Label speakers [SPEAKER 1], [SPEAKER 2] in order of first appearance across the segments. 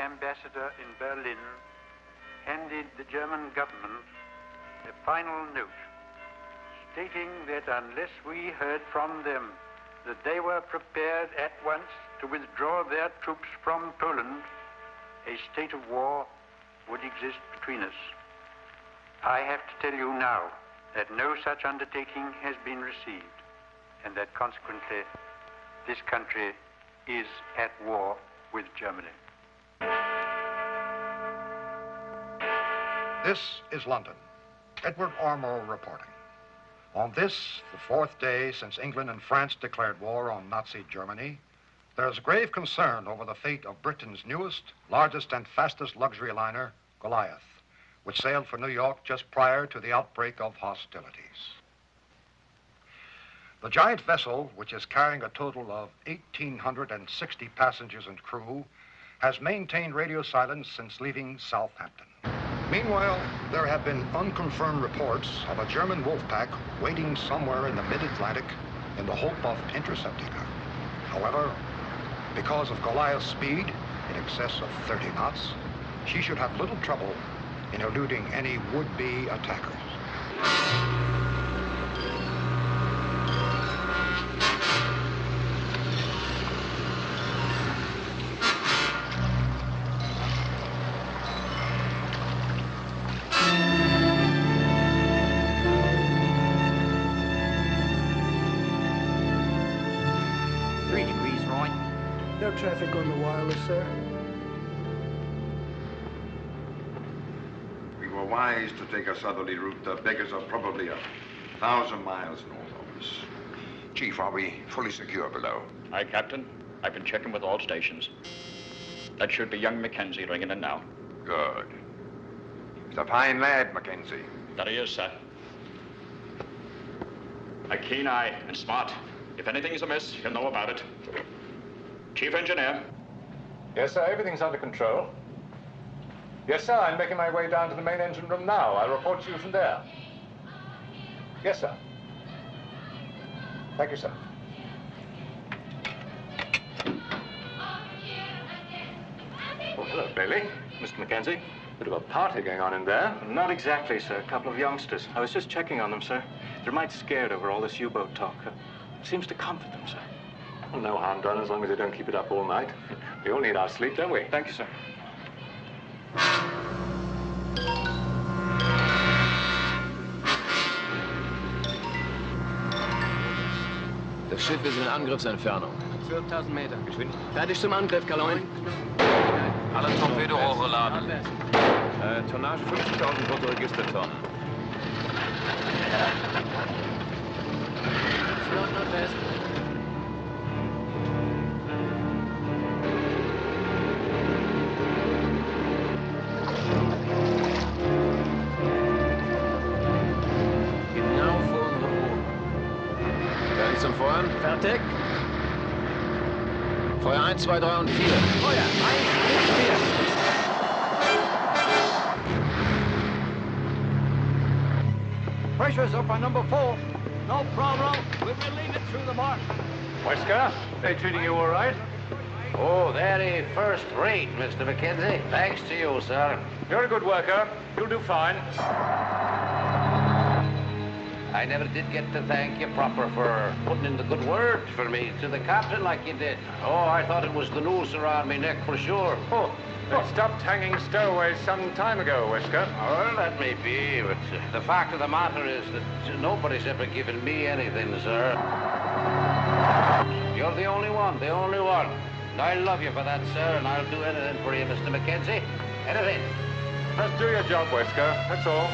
[SPEAKER 1] ambassador in Berlin handed the German government a final note stating that unless we heard from them that they were prepared at once to withdraw their troops from Poland, a state of war would exist between us. I have to tell you now that no such undertaking has been received, and that consequently this country is at war with Germany.
[SPEAKER 2] This is London. Edward Ormer reporting. On this, the fourth day since England and France declared war on Nazi Germany, there is grave concern over the fate of Britain's newest, largest, and fastest luxury liner, Goliath, which sailed for New York just prior to the outbreak of hostilities. The giant vessel, which is carrying a total of 1,860 passengers and crew, has maintained radio silence since leaving Southampton. Meanwhile, there have been unconfirmed reports of a German wolf pack waiting somewhere in the mid-Atlantic in the hope of intercepting her. However, because of Goliath's speed, in excess of 30 knots, she should have little trouble in eluding any would-be attackers.
[SPEAKER 3] Traffic on the wireless, sir.
[SPEAKER 4] We were wise to take a southerly route. The beggars are probably 1,000 miles north of us. Chief, are we fully secure below?
[SPEAKER 5] Aye, Captain. I've been checking with all stations. That should be young Mackenzie ringing in now.
[SPEAKER 4] Good. He's a fine lad, Mackenzie.
[SPEAKER 5] That he is, sir. A keen eye and smart. If anything's amiss, he'll know about it. Chief Engineer.
[SPEAKER 6] Yes, sir, everything's under control. Yes, sir, I'm making my way down to the main engine room now. I'll report to you from there. Yes, sir. Thank you, sir. Oh, hello, Bailey. Mr. Mackenzie. Bit of a party going on in there.
[SPEAKER 7] Not exactly, sir. A couple of youngsters. I was just checking on them, sir. They're mighty scared over all this U-boat talk. Seems to comfort them, sir.
[SPEAKER 6] Well, no harm done as long as they don't keep it up all night. We all need our sleep, don't we?
[SPEAKER 7] Thank you, sir.
[SPEAKER 8] Das Schiff ist in Angriffsentfernung.
[SPEAKER 7] 12.000 Meter.
[SPEAKER 8] Fertig zum Angriff, Kaloin.
[SPEAKER 9] Alle Torpedorohre laden.
[SPEAKER 8] Tonnage 50.000 Bruttoregistertonnen.
[SPEAKER 7] Nordwest.
[SPEAKER 8] Zum Feuern. Fertig. Feuer 1, 2, 3 und 4.
[SPEAKER 7] Feuer 1, 4. Pressure's up on number 4. No problem. We'll leave it through the mark.
[SPEAKER 6] Wesker, they treating you all right?
[SPEAKER 10] Oh, very first rate, Mr. Mackenzie. Thanks to you, sir.
[SPEAKER 6] You're a good worker. You'll do fine.
[SPEAKER 10] I never did get to thank you proper for putting in the good word for me to the captain like you did. Oh, I thought it was the noose around me neck for sure.
[SPEAKER 6] Oh, they stopped hanging stowaways some time ago, Wesker.
[SPEAKER 10] Well, that may be, but the fact of the matter is that nobody's ever given me anything, sir. You're the only one, the only one. And I love you for that, sir, and I'll do anything for you, Mr. Mackenzie. Anything.
[SPEAKER 6] Just do your job, Wesker. That's all.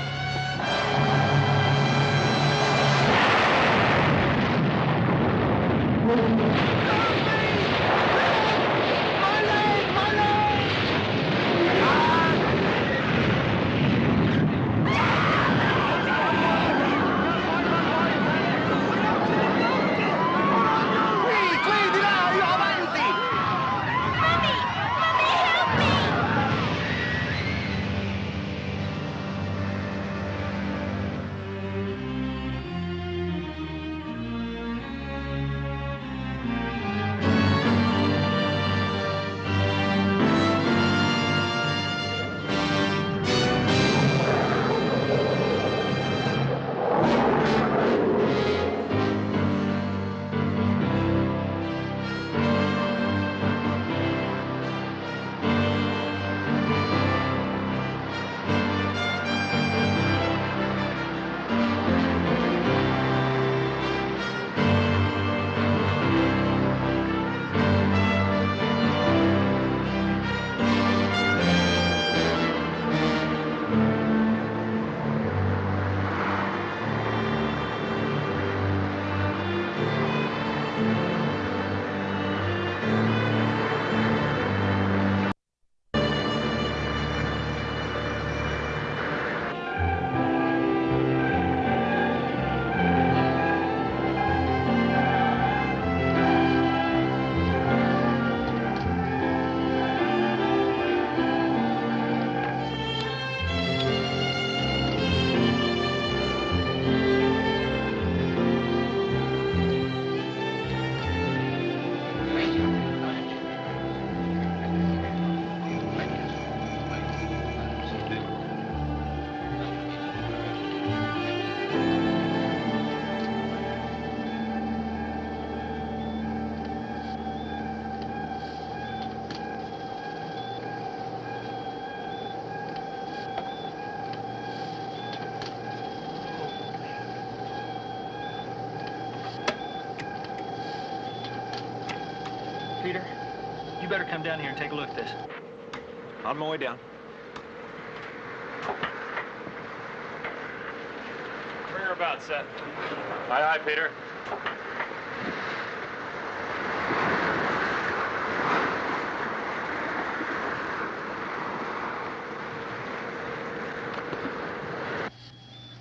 [SPEAKER 11] You better come down here and take a look at this.
[SPEAKER 8] On my way down.
[SPEAKER 5] Bring her about, Seth.
[SPEAKER 6] Aye, aye, Peter.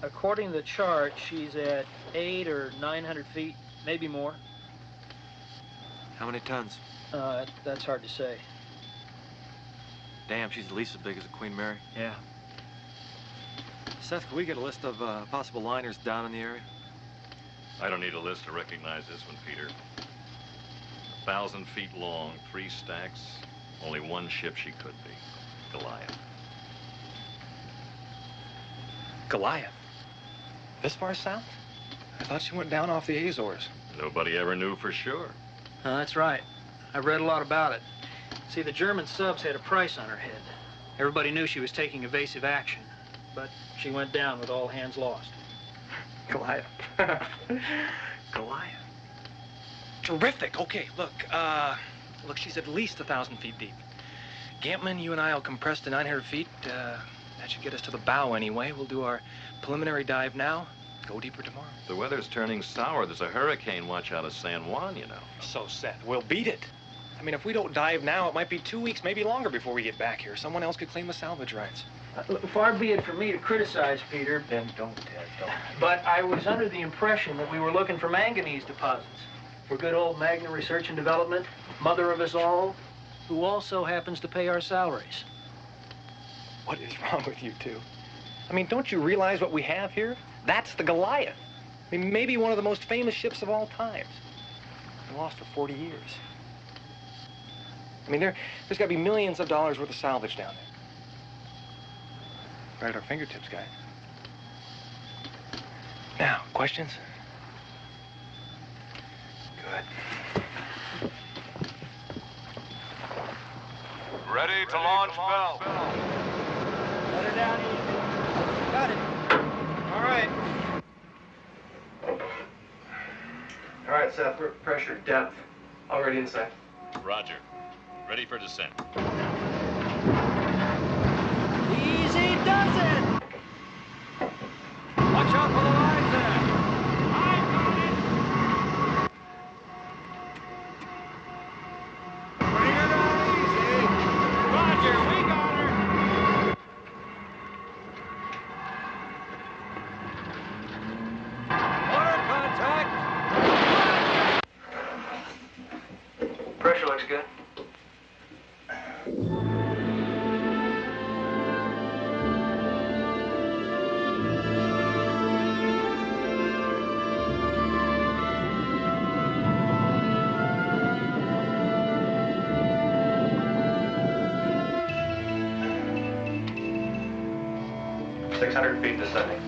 [SPEAKER 11] According to the chart, she's at 800 or 900 feet, maybe more.
[SPEAKER 8] How many tons?
[SPEAKER 11] That's hard to say.
[SPEAKER 8] Damn, she's at least as big as a Queen Mary.
[SPEAKER 11] Yeah.
[SPEAKER 8] Seth, can we get a list of possible liners down in the area?
[SPEAKER 12] I don't need a list to recognize this one, Peter. 1,000 feet long, 3 stacks, only one ship she could be. Goliath.
[SPEAKER 7] Goliath? This far south? I thought she went down off the Azores.
[SPEAKER 12] Nobody ever knew for sure.
[SPEAKER 11] That's right. I read a lot about it. See, the German subs had a price on her head. Everybody knew she was taking evasive action, but she went down with all hands lost.
[SPEAKER 7] Goliath. Goliath. Terrific. Okay, look, she's at least 1,000 feet deep. Gampman, you and I will compress to 900 feet. That should get us to the bow anyway. We'll do our preliminary dive now, go deeper tomorrow.
[SPEAKER 12] The weather's turning sour. There's a hurricane watch out of San Juan, you know.
[SPEAKER 7] So, Seth, we'll beat it. I mean, if we don't dive now, it might be 2 weeks, maybe longer before we get back here. Someone else could claim the salvage rights.
[SPEAKER 11] Look, far be it from me to criticize Peter.
[SPEAKER 7] Then don't, Ted, don't.
[SPEAKER 11] But I was under the impression that we were looking for manganese deposits for good old Magna Research and Development, mother of us all, who also happens to pay our salaries.
[SPEAKER 7] What is wrong with you two? I mean, don't you realize what we have here? That's the Goliath. I mean, maybe one of the most famous ships of all times. Been lost for 40 years. I mean, there's got to be millions of dollars worth of salvage down there. Right at our fingertips, guys. Now, questions? Good.
[SPEAKER 13] Ready to launch bell.
[SPEAKER 11] Let her down easy. Got it.
[SPEAKER 7] All right. All right, Seth, we're at pressure, depth. Already inside.
[SPEAKER 12] Roger. Ready for descent.
[SPEAKER 11] Easy does it!
[SPEAKER 13] Watch out for the lines there. I've got it. Bring her down easy. Roger, we got her. Water contact.
[SPEAKER 7] Pressure looks good. Feet descending.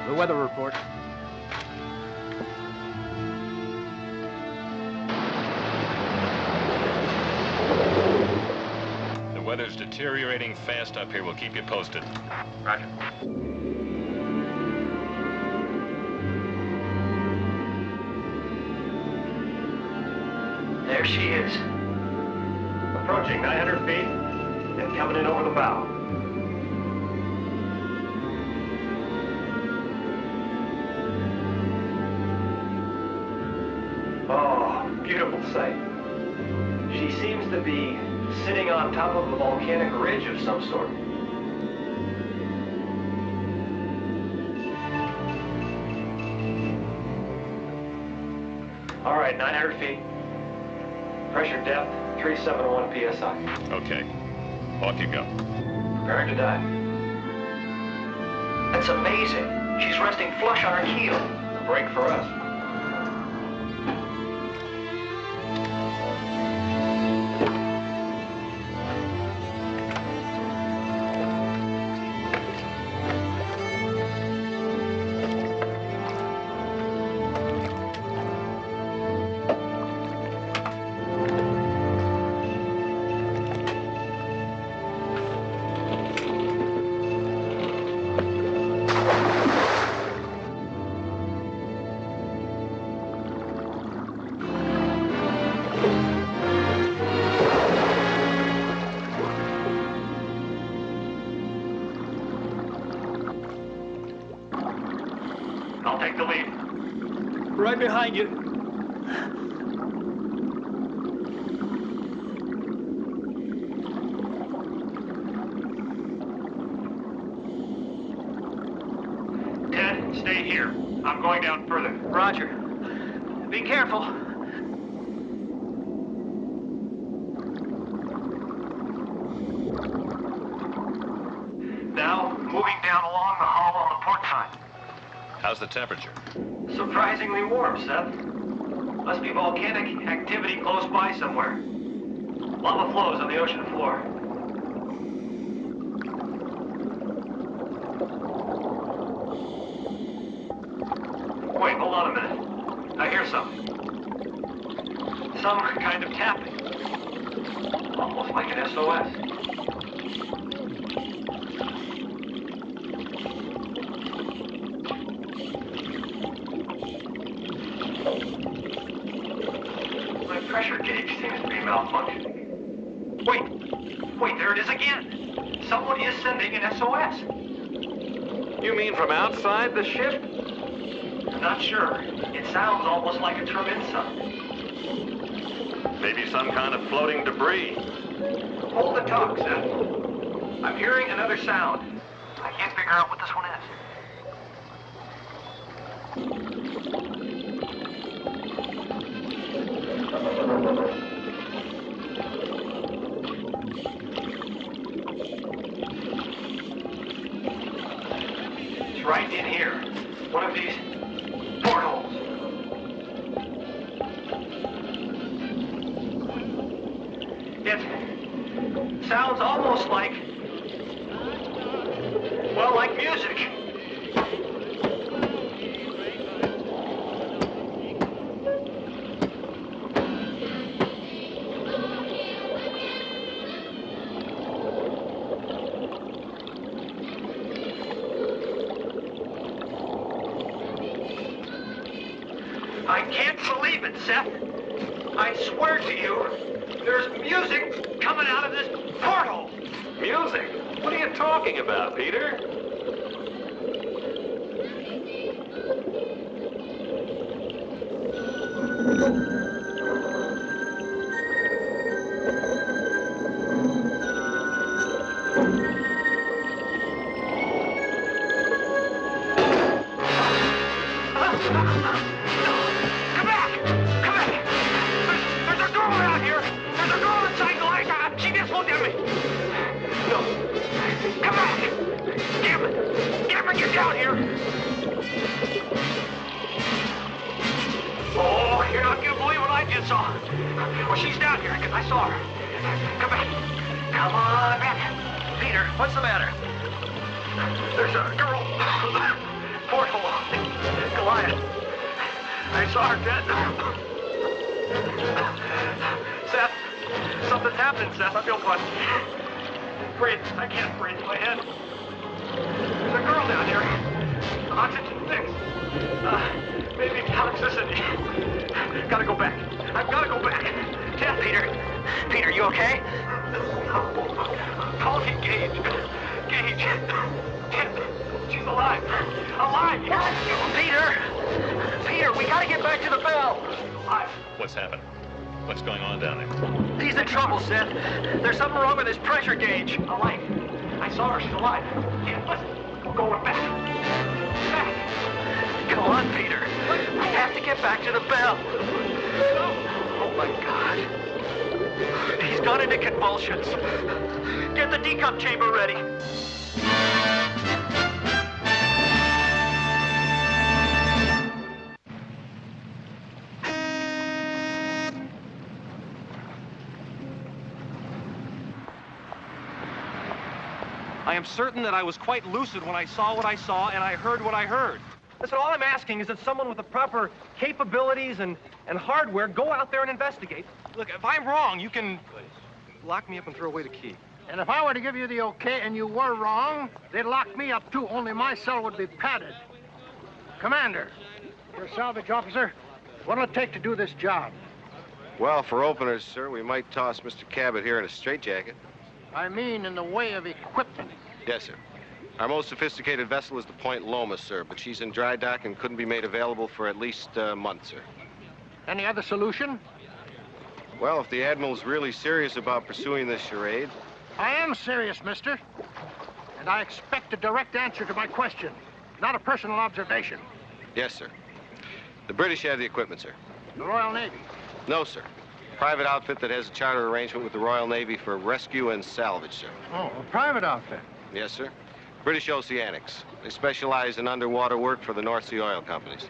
[SPEAKER 11] The weather report.
[SPEAKER 12] The weather's deteriorating fast up here. We'll keep you posted.
[SPEAKER 7] Roger.
[SPEAKER 11] There she is.
[SPEAKER 7] Approaching 900 feet and coming in over the bow. Oh, beautiful sight. She seems to be sitting on top of a volcanic ridge of some sort. All right, 900 feet. Pressure depth, 371 PSI.
[SPEAKER 12] Okay. Off you go.
[SPEAKER 7] Preparing to dive.
[SPEAKER 11] That's amazing. She's resting flush on her keel.
[SPEAKER 7] A break for us.
[SPEAKER 5] I'll take the lead.
[SPEAKER 11] Right behind you.
[SPEAKER 5] Ted, stay here. I'm going down further.
[SPEAKER 11] Roger. Be careful.
[SPEAKER 5] Now, moving down along the hull on the port side.
[SPEAKER 12] How's the temperature?
[SPEAKER 5] Surprisingly warm, Seth. Must be volcanic activity close by somewhere. Lava flows on the ocean floor. Wait, hold on a minute. I hear something. Some kind of tapping. Almost like an SOS. Pressure gauge seems to be malfunctioning. Wait, there it is again. Someone is sending an SOS.
[SPEAKER 9] You mean from outside the ship?
[SPEAKER 5] Not sure. It sounds almost like a Treminsa.
[SPEAKER 12] Maybe some kind of floating debris.
[SPEAKER 5] Hold the talk, Seth. I'm hearing another sound. I can't figure out what this one is. It's right in here. One of these portholes. It sounds almost like, well, like music. I can't believe it, Seth. I swear to you, there's music coming out of this porthole.
[SPEAKER 9] Music? What are you talking about, Peter?
[SPEAKER 5] Well, she's down here. I saw her. Come back. Come on back. Peter, what's the matter? There's a girl. Porthole. Goliath. I saw her dead. Seth, something's happening, Seth. I feel funny. Breathe. I can't breathe. My head. There's a girl down here. Oxygen fixed. Maybe toxicity. Gotta go back. I've gotta go back. Ted, Peter. Peter, you okay? Call me Gage. Gage. Ted, she's alive. Alive. Peter. Peter, we gotta get back to the bell. Alive.
[SPEAKER 12] What's happened? What's going on down there?
[SPEAKER 5] He's in trouble, Seth. There's something wrong with his pressure gauge. Alive. I saw her. She's alive. Yeah, listen. We're going back. Back. Come on, Peter. We have to get back to the bell. Oh, my God. He's gone into convulsions. Get the decup chamber ready.
[SPEAKER 7] I am certain that I was quite lucid when I saw what I saw and I heard what I heard. Listen, all I'm asking is that someone with the proper capabilities and hardware go out there and investigate. Look, if I'm wrong, you can lock me up and throw away the key.
[SPEAKER 3] And if I were to give you the okay and you were wrong, they'd lock me up too, only my cell would be padded. Commander, you're a salvage officer. What'll it take to do this job?
[SPEAKER 14] Well, for openers, sir, we might toss Mr. Cabot here in a straitjacket.
[SPEAKER 3] I mean in the way of equipment.
[SPEAKER 14] Yes, sir. Our most sophisticated vessel is the Point Loma, sir, but she's in dry dock and couldn't be made available for at least a month, sir.
[SPEAKER 3] Any other solution?
[SPEAKER 14] Well, if the Admiral's really serious about pursuing this charade...
[SPEAKER 3] I am serious, mister. And I expect a direct answer to my question, not a personal observation.
[SPEAKER 14] Yes, sir. The British have the equipment, sir.
[SPEAKER 3] The Royal Navy?
[SPEAKER 14] No, sir. Private outfit that has a charter arrangement with the Royal Navy for rescue and salvage, sir.
[SPEAKER 3] Oh, a private outfit?
[SPEAKER 14] Yes, sir. British Oceanics. They specialize in underwater work for the North Sea oil companies.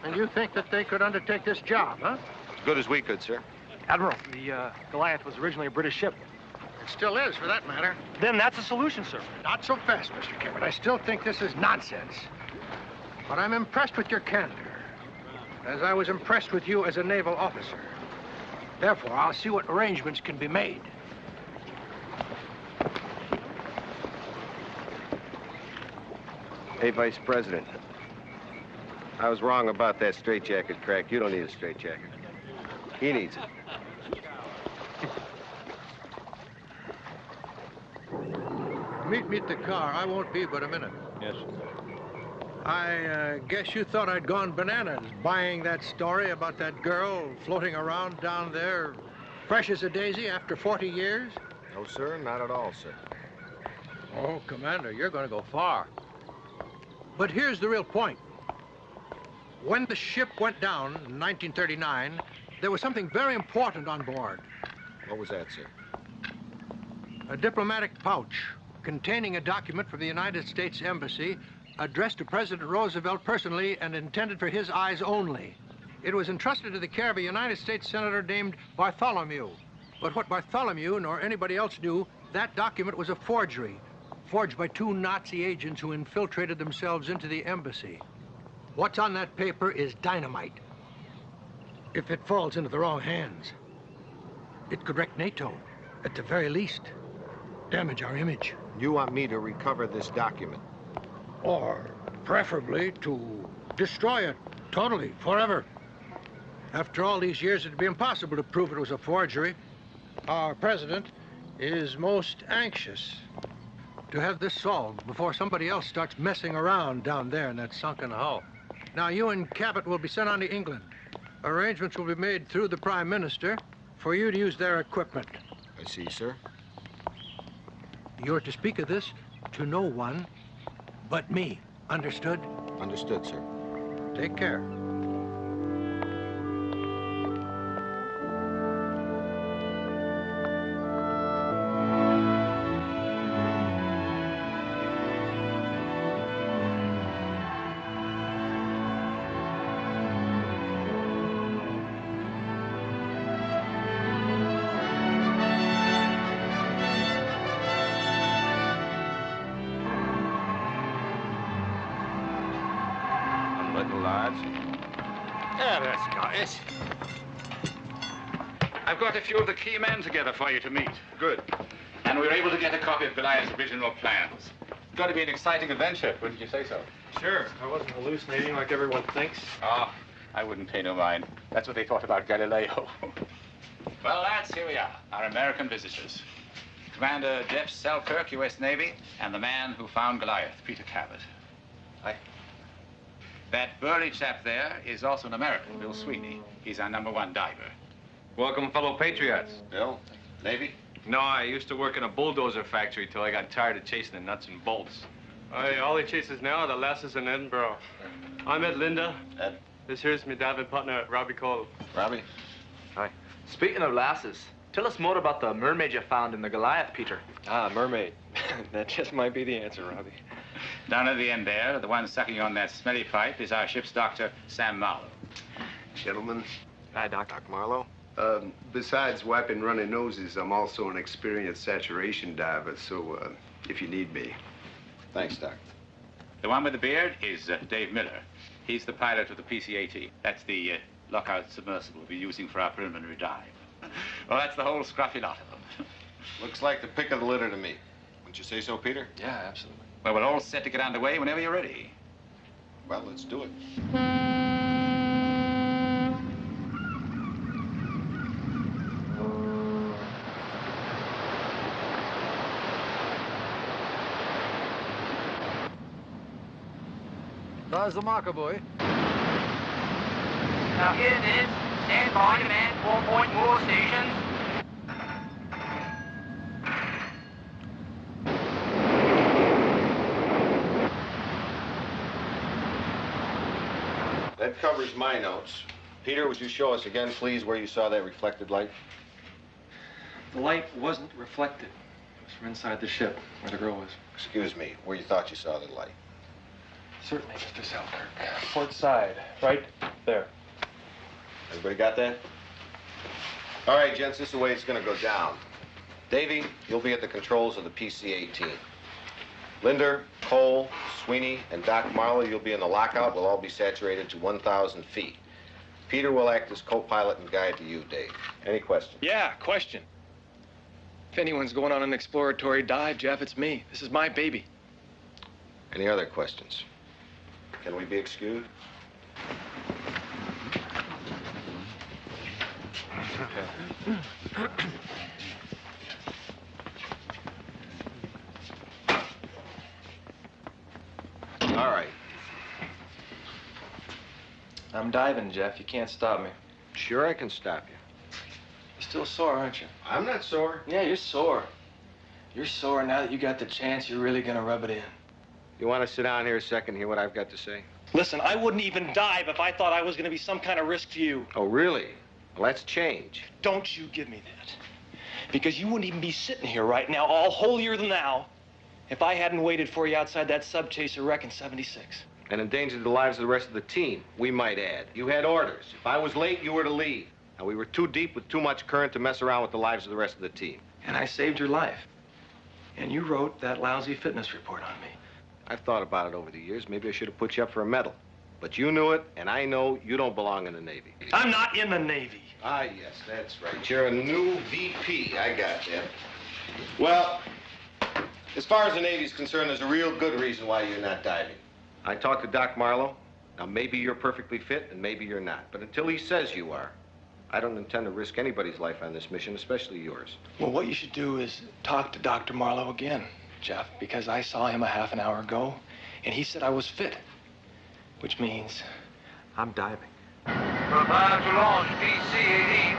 [SPEAKER 3] And you think that they could undertake this job, huh?
[SPEAKER 14] As good as we could, sir.
[SPEAKER 7] Admiral, the Goliath was originally a British ship.
[SPEAKER 3] It still is, for that matter.
[SPEAKER 7] Then that's a solution, sir.
[SPEAKER 3] Not so fast, Mr. Cabot. I still think this is nonsense. But I'm impressed with your candor, as I was impressed with you as a naval officer. Therefore, I'll see what arrangements can be made.
[SPEAKER 14] Hey, Vice President. I was wrong about that straitjacket crack. You don't need a straitjacket. He needs it.
[SPEAKER 3] Meet me at the car. I won't be but a minute.
[SPEAKER 14] Yes.
[SPEAKER 3] I guess you thought I'd gone bananas buying that story about that girl floating around down there, fresh as a daisy after 40 years?
[SPEAKER 14] No, sir. Not at all, sir.
[SPEAKER 3] Oh, Commander, you're going to go far. But here's the real point. When the ship went down in 1939, there was something very important on board.
[SPEAKER 14] What was that, sir?
[SPEAKER 3] A diplomatic pouch containing a document from the United States Embassy addressed to President Roosevelt personally and intended for his eyes only. It was entrusted to the care of a United States senator named Bartholomew. But what Bartholomew nor anybody else knew, that document was a forgery, forged by 2 Nazi agents who infiltrated themselves into the embassy. What's on that paper is dynamite. If it falls into the wrong hands, it could wreck NATO, at the very least. Damage our image.
[SPEAKER 14] You want me to recover this document?
[SPEAKER 3] Or, preferably, to destroy it totally, forever. After all these years, it'd be impossible to prove it was a forgery. Our president is most anxious to have this solved before somebody else starts messing around down there in that sunken hull. Now, you and Cabot will be sent on to England. Arrangements will be made through the Prime Minister for you to use their equipment.
[SPEAKER 14] I see, sir.
[SPEAKER 3] You're to speak of this to no one but me. Understood?
[SPEAKER 14] Understood, sir.
[SPEAKER 3] Take care.
[SPEAKER 15] I've got a few of the key men together for you to meet.
[SPEAKER 4] Good.
[SPEAKER 15] And we were able to get a copy of Goliath's original plans. It's going to be an exciting adventure, wouldn't you say so?
[SPEAKER 7] Sure. I wasn't hallucinating like everyone thinks.
[SPEAKER 15] Oh, I wouldn't pay no mind. That's what they thought about Galileo. Well, lads, here we are, our American visitors. Commander Jeff Selkirk, U.S. Navy, and the man who found Goliath, Peter Cabot.
[SPEAKER 7] Hi.
[SPEAKER 15] That burly chap there is also an American, Bill Sweeney. He's our #1 diver.
[SPEAKER 16] Welcome, fellow patriots.
[SPEAKER 15] Bill, Navy?
[SPEAKER 16] No, I used to work in a bulldozer factory till I got tired of chasing the nuts and bolts.
[SPEAKER 17] All he chases now are the lasses in Edinburgh. I'm Ed Linda.
[SPEAKER 15] Ed.
[SPEAKER 17] This here's my diving partner, Robbie Cole.
[SPEAKER 15] Robbie.
[SPEAKER 18] Hi. Speaking of lasses, tell us more about the mermaid you found in the Goliath, Peter.
[SPEAKER 16] Ah, mermaid. That just might be the answer, Robbie.
[SPEAKER 15] Down at the end there, the one sucking on that smelly pipe is our ship's doctor, Sam Marlowe.
[SPEAKER 19] Gentlemen.
[SPEAKER 18] Hi, Doc.
[SPEAKER 14] Doc Marlowe.
[SPEAKER 19] Besides wiping runny noses, I'm also an experienced saturation diver, so if you need me.
[SPEAKER 15] Thanks, Doc. The one with the beard is Dave Miller. He's the pilot of the PC-80. That's the lockout submersible we'll be using for our preliminary dive. Well, that's the whole scruffy lot of them.
[SPEAKER 14] Looks like the pick of the litter to me. Wouldn't you say so, Peter?
[SPEAKER 16] Yeah, absolutely.
[SPEAKER 15] Well, we're all set to get underway whenever you're ready.
[SPEAKER 14] Well, let's do it.
[SPEAKER 20] There's the marker, boy.
[SPEAKER 13] Now here it is. Stand by, demand 4-point more stations.
[SPEAKER 14] That covers my notes. Peter, would you show us again, please, where you saw that reflected light?
[SPEAKER 7] The light wasn't reflected. It was from inside the ship, where the girl was.
[SPEAKER 14] Excuse me, where you thought you saw the light?
[SPEAKER 7] Certainly, Mr. Selkirk. Port side, right there.
[SPEAKER 14] Everybody got that? All right, gents, this is the way it's going to go down. Davey, you'll be at the controls of the PC-18. Linder, Cole, Sweeney, and Doc Marlowe, you'll be in the lockout. We'll all be saturated to 1,000 feet. Peter will act as co-pilot and guide to you, Dave. Any questions?
[SPEAKER 7] Yeah, question. If anyone's going on an exploratory dive, Jeff, it's me. This is my baby.
[SPEAKER 14] Any other questions? Can we be excused? All right.
[SPEAKER 7] I'm diving, Jeff. You can't stop me.
[SPEAKER 14] Sure, I can stop you.
[SPEAKER 7] You're still sore, aren't you?
[SPEAKER 14] I'm not sore.
[SPEAKER 7] Yeah, you're sore. You're sore. Now that you got the chance, you're really gonna rub it in.
[SPEAKER 14] You want to sit down here a second, hear what I've got to say?
[SPEAKER 7] Listen, I wouldn't even dive if I thought I was gonna be some kind of risk to you.
[SPEAKER 14] Oh, really? Well, that's change.
[SPEAKER 7] Don't you give me that. Because you wouldn't even be sitting here right now, all holier than thou, if I hadn't waited for you outside that sub-chaser wreck in '76.
[SPEAKER 14] And endangered the lives of the rest of the team, we might add. You had orders. If I was late, you were to leave. Now, we were too deep with too much current to mess around with the lives of the rest of the team.
[SPEAKER 7] And I saved your life. And you wrote that lousy fitness report on me.
[SPEAKER 14] I've thought about it over the years. Maybe I should have put you up for a medal. But you knew it, and I know you don't belong in the Navy.
[SPEAKER 7] I'm not in the Navy.
[SPEAKER 14] Ah, yes, that's right. You're a new VP. I got that. Well, as far as the Navy's concerned, there's a real good reason why you're not diving. I talked to Doc Marlowe. Now, maybe you're perfectly fit, and maybe you're not. But until he says you are, I don't intend to risk anybody's life on this mission, especially yours.
[SPEAKER 7] Well, what you should do is talk to Dr. Marlowe again, Jeff, because I saw him a half an hour ago, and he said I was fit, which means I'm diving.
[SPEAKER 13] Prepare to launch PC-18.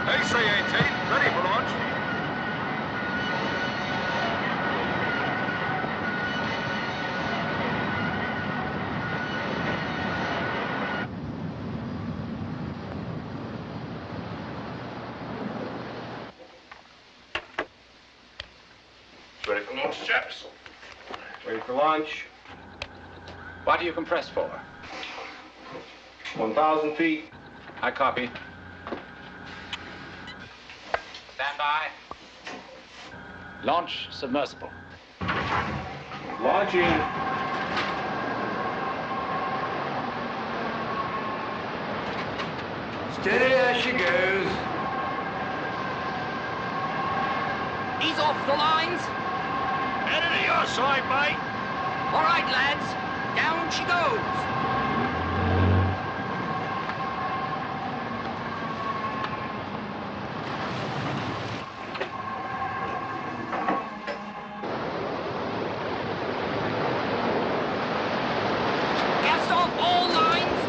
[SPEAKER 2] AC-18, ready for launch.
[SPEAKER 14] Ready for launch, chaps? Ready for launch.
[SPEAKER 15] What do you compress for?
[SPEAKER 14] 1,000 feet.
[SPEAKER 15] I copy. Stand by. Launch submersible.
[SPEAKER 14] Launching.
[SPEAKER 13] Steady as she goes.
[SPEAKER 5] He's off the lines.
[SPEAKER 13] Headed to your side, mate.
[SPEAKER 5] All right, lads. Down she goes. Cast off all lines.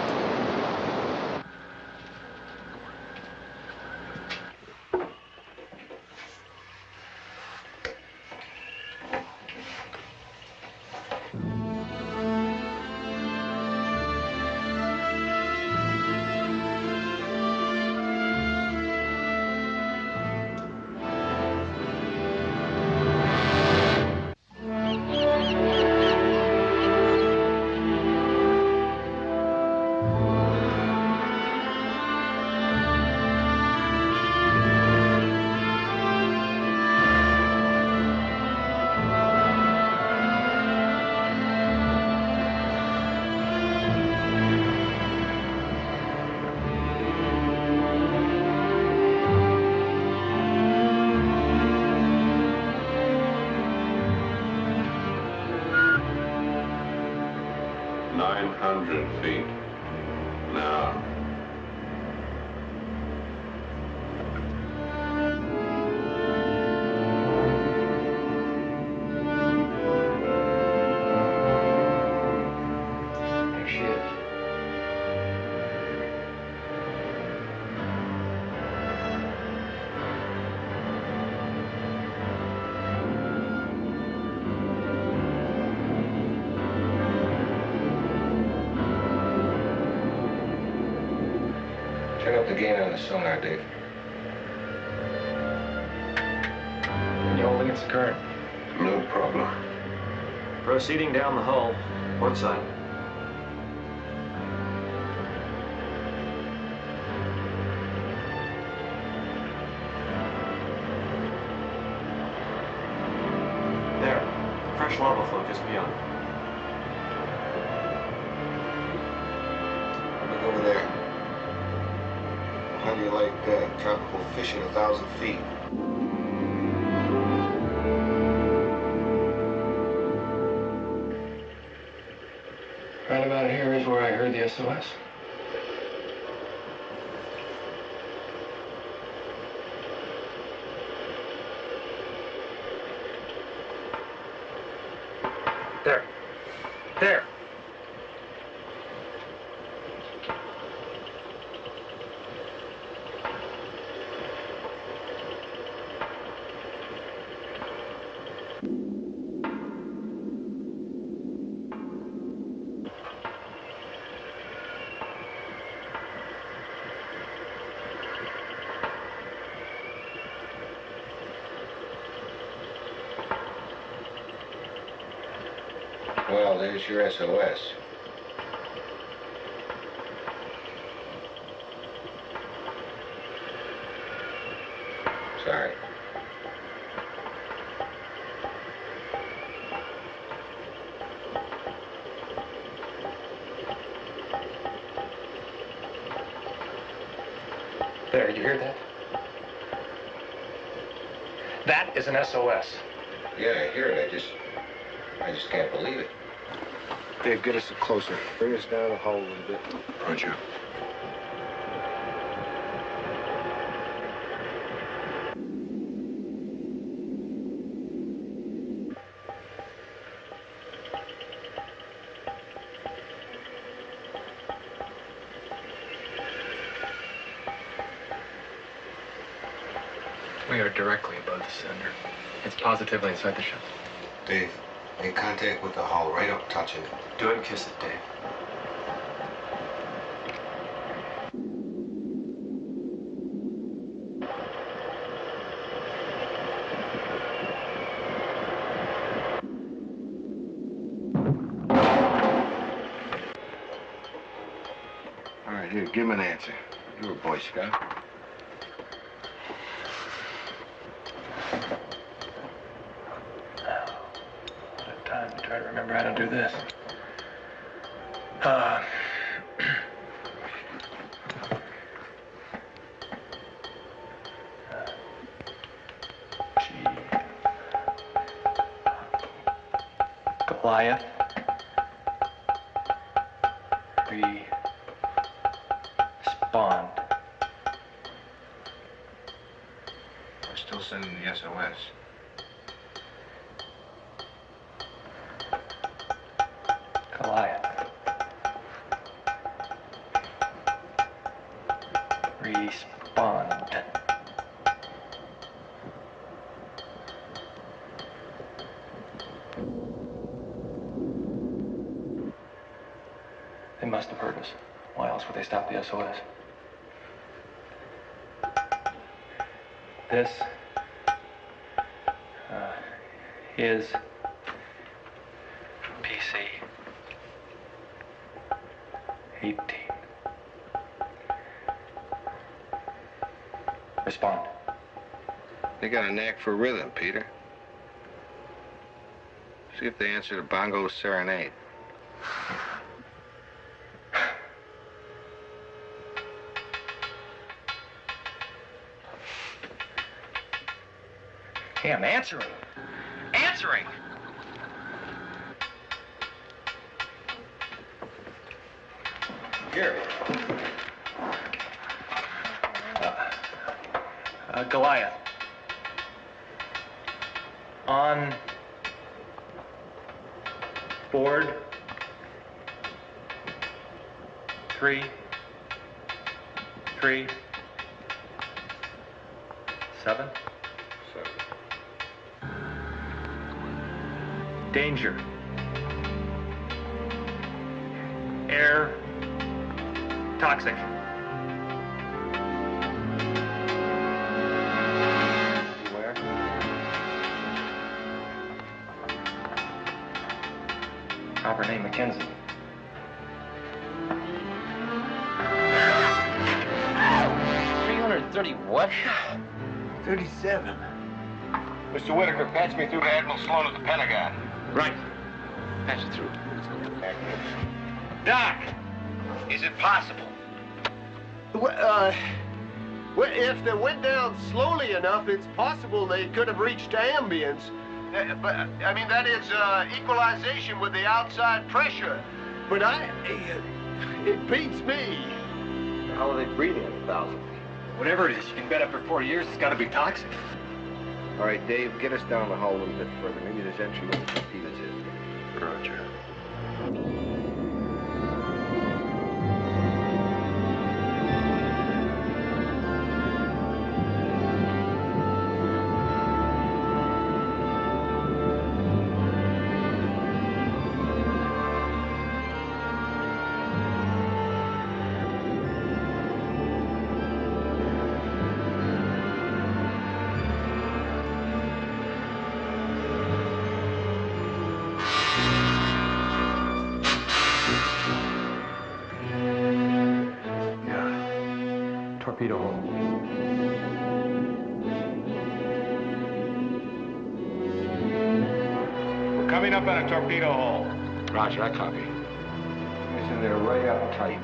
[SPEAKER 14] gain on the sonar, Dave?
[SPEAKER 7] Can you hold against the current?
[SPEAKER 14] No problem.
[SPEAKER 7] Proceeding down the hull. Port side. There. Fresh lava flow just beyond.
[SPEAKER 14] Look over there. How do you like tropical fish at 1,000 feet?
[SPEAKER 7] Right about here is where I heard the SOS. There. There.
[SPEAKER 14] Well, there's your SOS. Sorry.
[SPEAKER 7] There, did you hear that? That is an SOS.
[SPEAKER 14] Yeah, I hear it. I just can't believe it.
[SPEAKER 19] Dave, get us closer. Bring us down the hull a little bit.
[SPEAKER 14] Roger.
[SPEAKER 7] We are directly above the sender. It's positively inside the ship.
[SPEAKER 14] Dave, make contact with the hull right up touching it.
[SPEAKER 7] Do it and kiss it, Dave.
[SPEAKER 14] All right, here, give him an answer. You're a Boy Scout.
[SPEAKER 7] Try to remember how to do this. Goliath. Respond.
[SPEAKER 14] We're still sending the SOS.
[SPEAKER 7] Goliath. Respond. They must have heard us. Why else would they stop the SOS? This is PC-18. Respond.
[SPEAKER 14] They got a knack for rhythm, Peter. See if they answer the bongo serenade.
[SPEAKER 7] Hey, I'm answering. Answering! Here. Goliath. On board 3, 7. Danger. Air. Toxic. copper named Mackenzie.
[SPEAKER 10] $330 what?
[SPEAKER 20] 37.
[SPEAKER 4] Mr. Whitaker, patch me through to Admiral Sloan at the Pentagon.
[SPEAKER 10] Right. Patch it through.
[SPEAKER 4] Doc, is it possible?
[SPEAKER 20] Well, if they went down slowly enough, it's possible they could have reached ambience. But, I mean, that is equalization with the outside pressure. But it beats me.
[SPEAKER 14] How are they breathing at 1,000?
[SPEAKER 7] Whatever it is, you can bet after 4 years it's got to be toxic.
[SPEAKER 14] All right, Dave, get us down the hull a little bit further. Maybe there's entry where the torpedoes is.
[SPEAKER 2] Roger.
[SPEAKER 7] Torpedo hole.
[SPEAKER 4] We're coming up on a torpedo hole.
[SPEAKER 10] Roger, I copy.
[SPEAKER 14] It's in there right up tight.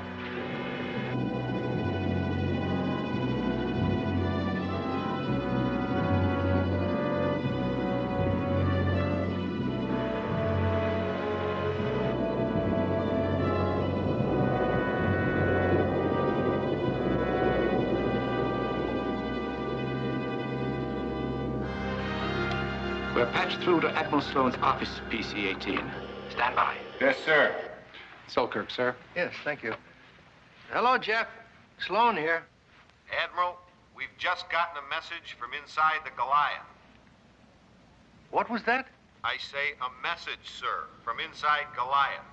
[SPEAKER 15] We're patched through to Admiral Sloan's office, PC-18. Stand by.
[SPEAKER 4] Yes, sir.
[SPEAKER 6] Selkirk, sir.
[SPEAKER 3] Yes, thank you. Hello, Jeff. Sloan here.
[SPEAKER 21] Admiral, we've just gotten a message from inside the Goliath.
[SPEAKER 3] What was that?
[SPEAKER 21] I say a message, sir, from inside Goliath.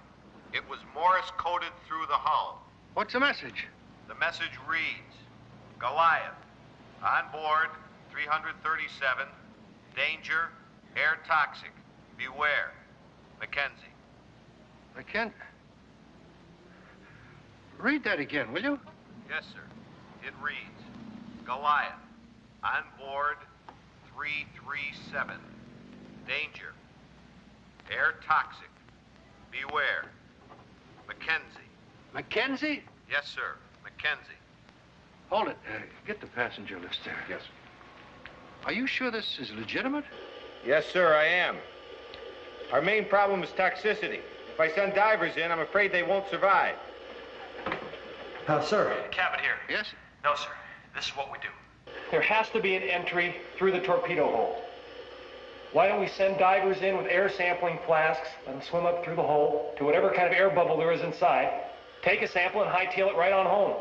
[SPEAKER 21] It was Morse coded through the hull.
[SPEAKER 3] What's the message?
[SPEAKER 21] The message reads, Goliath, on board 337, danger, air toxic, beware, Mackenzie.
[SPEAKER 3] Read that again, will you?
[SPEAKER 21] Yes, sir. It reads, Goliath, on board 337, danger, air toxic, beware, Mackenzie.
[SPEAKER 3] Mackenzie?
[SPEAKER 21] Yes, sir, Mackenzie.
[SPEAKER 3] Hold it. Get the passenger list there.
[SPEAKER 14] Yes.
[SPEAKER 3] Are you sure this is legitimate?
[SPEAKER 21] Yes, sir, I am. Our main problem is toxicity. If I send divers in, I'm afraid they won't survive.
[SPEAKER 20] Sir.
[SPEAKER 5] Cabin here.
[SPEAKER 3] Yes?
[SPEAKER 5] No, sir. This is what we do.
[SPEAKER 11] There has to be an entry through the torpedo hole. Why don't we send divers in with air sampling flasks, let them swim up through the hole to whatever kind of air bubble there is inside, take a sample and hightail it right on home.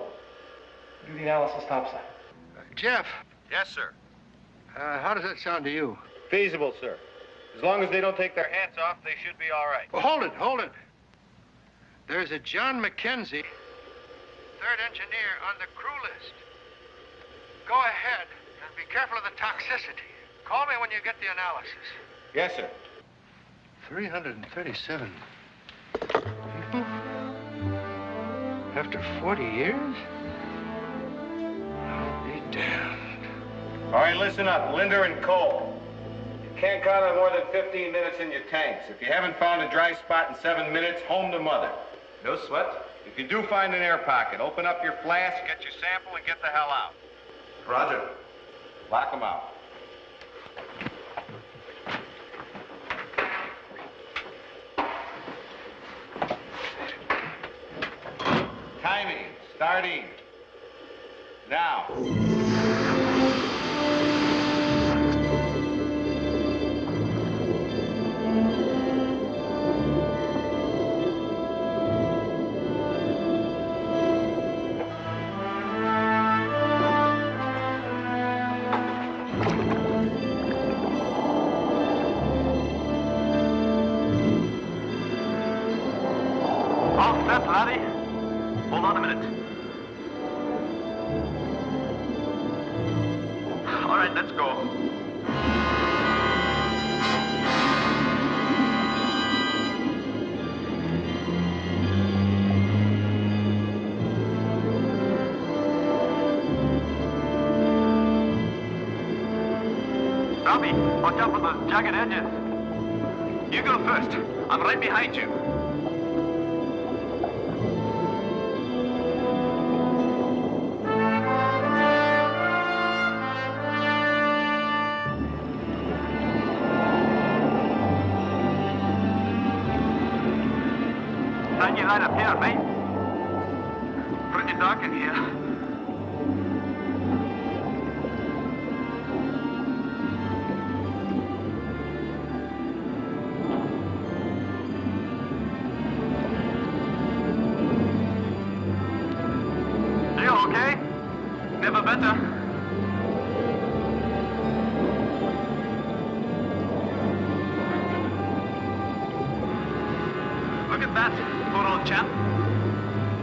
[SPEAKER 11] Do the analysis topside.
[SPEAKER 3] Jeff.
[SPEAKER 21] Yes, sir.
[SPEAKER 3] How does that sound to you?
[SPEAKER 21] Feasible, sir. As long as they don't take their hats off, they should be all right.
[SPEAKER 3] Well, hold it. There's a John Mackenzie, third engineer, on the crew list. Go ahead and be careful of the toxicity. Call me when you get the analysis.
[SPEAKER 21] Yes, sir.
[SPEAKER 3] 337 people? After 40 years? I'll be damned.
[SPEAKER 21] All right, listen up, Linder and Cole. You can't count on more than 15 minutes in your tanks. If you haven't found a dry spot in 7 minutes, home to mother.
[SPEAKER 14] No sweat.
[SPEAKER 21] If you do find an air pocket, open up your flask, get your sample, and get the hell out.
[SPEAKER 14] Roger.
[SPEAKER 21] Lock them out. Timing. Starting. Now.
[SPEAKER 5] All set, laddie. Hold on a minute. All right, let's go. Robbie, watch out for those jagged edges. You go first. I'm right behind you. Shine your light up here, mate. Pretty dark in here. You okay? Never better. Look at that, poor old chap.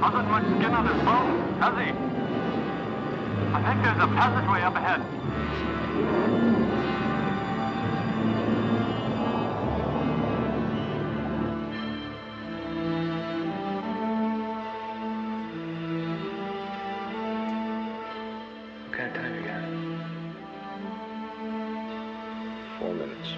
[SPEAKER 5] Hasn't much skin on his bones, has he? I think there's a passageway up ahead.
[SPEAKER 14] What kind of time you got? 4 minutes.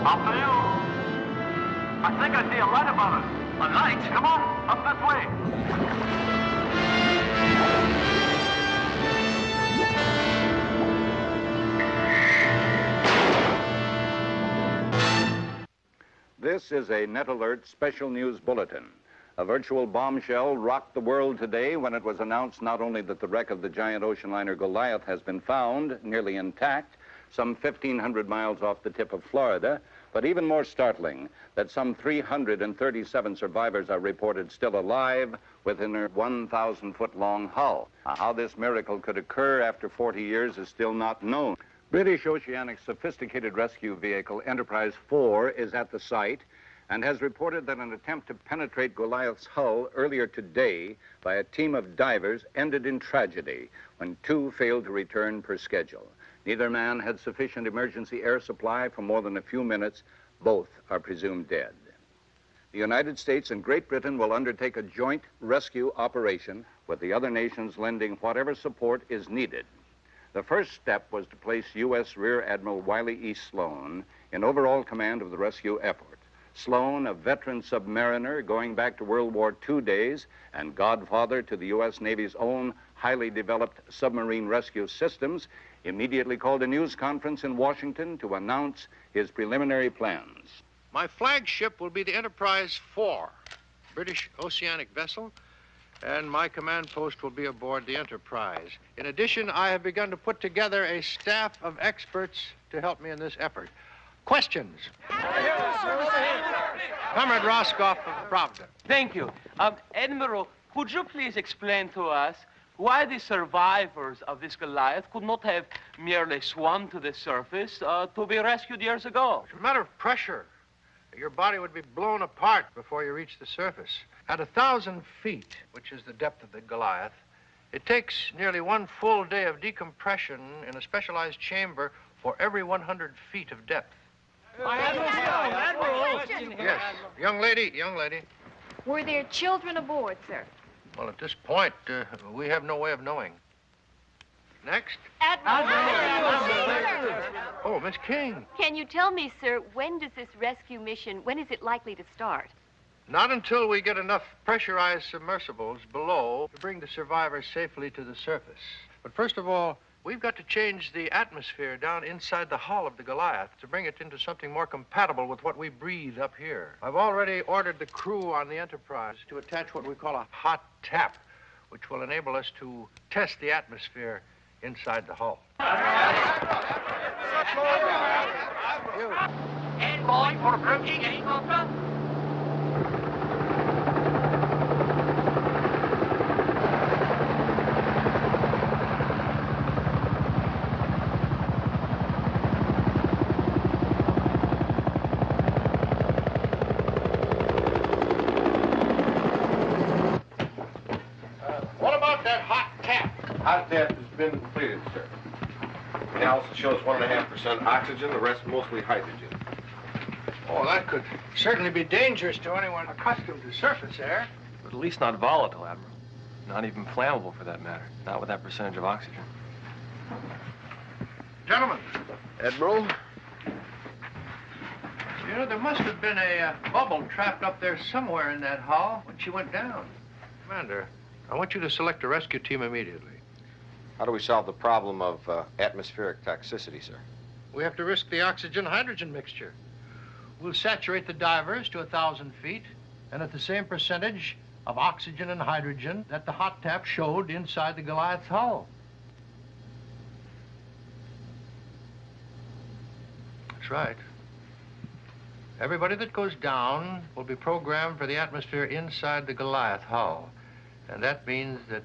[SPEAKER 5] After you. I think I see a light above us. A light? Come on, up this way.
[SPEAKER 1] This is a Net Alert special news bulletin. A virtual bombshell rocked the world today when it was announced not only that the wreck of the giant ocean liner Goliath has been found, nearly intact, some 1,500 miles off the tip of Florida, but even more startling, that some 337 survivors are reported still alive within her 1,000-foot-long hull. How this miracle could occur after 40 years is still not known. British Oceanic Sophisticated Rescue Vehicle Enterprise 4 is at the site and has reported that an attempt to penetrate Goliath's hull earlier today by a team of divers ended in tragedy when 2 failed to return per schedule. Neither man had sufficient emergency air supply for more than a few minutes. Both are presumed dead. The United States and Great Britain will undertake a joint rescue operation, with the other nations lending whatever support is needed. The first step was to place U.S. Rear Admiral Wiley E. Sloan in overall command of the rescue effort. Sloan, a veteran submariner going back to World War II days and godfather to the U.S. Navy's own highly developed submarine rescue systems, immediately called a news conference in Washington to announce his preliminary plans.
[SPEAKER 3] My flagship will be the Enterprise 4, British oceanic vessel, and my command post will be aboard the Enterprise. In addition, I have begun to put together a staff of experts to help me in this effort. Questions? Comrade Roscoff of Pravda.
[SPEAKER 22] Thank you. Admiral, could you please explain to us why the survivors of this Goliath could not have merely swum to the surface to be rescued years ago?
[SPEAKER 3] It's a matter of pressure. Your body would be blown apart before you reach the surface. At 1,000 feet, which is the depth of the Goliath, it takes nearly 1 full day of decompression in a specialized chamber for every 100 feet of depth.
[SPEAKER 22] Admiral.
[SPEAKER 3] Yes, young lady.
[SPEAKER 23] Were there children aboard, sir?
[SPEAKER 3] Well, at this point, we have no way of knowing. Next. Oh, Miss King.
[SPEAKER 23] Can you tell me, sir, when does this rescue mission, when is it likely to start?
[SPEAKER 3] Not until we get enough pressurized submersibles below to bring the survivors safely to the surface. But first of all, we've got to change the atmosphere down inside the hull of the Goliath to bring it into something more compatible with what we breathe up here. I've already ordered the crew on the Enterprise to attach what we call a hot tap, which will enable us to test the atmosphere inside the hull.
[SPEAKER 5] And boy for approaching helicopter.
[SPEAKER 21] hot test has been completed, sir.
[SPEAKER 14] Analysis shows 1.5% oxygen, the rest mostly hydrogen.
[SPEAKER 3] Oh, that could certainly be dangerous to anyone accustomed to surface air.
[SPEAKER 7] But at least not volatile, Admiral. Not even flammable, for that matter. Not with that percentage of oxygen.
[SPEAKER 3] Gentlemen.
[SPEAKER 20] Admiral?
[SPEAKER 3] You know, there must have been a bubble trapped up there somewhere in that hull when she went down. Commander, I want you to select a rescue team immediately.
[SPEAKER 14] How do we solve the problem of atmospheric toxicity, sir?
[SPEAKER 3] We have to risk the oxygen-hydrogen mixture. We'll saturate the divers to 1,000 feet, and at the same percentage of oxygen and hydrogen that the hot tap showed inside the Goliath's hull. That's right. Everybody that goes down will be programmed for the atmosphere inside the Goliath hull. And that means that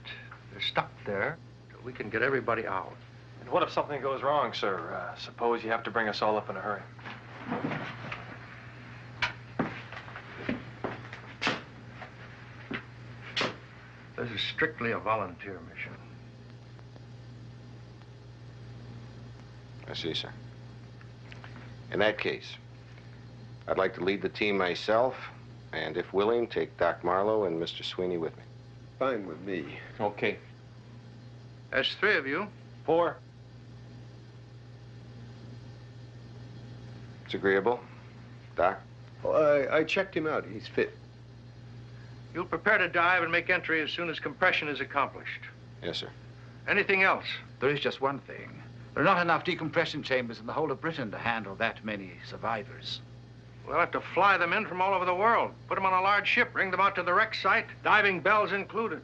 [SPEAKER 3] they're stuck there till we can get everybody out.
[SPEAKER 7] And what if something goes wrong, sir? Suppose you have to bring us all up in a hurry.
[SPEAKER 3] This is strictly a volunteer mission.
[SPEAKER 14] I see, sir. In that case, I'd like to lead the team myself, and if willing, take Doc Marlowe and Mr. Sweeney with me.
[SPEAKER 19] Fine with me.
[SPEAKER 14] Okay.
[SPEAKER 3] That's 3 of you.
[SPEAKER 7] 4.
[SPEAKER 14] It's agreeable. Doc?
[SPEAKER 19] Oh, I checked him out. He's fit.
[SPEAKER 3] You'll prepare to dive and make entry as soon as compression is accomplished.
[SPEAKER 14] Yes, sir.
[SPEAKER 3] Anything else?
[SPEAKER 15] There is just one thing. There are not enough decompression chambers in the whole of Britain to handle that many survivors.
[SPEAKER 3] We'll have to fly them in from all over the world. Put them on a large ship, bring them out to the wreck site, diving bells included.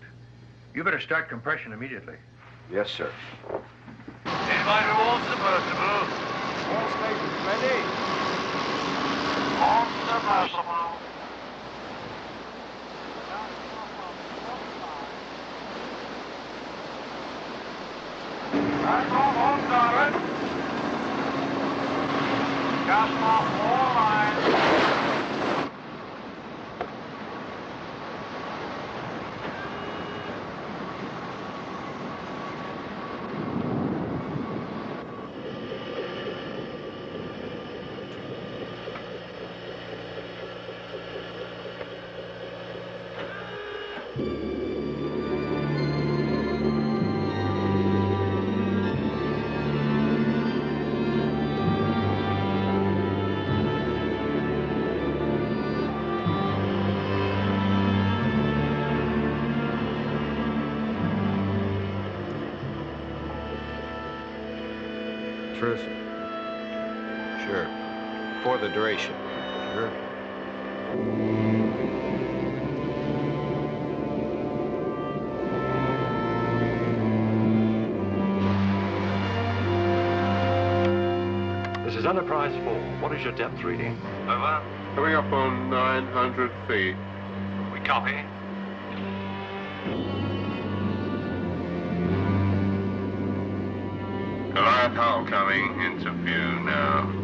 [SPEAKER 3] You better start compression immediately.
[SPEAKER 14] Yes, sir.
[SPEAKER 13] Anybody who wants submersible? All stations ready. On submersible. That's all on starboard. Cast off all lines.
[SPEAKER 14] Truth? Sure. For the duration. Sure.
[SPEAKER 8] This is Enterprise 4. What is your depth reading?
[SPEAKER 21] Over. Coming up on 900 feet.
[SPEAKER 8] We copy.
[SPEAKER 21] Goliath hull coming into view now.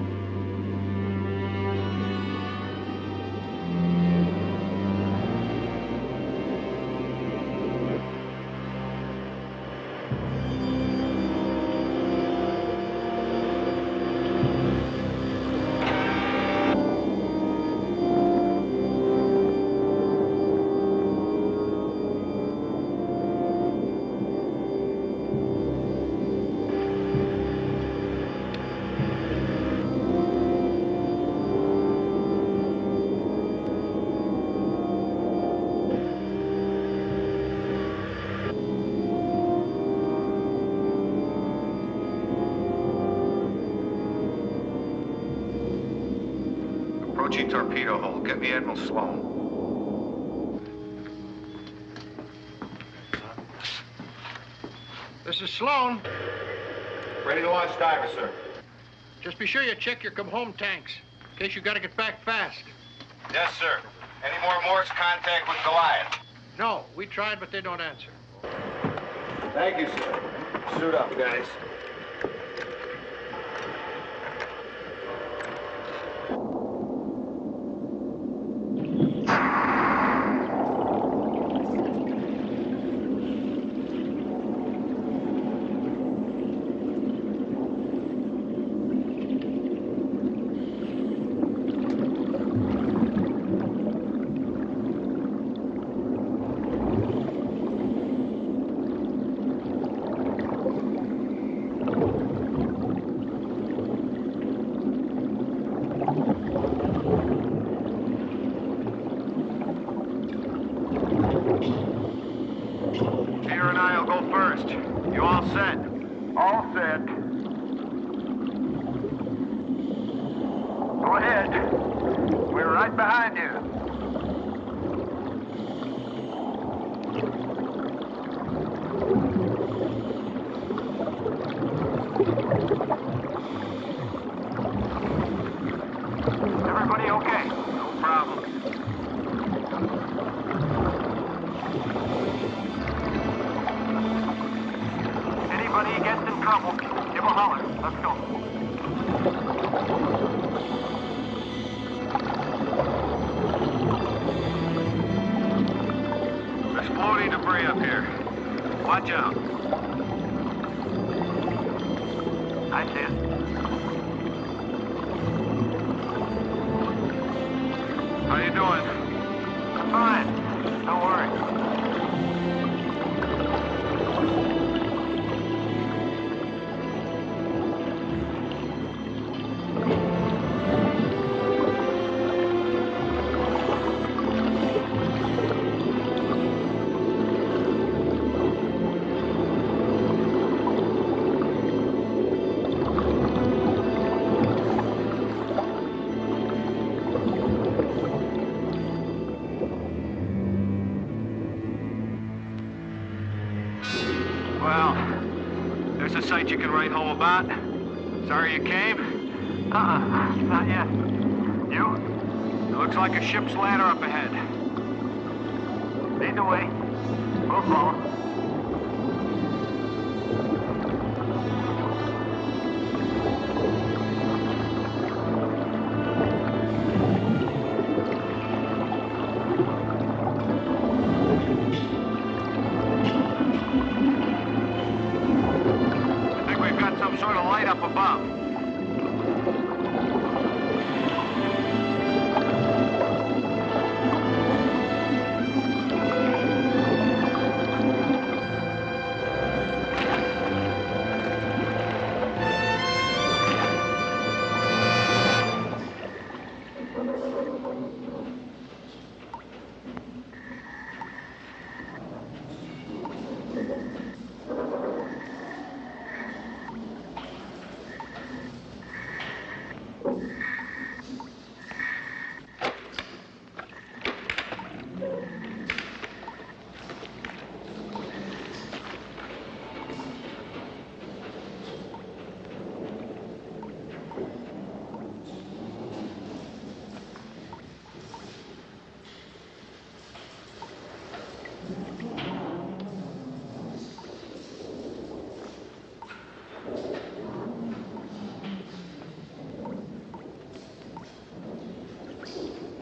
[SPEAKER 21] Approaching torpedo hole. Get me Admiral Sloan.
[SPEAKER 3] This is Sloan.
[SPEAKER 21] Ready to launch diver, sir.
[SPEAKER 3] Just be sure you check your come-home tanks, in case you gotta get back fast.
[SPEAKER 21] Yes, sir. Any more Morse contact with Goliath?
[SPEAKER 3] No, we tried, but they don't answer.
[SPEAKER 21] Thank you, sir. Suit up, guys.
[SPEAKER 20] ahead. Go ahead. We're right behind you. Everybody okay? No problem. Anybody gets in trouble, give a holler. Let's go. Exploding debris up here. Watch out. I see it. How you doing? Fine. Don't worry. Well, there's a sight you can write home about. Sorry you came? Not yet. You? It looks like a ship's ladder up ahead. Lead the way. We'll follow. Some sort of light up above.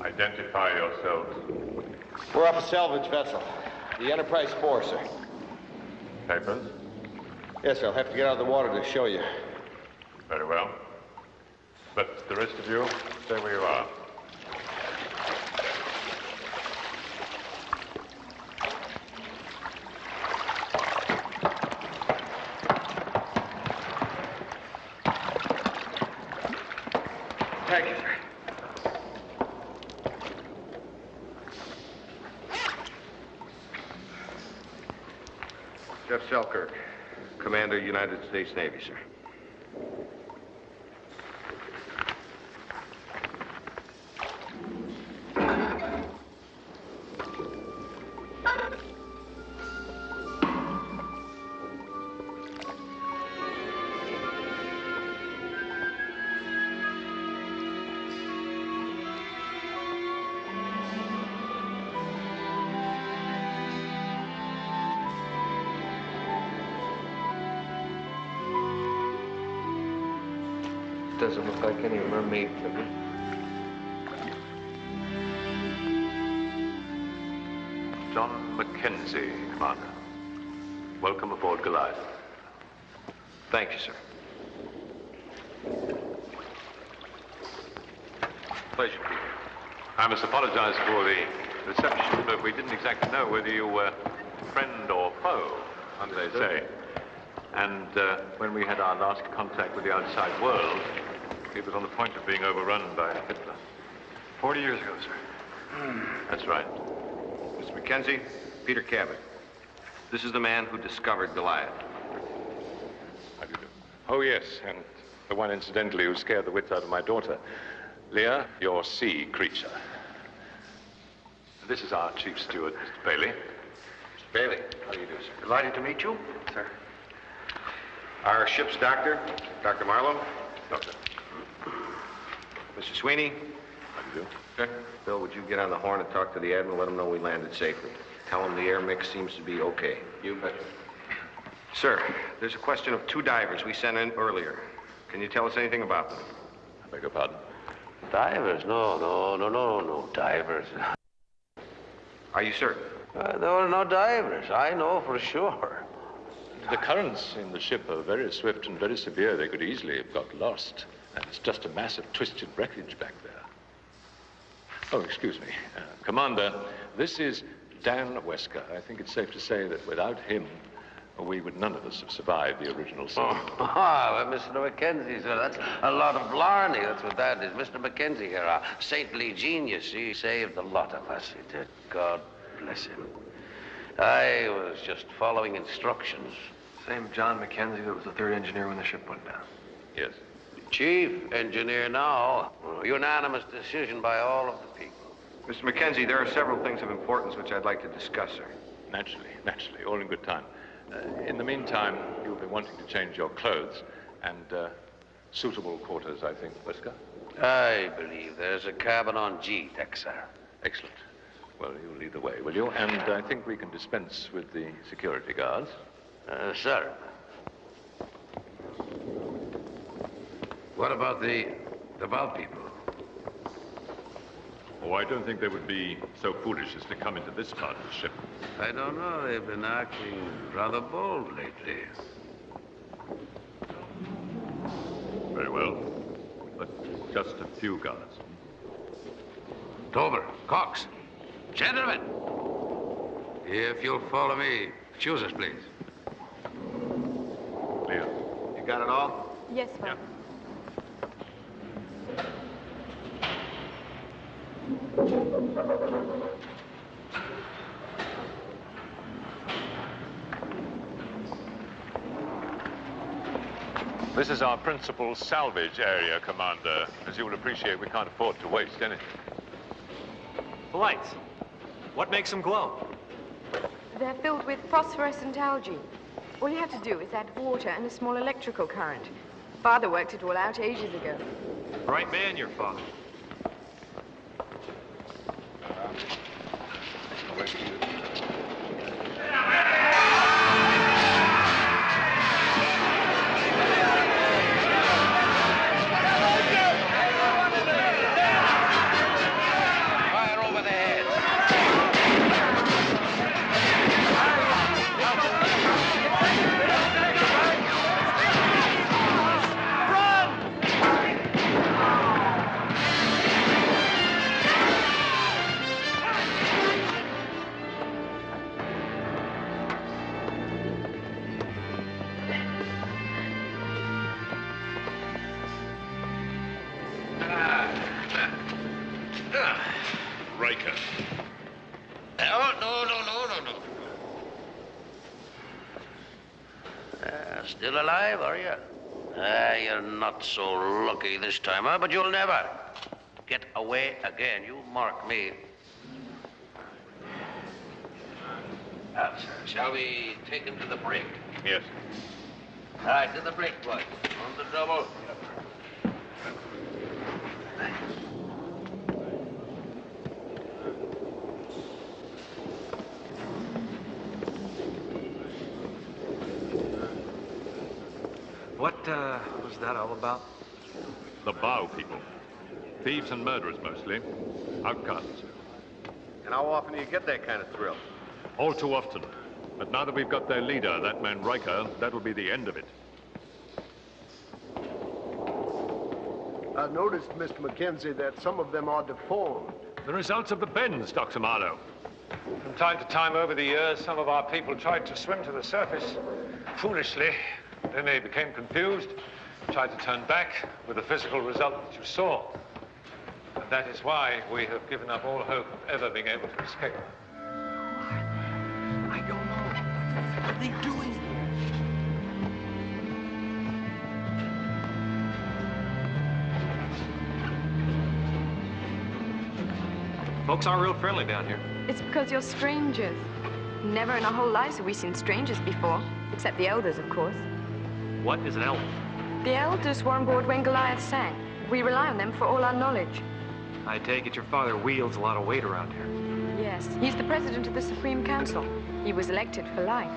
[SPEAKER 6] Identify yourselves.
[SPEAKER 21] We're off a salvage vessel. The Enterprise 4, sir.
[SPEAKER 6] Papers?
[SPEAKER 21] Yes, sir. I'll have to get out of the water to show you.
[SPEAKER 6] Very well. But the rest of you, stay where you are.
[SPEAKER 21] Thank you, sir. Jeff Selkirk, Commander, United States Navy, sir. Doesn't look like any mermaid to me.
[SPEAKER 8] John Mackenzie, Commander. Welcome aboard Goliath.
[SPEAKER 21] Thank you, sir. Pleasure, Peter.
[SPEAKER 8] I must apologize for the reception, but we didn't exactly know whether you were friend or foe, as they say. And when we had our last contact with the outside world, it was on the point of being overrun by Hitler.
[SPEAKER 21] 40 years ago, sir.
[SPEAKER 8] That's right.
[SPEAKER 21] Mr. Mackenzie, Peter Cabot. This is the man who discovered Goliath.
[SPEAKER 8] How do you do? Oh, yes, and the one, incidentally, who scared the wits out of my daughter. Leah, your sea creature. This is our chief steward, Mr. Bailey.
[SPEAKER 14] Mr. Bailey, how do you do, sir?
[SPEAKER 2] Delighted to meet you.
[SPEAKER 14] Sir. Our ship's doctor, Dr. Marlowe.
[SPEAKER 8] Doctor.
[SPEAKER 14] Mr. Sweeney.
[SPEAKER 8] How do you do?
[SPEAKER 14] Sir. Bill, would you get on the horn and talk to the Admiral, let him know we landed safely. Tell him the air mix seems to be okay.
[SPEAKER 8] You bet.
[SPEAKER 14] Sir, there's a question of 2 divers we sent in earlier. Can you tell us anything about them?
[SPEAKER 8] I beg your pardon?
[SPEAKER 10] Divers? No divers.
[SPEAKER 14] Are you certain?
[SPEAKER 10] There were no divers. I know for sure.
[SPEAKER 8] The currents in the ship are very swift and very severe. They could easily have got lost. And it's just a mass of twisted wreckage back there. Oh, excuse me. Commander, this is Dan Wesker. I think it's safe to say that without him, none of us have survived the original sin.
[SPEAKER 10] Well, Mr. Mackenzie, sir, that's a lot of blarney. That's what that is. Mr. Mackenzie here, our saintly genius, he saved a lot of us. He did. God bless him. I was just following instructions.
[SPEAKER 7] Same John Mackenzie that was the 3rd engineer when the ship went down.
[SPEAKER 8] Yes.
[SPEAKER 10] Chief engineer now. Unanimous decision by all of the people.
[SPEAKER 14] Mr. Mackenzie, there are several things of importance which I'd like to discuss, sir.
[SPEAKER 8] Naturally, all in good time. In the meantime, you'll be wanting to change your clothes and suitable quarters, I think, Wesker.
[SPEAKER 10] I believe there's a cabin on G deck, sir.
[SPEAKER 8] Excellent. Well, you'll lead the way, will you? And I think we can dispense with the security guards.
[SPEAKER 10] Sir. What about the valve people?
[SPEAKER 8] Oh, I don't think they would be so foolish as to come into this part of the ship.
[SPEAKER 10] I don't know. They've been acting rather bold lately.
[SPEAKER 8] Very well. But just a few guards.
[SPEAKER 10] Dover, Cox, gentlemen, if you'll follow me, choose us, please.
[SPEAKER 8] Leah.
[SPEAKER 14] You got it all?
[SPEAKER 23] Yes, Father.
[SPEAKER 8] This is our principal salvage area, Commander. As you will appreciate, we can't afford to waste anything.
[SPEAKER 11] The lights. What makes them glow?
[SPEAKER 23] They're filled with phosphorescent algae. All you have to do is add water and a small electrical current. Father worked it all out ages ago.
[SPEAKER 11] Right man, your father.
[SPEAKER 8] Riker.
[SPEAKER 10] No. Still alive, are you? You're not so lucky this time, huh? But you'll never get away again. You mark me. Shall we take him to the brig?
[SPEAKER 8] Yes.
[SPEAKER 10] All right, to the brig, boys. On the double.
[SPEAKER 7] What was that all about?
[SPEAKER 8] The bow people. Thieves and murderers, mostly. Outcasts.
[SPEAKER 14] And how often do you get that kind of thrill?
[SPEAKER 8] All too often. But now that we've got their leader, that man Riker, that'll be the end of it.
[SPEAKER 20] I noticed, Mr. Mackenzie, that some of them are deformed.
[SPEAKER 6] The results of the bends, Dr. Marlowe. From time to time over the years, some of our people tried to swim to the surface foolishly. Then they became confused, tried to turn back with the physical result that you saw. And that is why we have given up all hope of ever being able to escape.
[SPEAKER 3] I don't know. What are they doing here?
[SPEAKER 6] Folks aren't real friendly down here.
[SPEAKER 23] It's because you're strangers. Never in our whole lives have we seen strangers before. Except the elders, of course.
[SPEAKER 6] What is an elf?
[SPEAKER 23] The elders were on board when Goliath sank. We rely on them for all our knowledge.
[SPEAKER 7] I take it your father wields a lot of weight around here.
[SPEAKER 23] Yes, he's the president of the Supreme Council. He was elected for life.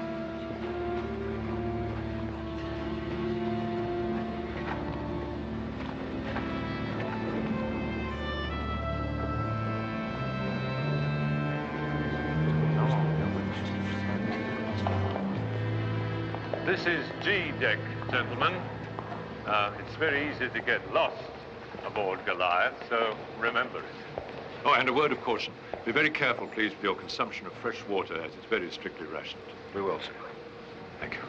[SPEAKER 8] This is G deck, gentlemen. It's very easy to get lost aboard Goliath, so remember it.
[SPEAKER 6] Oh, and a word of caution. Be very careful, please, with your consumption of fresh water, as it's very strictly rationed.
[SPEAKER 14] We will, sir.
[SPEAKER 6] Thank you.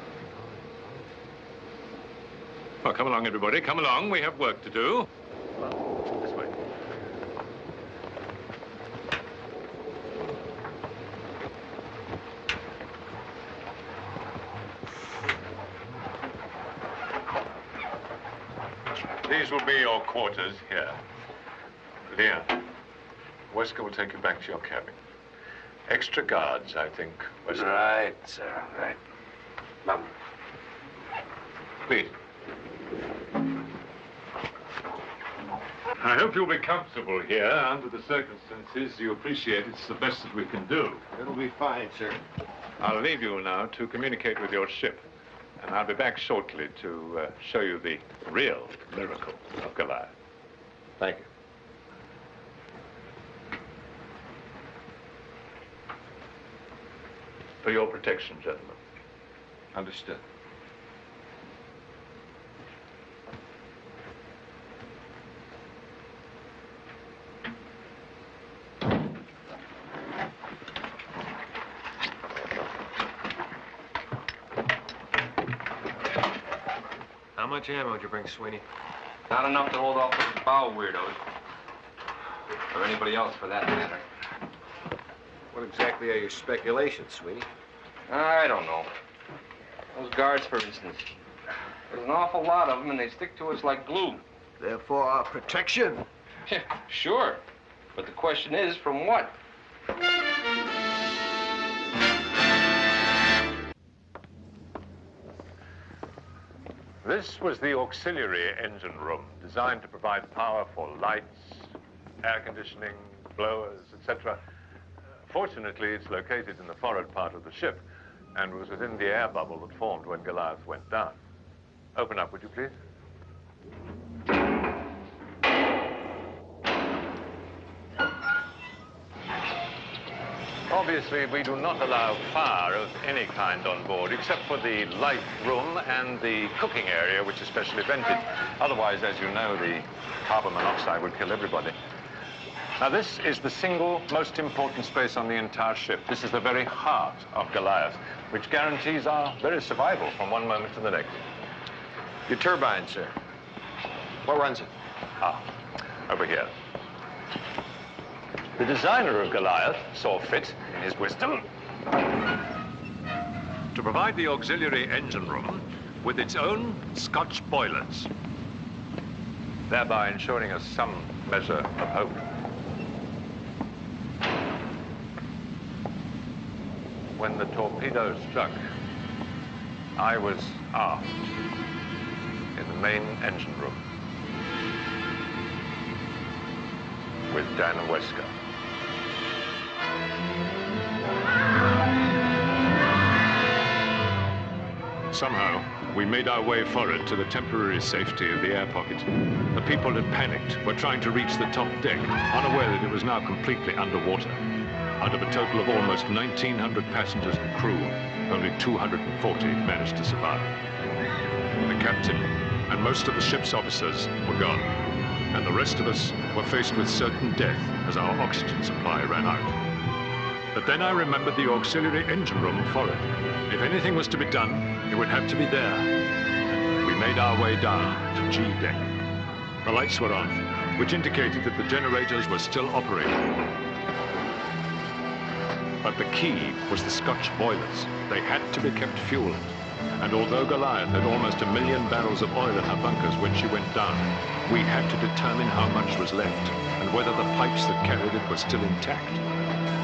[SPEAKER 6] Well, come along, everybody. Come along. We have work to do.
[SPEAKER 8] This way. These will be your quarters here. Leon, Wesker will take you back to your cabin. Extra guards, I think, Wesker.
[SPEAKER 10] Right, sir, right. Mum.
[SPEAKER 8] Please. I hope you'll be comfortable here. Under the circumstances, you appreciate it's the best that we can do.
[SPEAKER 14] It'll be fine, sir.
[SPEAKER 8] I'll leave you now to communicate with your ship. And I'll be back shortly to show you the real miracle of Goliath.
[SPEAKER 14] Thank you.
[SPEAKER 8] For your protection, gentlemen.
[SPEAKER 14] Understood.
[SPEAKER 7] How much ammo did you bring, Sweeney?
[SPEAKER 18] Not enough to hold off those bow weirdos. Or anybody else, for that matter.
[SPEAKER 14] What exactly are your speculations, Sweeney?
[SPEAKER 18] I don't know. Those guards, for instance. There's an awful lot of them, and they stick to us like glue.
[SPEAKER 20] They're for our protection.
[SPEAKER 18] Yeah, sure. But the question is, from what?
[SPEAKER 8] This was the auxiliary engine room, designed to provide power for lights, air conditioning, blowers, etc. Fortunately, it's located in the forward part of the ship and was within the air bubble that formed when Goliath went down. Open up, would you please? Obviously, we do not allow fire of any kind on board, except for the light room and the cooking area, which is specially vented. Otherwise, as you know, the carbon monoxide would kill everybody. Now, this is the single most important space on the entire ship. This is the very heart of Goliath, which guarantees our very survival from one moment to the next.
[SPEAKER 14] Your turbine, sir. What runs it?
[SPEAKER 8] Ah, over here. The designer of Goliath saw fit, in his wisdom, to provide the auxiliary engine room with its own Scotch boilers, thereby ensuring us some measure of hope. When the torpedo struck, I was aft in the main engine room with Dan Wesker.
[SPEAKER 6] Somehow, we made our way forward to the temporary safety of the air pocket. The people had panicked, were trying to reach the top deck, unaware that it was now completely underwater. Out of a total of almost 1,900 passengers and crew, only 240 managed to survive. The captain and most of the ship's officers were gone, and the rest of us were faced with certain death as our oxygen supply ran out. But then I remembered the auxiliary engine room forward. If anything was to be done, it would have to be there. We made our way down to G deck. The lights were on, which indicated that the generators were still operating. But the key was the Scotch boilers. They had to be kept fueled. And although Goliath had almost 1 million barrels of oil in her bunkers when she went down, we had to determine how much was left and whether the pipes that carried it were still intact.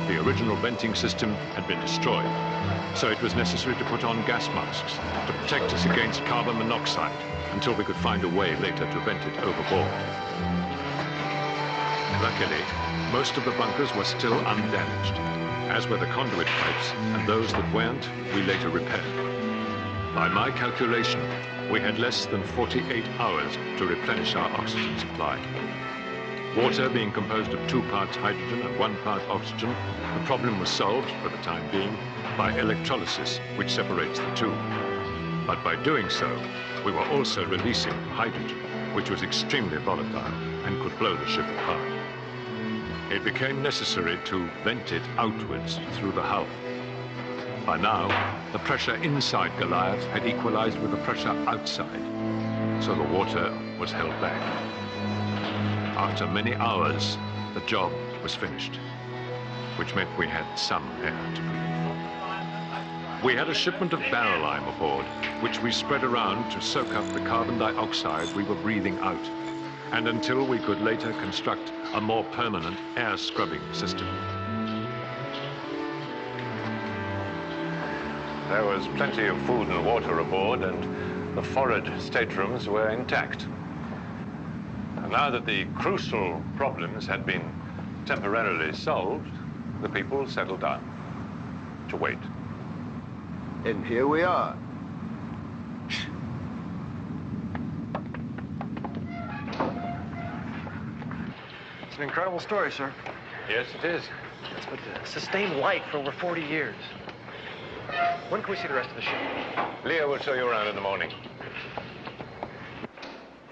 [SPEAKER 6] The original venting system had been destroyed, so it was necessary to put on gas masks to protect us against carbon monoxide until we could find a way later to vent it overboard. Luckily, most of the bunkers were still undamaged, as were the conduit pipes, and those that weren't, we later repaired. By my calculation, we had less than 48 hours to replenish our oxygen supply. Water being composed of 2 parts hydrogen and 1 part oxygen, the problem was solved, for the time being, by electrolysis, which separates the two. But by doing so, we were also releasing hydrogen, which was extremely volatile and could blow the ship apart. It became necessary to vent it outwards through the hull. By now, the pressure inside Goliath had equalized with the pressure outside, so the water was held back. After many hours, the job was finished, which meant we had some air to breathe. We had a shipment of barrel lime aboard, which we spread around to soak up the carbon dioxide we were breathing out, and until we could later construct a more permanent air scrubbing system. There was plenty of food and water aboard, and the forward staterooms were intact. And now that the crucial problems had been temporarily solved, the people settled down to wait.
[SPEAKER 20] And here we are.
[SPEAKER 11] It's an incredible story, sir.
[SPEAKER 6] Yes, it is.
[SPEAKER 11] It's been sustained life for over 40 years. When can we see the rest of the ship?
[SPEAKER 6] Leo will show you around in the morning.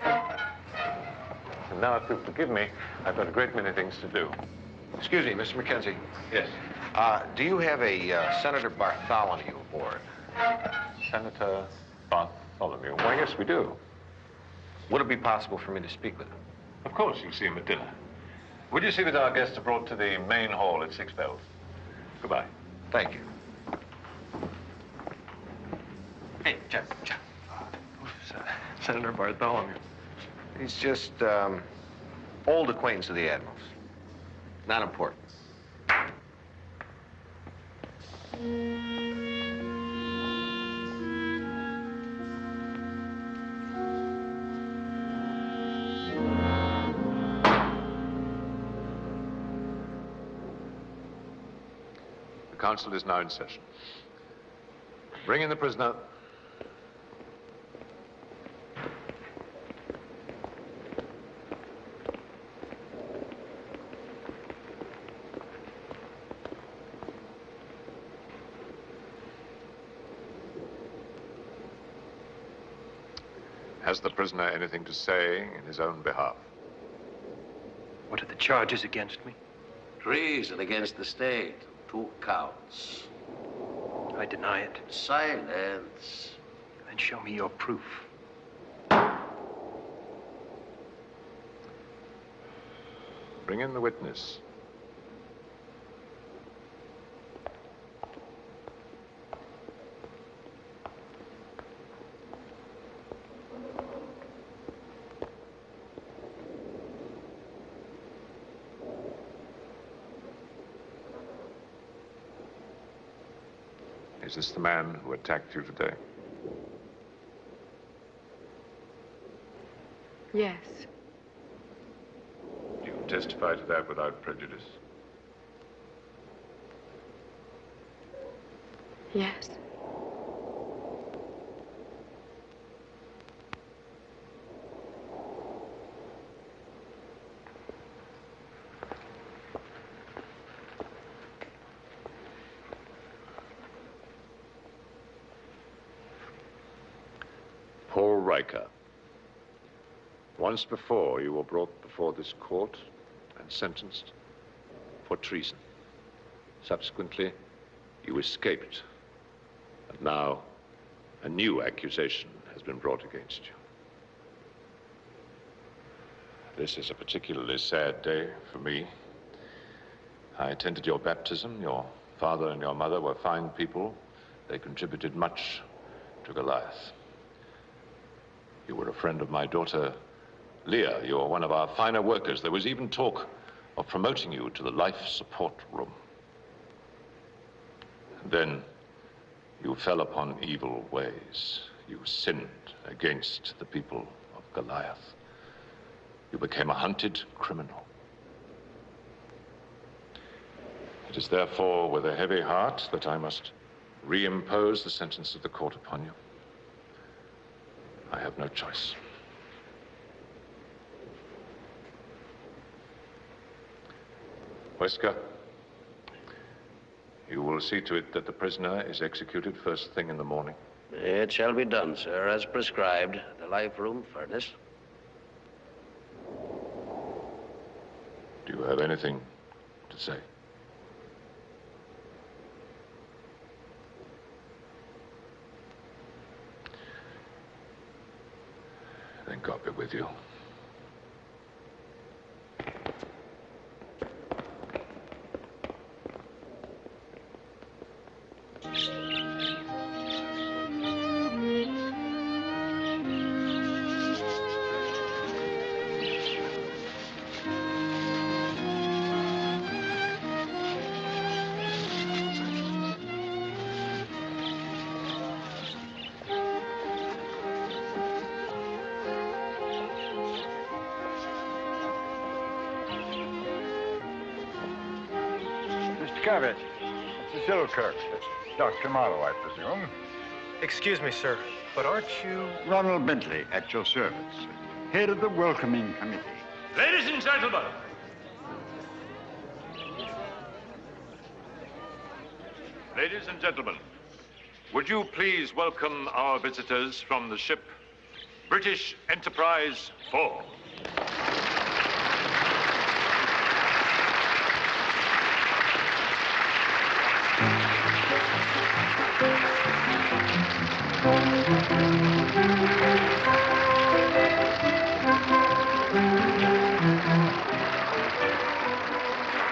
[SPEAKER 6] And now, if you'll forgive me, I've got a great many things to do.
[SPEAKER 14] Excuse me, Mr. McKenzie.
[SPEAKER 6] Yes.
[SPEAKER 14] Do you have a Senator Bartholomew aboard?
[SPEAKER 6] Senator Bartholomew? Why, yes, we do.
[SPEAKER 14] Would it be possible for me to speak with him?
[SPEAKER 6] Of course, you can see him at dinner. Would you see that our guests are brought to the main hall at 6 bells? Goodbye.
[SPEAKER 14] Thank you.
[SPEAKER 11] Hey, Jeff. Senator Bartholomew.
[SPEAKER 14] He's just, old acquaintance of the Admiral's. Not important.
[SPEAKER 6] The council is now in session. Bring in the prisoner. Has the prisoner anything to say in his own behalf?
[SPEAKER 11] What are the charges against me?
[SPEAKER 10] Treason against the state. 2 counts.
[SPEAKER 11] I deny it.
[SPEAKER 10] Silence.
[SPEAKER 11] Then show me your proof.
[SPEAKER 6] Bring in the witness. Is this the man who attacked you today?
[SPEAKER 23] Yes.
[SPEAKER 6] Do you testify to that without prejudice?
[SPEAKER 23] Yes.
[SPEAKER 6] Paul Riker. Once before, you were brought before this court and sentenced for treason. Subsequently, you escaped. And now, a new accusation has been brought against you. This is a particularly sad day for me. I attended your baptism. Your father and your mother were fine people. They contributed much
[SPEAKER 8] to Goliath. You were a friend of my daughter, Leah. You are one of our finer workers. There was even talk of promoting you to the life support room. And then you fell upon evil ways. You sinned against the people of Goliath. You became a hunted criminal. It is therefore with a heavy heart that I must reimpose the sentence of the court upon you. I have no choice. Wesker, you will see to it that the prisoner is executed first thing in the morning.
[SPEAKER 10] It shall be done, sir, as prescribed. The life room furnace.
[SPEAKER 8] Do you have anything to say? Then God be with you.
[SPEAKER 9] Cabot, it's Selkirk. Dr. Marlowe, I presume.
[SPEAKER 11] Excuse me, sir, but aren't you...
[SPEAKER 9] Ronald Bentley, at your service. Head of the welcoming committee.
[SPEAKER 6] Ladies and gentlemen. Ladies and gentlemen, would you please welcome our visitors from the ship British Enterprise 4.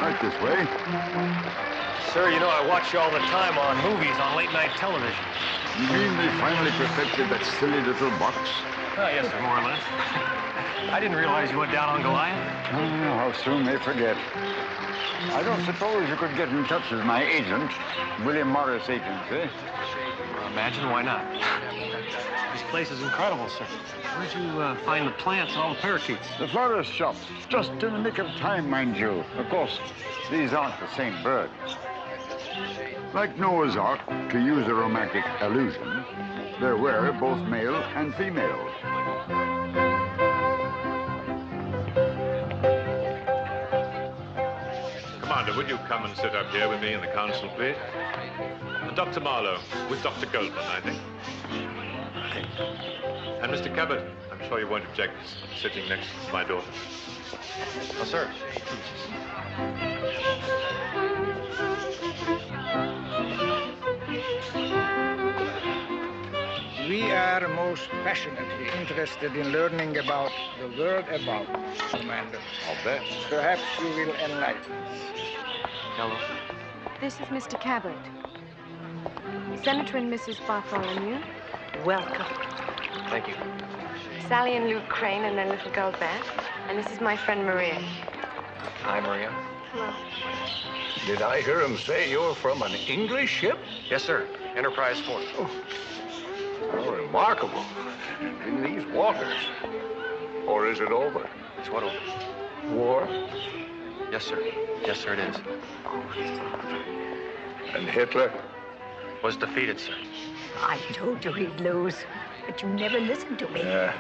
[SPEAKER 9] Right this way.
[SPEAKER 11] Sir, you know I watch you all the time on movies on late-night television.
[SPEAKER 9] You mean they finally perfected that silly little box?
[SPEAKER 11] Oh, yes, sir, more or less. I didn't realize you went down on Goliath.
[SPEAKER 9] Oh, how soon they forget. I don't suppose you could get in touch with my agent, William Morris Agency.
[SPEAKER 11] Imagine, why not? This place is incredible, sir. Where'd you find the plants and all the parakeets?
[SPEAKER 9] The florist shop. Just in the nick of time, mind you. Of course, these aren't the same birds. Like Noah's Ark, to use a romantic allusion, there were both male and female.
[SPEAKER 8] Commander, would you come and sit up here with me in the council, please? And Dr. Marlowe, with Dr. Goldman, I think. And Mr. Cabot, I'm sure you won't object sitting next to my daughter.
[SPEAKER 11] Oh, sir.
[SPEAKER 12] We are most passionately interested in learning about the world above, Commander.
[SPEAKER 8] I'll bet.
[SPEAKER 12] Perhaps you will enlighten us.
[SPEAKER 11] Hello.
[SPEAKER 23] This is Mr. Cabot. Senator and Mrs. Bartholomew.
[SPEAKER 17] Welcome.
[SPEAKER 11] Thank you.
[SPEAKER 23] Sally and Luke Crane and their little girl Beth. And this is my friend Maria.
[SPEAKER 11] Hi, Maria.
[SPEAKER 23] Hello.
[SPEAKER 9] Did I hear him say you're from an English ship?
[SPEAKER 11] Yes, sir. Enterprise 4.
[SPEAKER 9] Oh, remarkable. In these waters. Or is it over?
[SPEAKER 11] It's what over?
[SPEAKER 9] War?
[SPEAKER 11] Yes, sir. Yes, sir, it is.
[SPEAKER 9] And Hitler?
[SPEAKER 11] Was defeated, sir.
[SPEAKER 17] I told you he'd lose, but you never listened to me.
[SPEAKER 9] Yeah.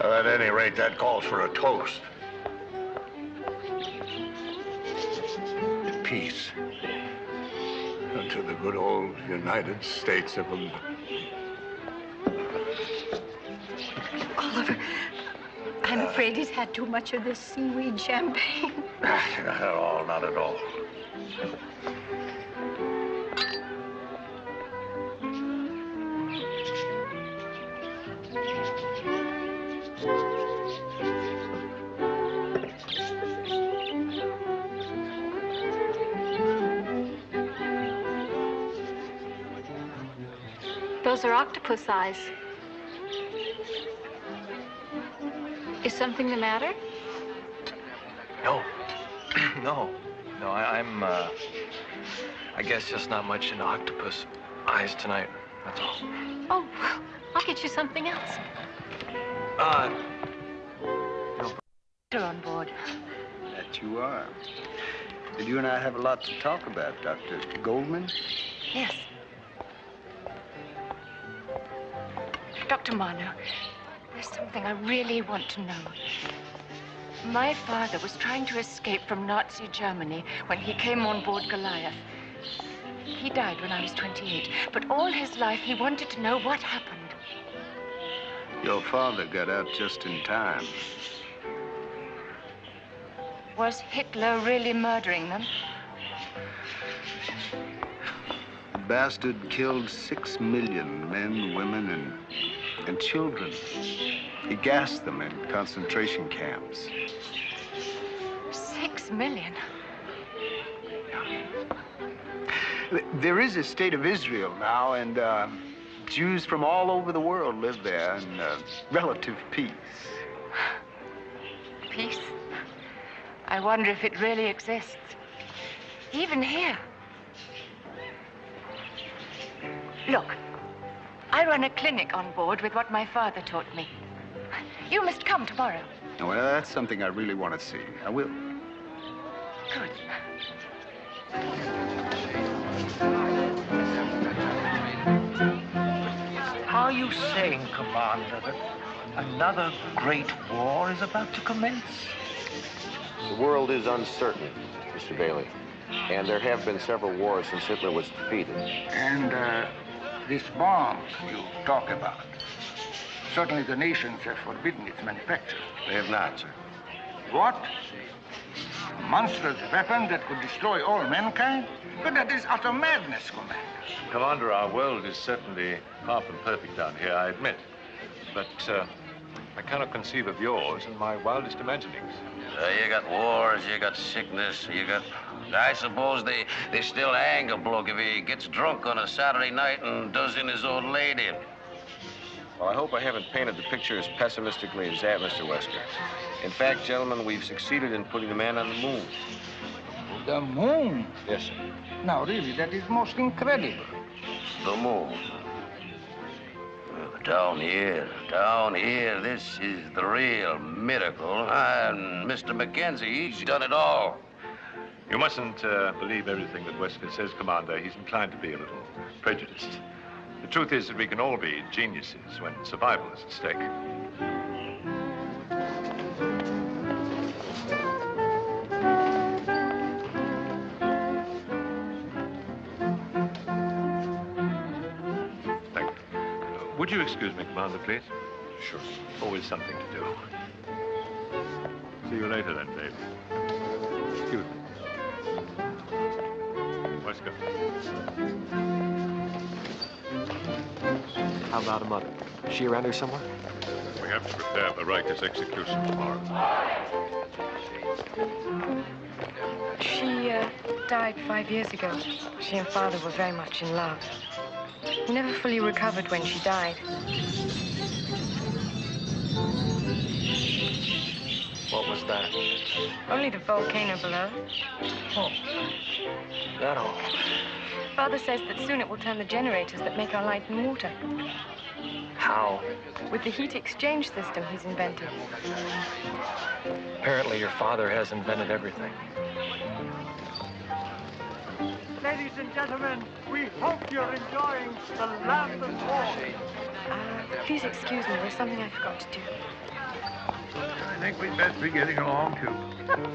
[SPEAKER 9] Well, at any rate, that calls for a toast. To peace. And to the good old United States of America.
[SPEAKER 17] Oliver, I'm afraid he's had too much of this seaweed champagne.
[SPEAKER 9] Not at all, not at all.
[SPEAKER 17] Those are octopus eyes. Is something the matter?
[SPEAKER 7] No. No. No, I'm, I guess just not much into octopus eyes tonight. That's all.
[SPEAKER 17] Oh, well, I'll get you something else. You're on board.
[SPEAKER 19] That you are. And you and I have a lot to talk about, Dr. Goldman.
[SPEAKER 17] Yes. Dr. Marlowe, there's something I really want to know. My father was trying to escape from Nazi Germany when he came on board Goliath. He died when I was 28, but all his life he wanted to know what happened.
[SPEAKER 19] Your father got out just in time.
[SPEAKER 17] Was Hitler really murdering them?
[SPEAKER 19] The bastard killed 6 million men, women, and children. He gassed them in concentration camps.
[SPEAKER 17] 6 million?
[SPEAKER 19] There is a state of Israel now, and Jews from all over the world live there in relative peace.
[SPEAKER 17] Peace? I wonder if it really exists. Even here. Look, I run a clinic on board with what my father taught me. You must come tomorrow.
[SPEAKER 19] Well, that's something I really want to see. I will.
[SPEAKER 17] Good.
[SPEAKER 1] Are you saying, Commander, that another great war is about to commence?
[SPEAKER 14] The world is uncertain, Mr. Bailey. And there have been several wars since Hitler was defeated.
[SPEAKER 12] And this bomb you talk about, certainly the nations have forbidden its manufacture.
[SPEAKER 14] They have not, sir.
[SPEAKER 12] What? A monstrous weapon that could destroy all mankind? But that is utter madness, Commander.
[SPEAKER 8] Commander, our world is certainly far from perfect down here, I admit. But I cannot conceive of yours in my wildest imaginings.
[SPEAKER 10] You got wars, you got sickness, you got... I suppose they still hang a bloke if he gets drunk on a Saturday night and does in his old lady.
[SPEAKER 14] Well, I hope I haven't painted the picture as pessimistically as that, Mr. Wesker. In fact, gentlemen, we've succeeded in putting the man on the moon.
[SPEAKER 12] The moon?
[SPEAKER 14] Yes, sir.
[SPEAKER 12] Now, really, that is most incredible.
[SPEAKER 10] The moon. Down here, this is the real miracle. And Mr. Mackenzie, he's done it all.
[SPEAKER 8] You mustn't believe everything that Wesker says, Commander. He's inclined to be a little prejudiced. The truth is that we can all be geniuses when survival is at stake. Thank you. Would you excuse me, Commander, please?
[SPEAKER 14] Sure.
[SPEAKER 8] Always something to do. See you later, then, Dave. Excuse me. Wesker.
[SPEAKER 7] How about a mother? Is she around here somewhere?
[SPEAKER 8] We have to prepare for Riker's execution tomorrow.
[SPEAKER 23] She died 5 years ago. She and Father were very much in love. He never fully recovered when she died.
[SPEAKER 7] What was that?
[SPEAKER 23] Only the volcano below.
[SPEAKER 7] Oh, that all.
[SPEAKER 23] Father says that soon it will turn the generators that make our light and water.
[SPEAKER 7] How?
[SPEAKER 23] With the heat exchange system he's invented.
[SPEAKER 7] Apparently your father has invented everything.
[SPEAKER 13] Ladies and gentlemen, we hope you're enjoying the Land of War.
[SPEAKER 23] Please excuse me, there's something I forgot to do.
[SPEAKER 1] I think we'd best be getting along, too.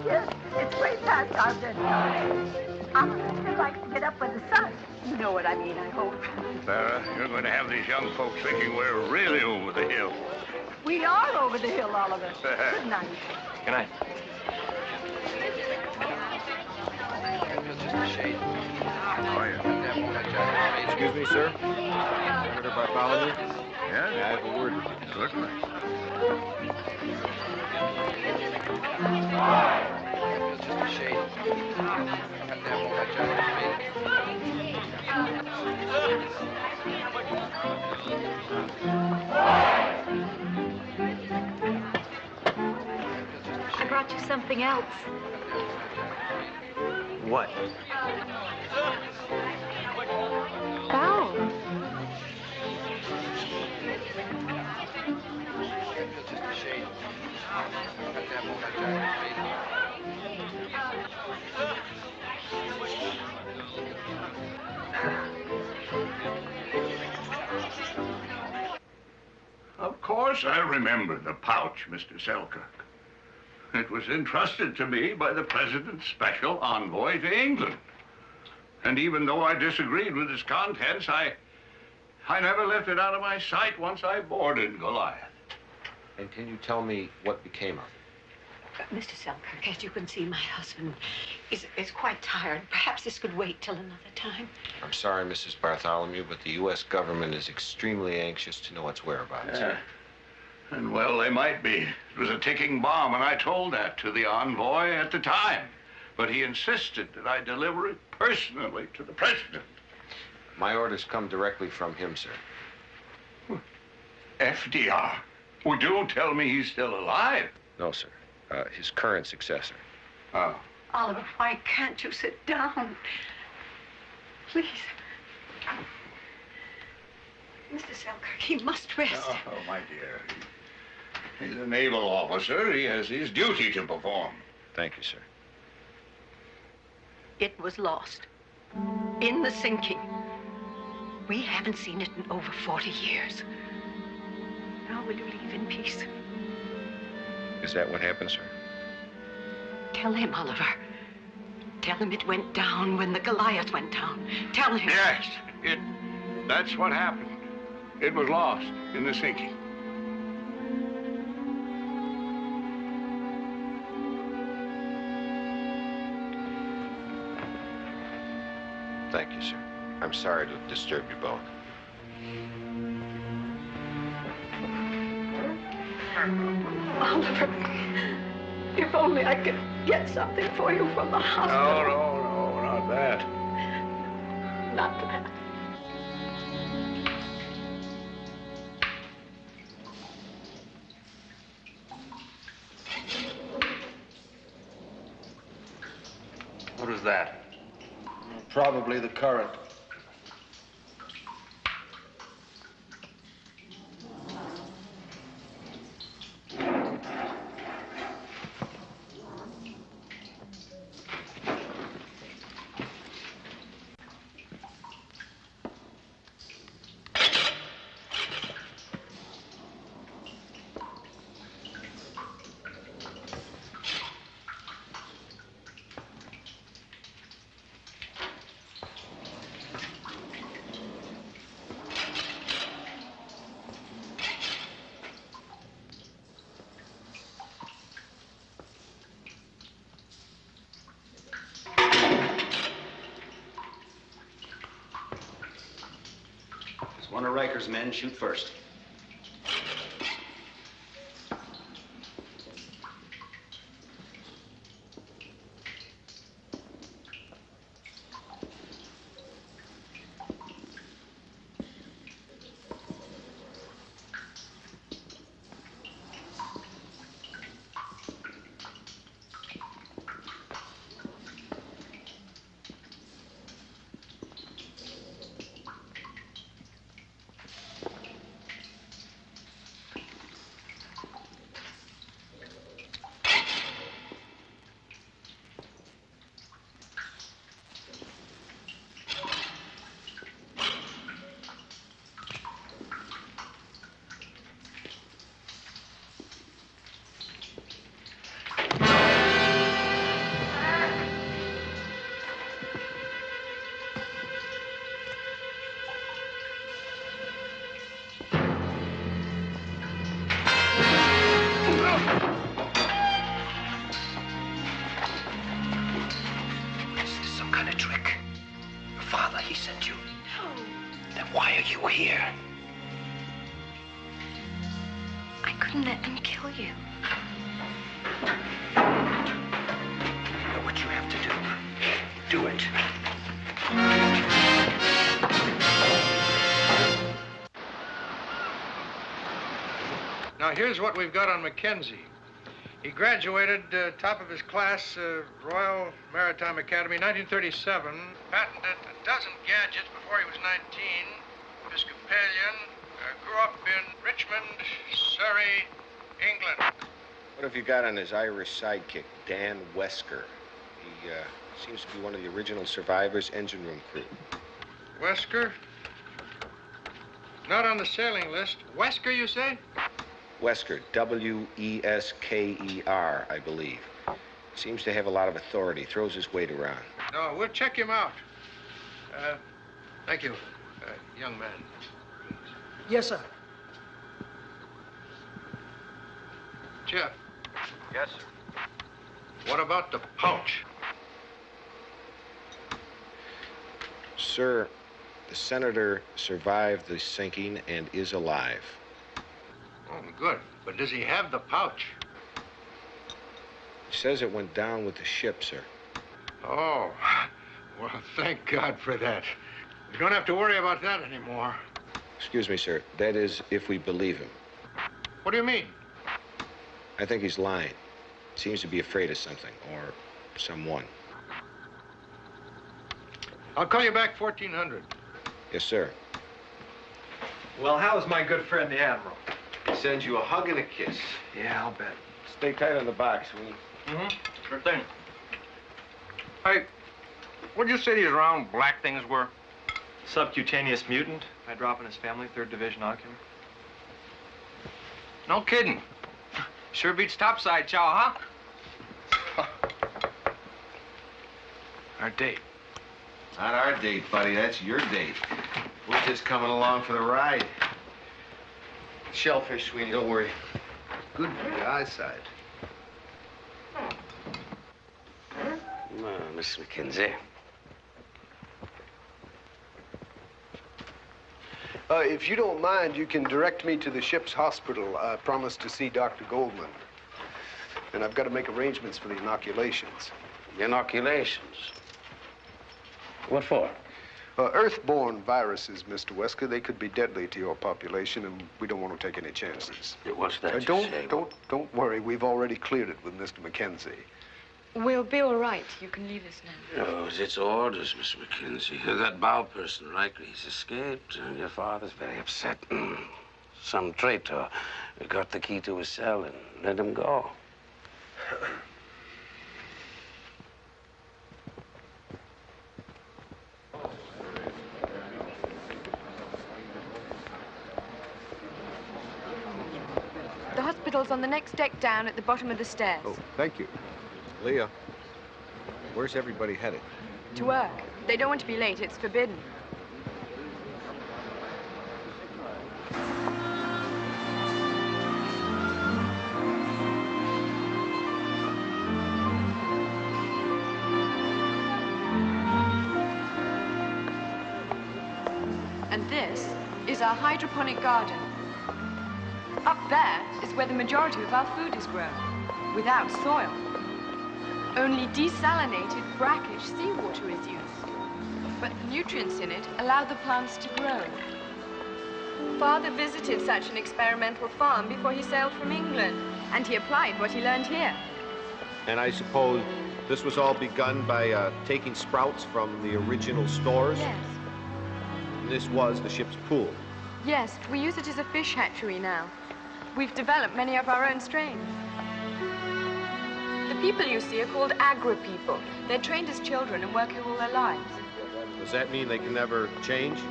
[SPEAKER 4] Yes, it's way past our bedtime. Our sister likes to get up with the sun. You know what I mean, I hope.
[SPEAKER 1] Sarah, you're going to have these young folks thinking we're really over the hill.
[SPEAKER 4] We are over the hill, Oliver. Good night.
[SPEAKER 7] Good night.
[SPEAKER 1] Oh, yeah.
[SPEAKER 7] Excuse me, sir. Senator Bartholomew?
[SPEAKER 1] Yeah?
[SPEAKER 7] I have a word with you.
[SPEAKER 1] Certainly.
[SPEAKER 4] brought you something else.
[SPEAKER 7] What?
[SPEAKER 4] Foul.
[SPEAKER 5] Of course I remember the pouch, Mr. Selkirk. It was entrusted to me by the President's special envoy to England. And even though I disagreed with its contents, I never left it out of my sight once I boarded Goliath.
[SPEAKER 14] And can you tell me what became of it?
[SPEAKER 16] Mr. Selkirk, as you can see, my husband is quite tired. Perhaps this could wait till another time.
[SPEAKER 14] I'm sorry, Mrs. Bartholomew, but the U.S. government is extremely anxious to know its whereabouts.
[SPEAKER 5] And well, they might be. It was a ticking bomb, and I told that to the envoy at the time. But he insisted that I deliver it personally to the President.
[SPEAKER 14] My orders come directly from him, sir.
[SPEAKER 5] FDR? Well, don't tell me he's still alive.
[SPEAKER 14] No, sir. His current successor.
[SPEAKER 5] Oh.
[SPEAKER 16] Oliver, why can't you sit down? Please. Mr. Selkirk, he must rest.
[SPEAKER 5] Oh, my dear. He's a naval officer. He has his duty to perform.
[SPEAKER 14] Thank you, sir.
[SPEAKER 16] It was lost. In the sinking. We haven't seen it in over 40 years. Now will you leave in peace?
[SPEAKER 14] Is that what happened, sir?
[SPEAKER 16] Tell him, Oliver. Tell him it went down when the Goliath went down. Tell him.
[SPEAKER 5] Yes, that's what happened. It was lost in the sinking.
[SPEAKER 14] Thank you, sir. I'm sorry to have disturbed you both.
[SPEAKER 16] Oliver, if only I could get something for you from the hospital.
[SPEAKER 5] No, not that.
[SPEAKER 16] Not that.
[SPEAKER 7] What was that?
[SPEAKER 20] Probably the current.
[SPEAKER 22] One of Riker's men shoot first.
[SPEAKER 3] Now, here's what we've got on Mackenzie. He graduated top of his class, Royal Maritime Academy, 1937. Patented a dozen gadgets before he was 19. Episcopalian. Grew up in Richmond, Surrey, England.
[SPEAKER 14] What have you got on his Irish sidekick, Dan Wesker? He seems to be one of the original survivors' engine room crew.
[SPEAKER 3] Wesker? Not on the sailing list. Wesker, you say?
[SPEAKER 14] Wesker, W-E-S-K-E-R, I believe. Seems to have a lot of authority, throws his weight around.
[SPEAKER 3] No, we'll check him out. Thank you, young man.
[SPEAKER 2] Yes, sir.
[SPEAKER 3] Jeff.
[SPEAKER 22] Yes, sir.
[SPEAKER 3] What about the pouch?
[SPEAKER 14] Sir, the senator survived the sinking and is alive.
[SPEAKER 3] Oh, good. But does he have the pouch?
[SPEAKER 14] He says it went down with the ship, sir.
[SPEAKER 3] Oh, well, thank God for that. We don't have to worry about that anymore.
[SPEAKER 14] Excuse me, sir. That is, if we believe him.
[SPEAKER 3] What do you mean?
[SPEAKER 14] I think he's lying. Seems to be afraid of something or someone.
[SPEAKER 3] I'll call you back 1400.
[SPEAKER 14] Yes, sir.
[SPEAKER 7] Well, how's my good friend, the Admiral?
[SPEAKER 14] He sends you a hug and a kiss.
[SPEAKER 7] Yeah, I'll bet.
[SPEAKER 14] Stay tight on the box, will you?
[SPEAKER 18] Mm-hmm. Sure thing. Hey, what'd you say these round black things were?
[SPEAKER 7] Subcutaneous mutant. I drop in his family, 3rd Division ocular.
[SPEAKER 18] No kidding. Sure beats topside chow, huh?
[SPEAKER 7] Our date.
[SPEAKER 14] Not our date, buddy. That's your date. We're just coming along for the ride. Shellfish, Sweeney, don't worry.
[SPEAKER 20] Good for the eyesight.
[SPEAKER 10] Miss McKenzie.
[SPEAKER 20] If you don't mind, you can direct me to the ship's hospital. I promised to see Dr. Goldman. And I've got to make arrangements for the inoculations.
[SPEAKER 10] Inoculations? What for?
[SPEAKER 20] Earthborne viruses, Mr. Wesker. They could be deadly to your population, and we don't want to take any chances.
[SPEAKER 10] What's that?
[SPEAKER 20] Don't worry. We've already cleared it with Mr. Mackenzie.
[SPEAKER 23] We'll be all right. You can leave us now.
[SPEAKER 10] Oh, it's orders, Miss McKenzie. That bow person, Riker, he's escaped. Your father's very upset. Some traitor got the key to his cell and let him go.
[SPEAKER 23] The hospital's on the next deck down at the bottom of the stairs.
[SPEAKER 14] Oh, thank you. Leah, where's everybody headed?
[SPEAKER 23] To work. They don't want to be late. It's forbidden. And this is our hydroponic garden. Up there is where the majority of our food is grown, without soil. Only desalinated, brackish seawater is used. But the nutrients in it allow the plants to grow. Father visited such an experimental farm before he sailed from England, and he applied what he learned here.
[SPEAKER 14] And I suppose this was all begun by taking sprouts from the original stores?
[SPEAKER 23] Yes.
[SPEAKER 14] This was the ship's pool.
[SPEAKER 23] Yes, we use it as a fish hatchery now. We've developed many of our own strains. The people you see are called Agra people. They're trained as children and work here all their lives.
[SPEAKER 14] Does that mean they can never change?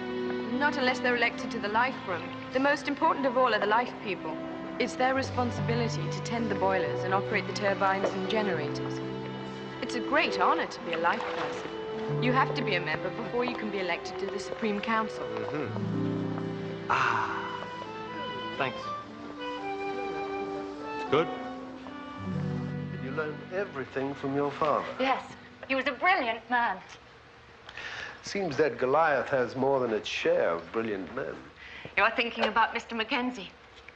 [SPEAKER 23] Not unless they're elected to the life room. The most important of all are the life people. It's their responsibility to tend the boilers and operate the turbines and generators. It's a great honor to be a life person. You have to be a member before you can be elected to the Supreme Council.
[SPEAKER 7] Thanks. It's good.
[SPEAKER 20] Did you learn everything from your father?
[SPEAKER 17] Yes, he was a brilliant man.
[SPEAKER 20] Seems that Goliath has more than its share of brilliant men,
[SPEAKER 17] You're thinking about Mr. Mackenzie.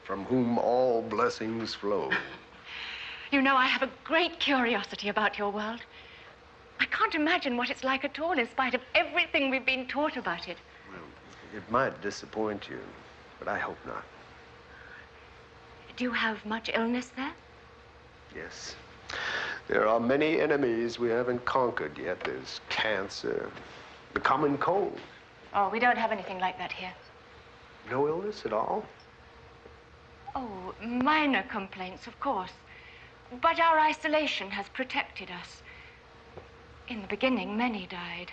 [SPEAKER 20] from whom all blessings flow.
[SPEAKER 17] You know, I have a great curiosity about your world. I can't imagine what it's like at all, in spite of everything we've been taught about it.
[SPEAKER 20] It might disappoint you, but I hope not.
[SPEAKER 17] Do you have much illness there?
[SPEAKER 20] Yes. There are many enemies we haven't conquered yet. There's cancer, the common cold.
[SPEAKER 17] Oh, we don't have anything like that here.
[SPEAKER 20] No illness at all?
[SPEAKER 17] Oh, minor complaints, of course. But our isolation has protected us. In the beginning, many died.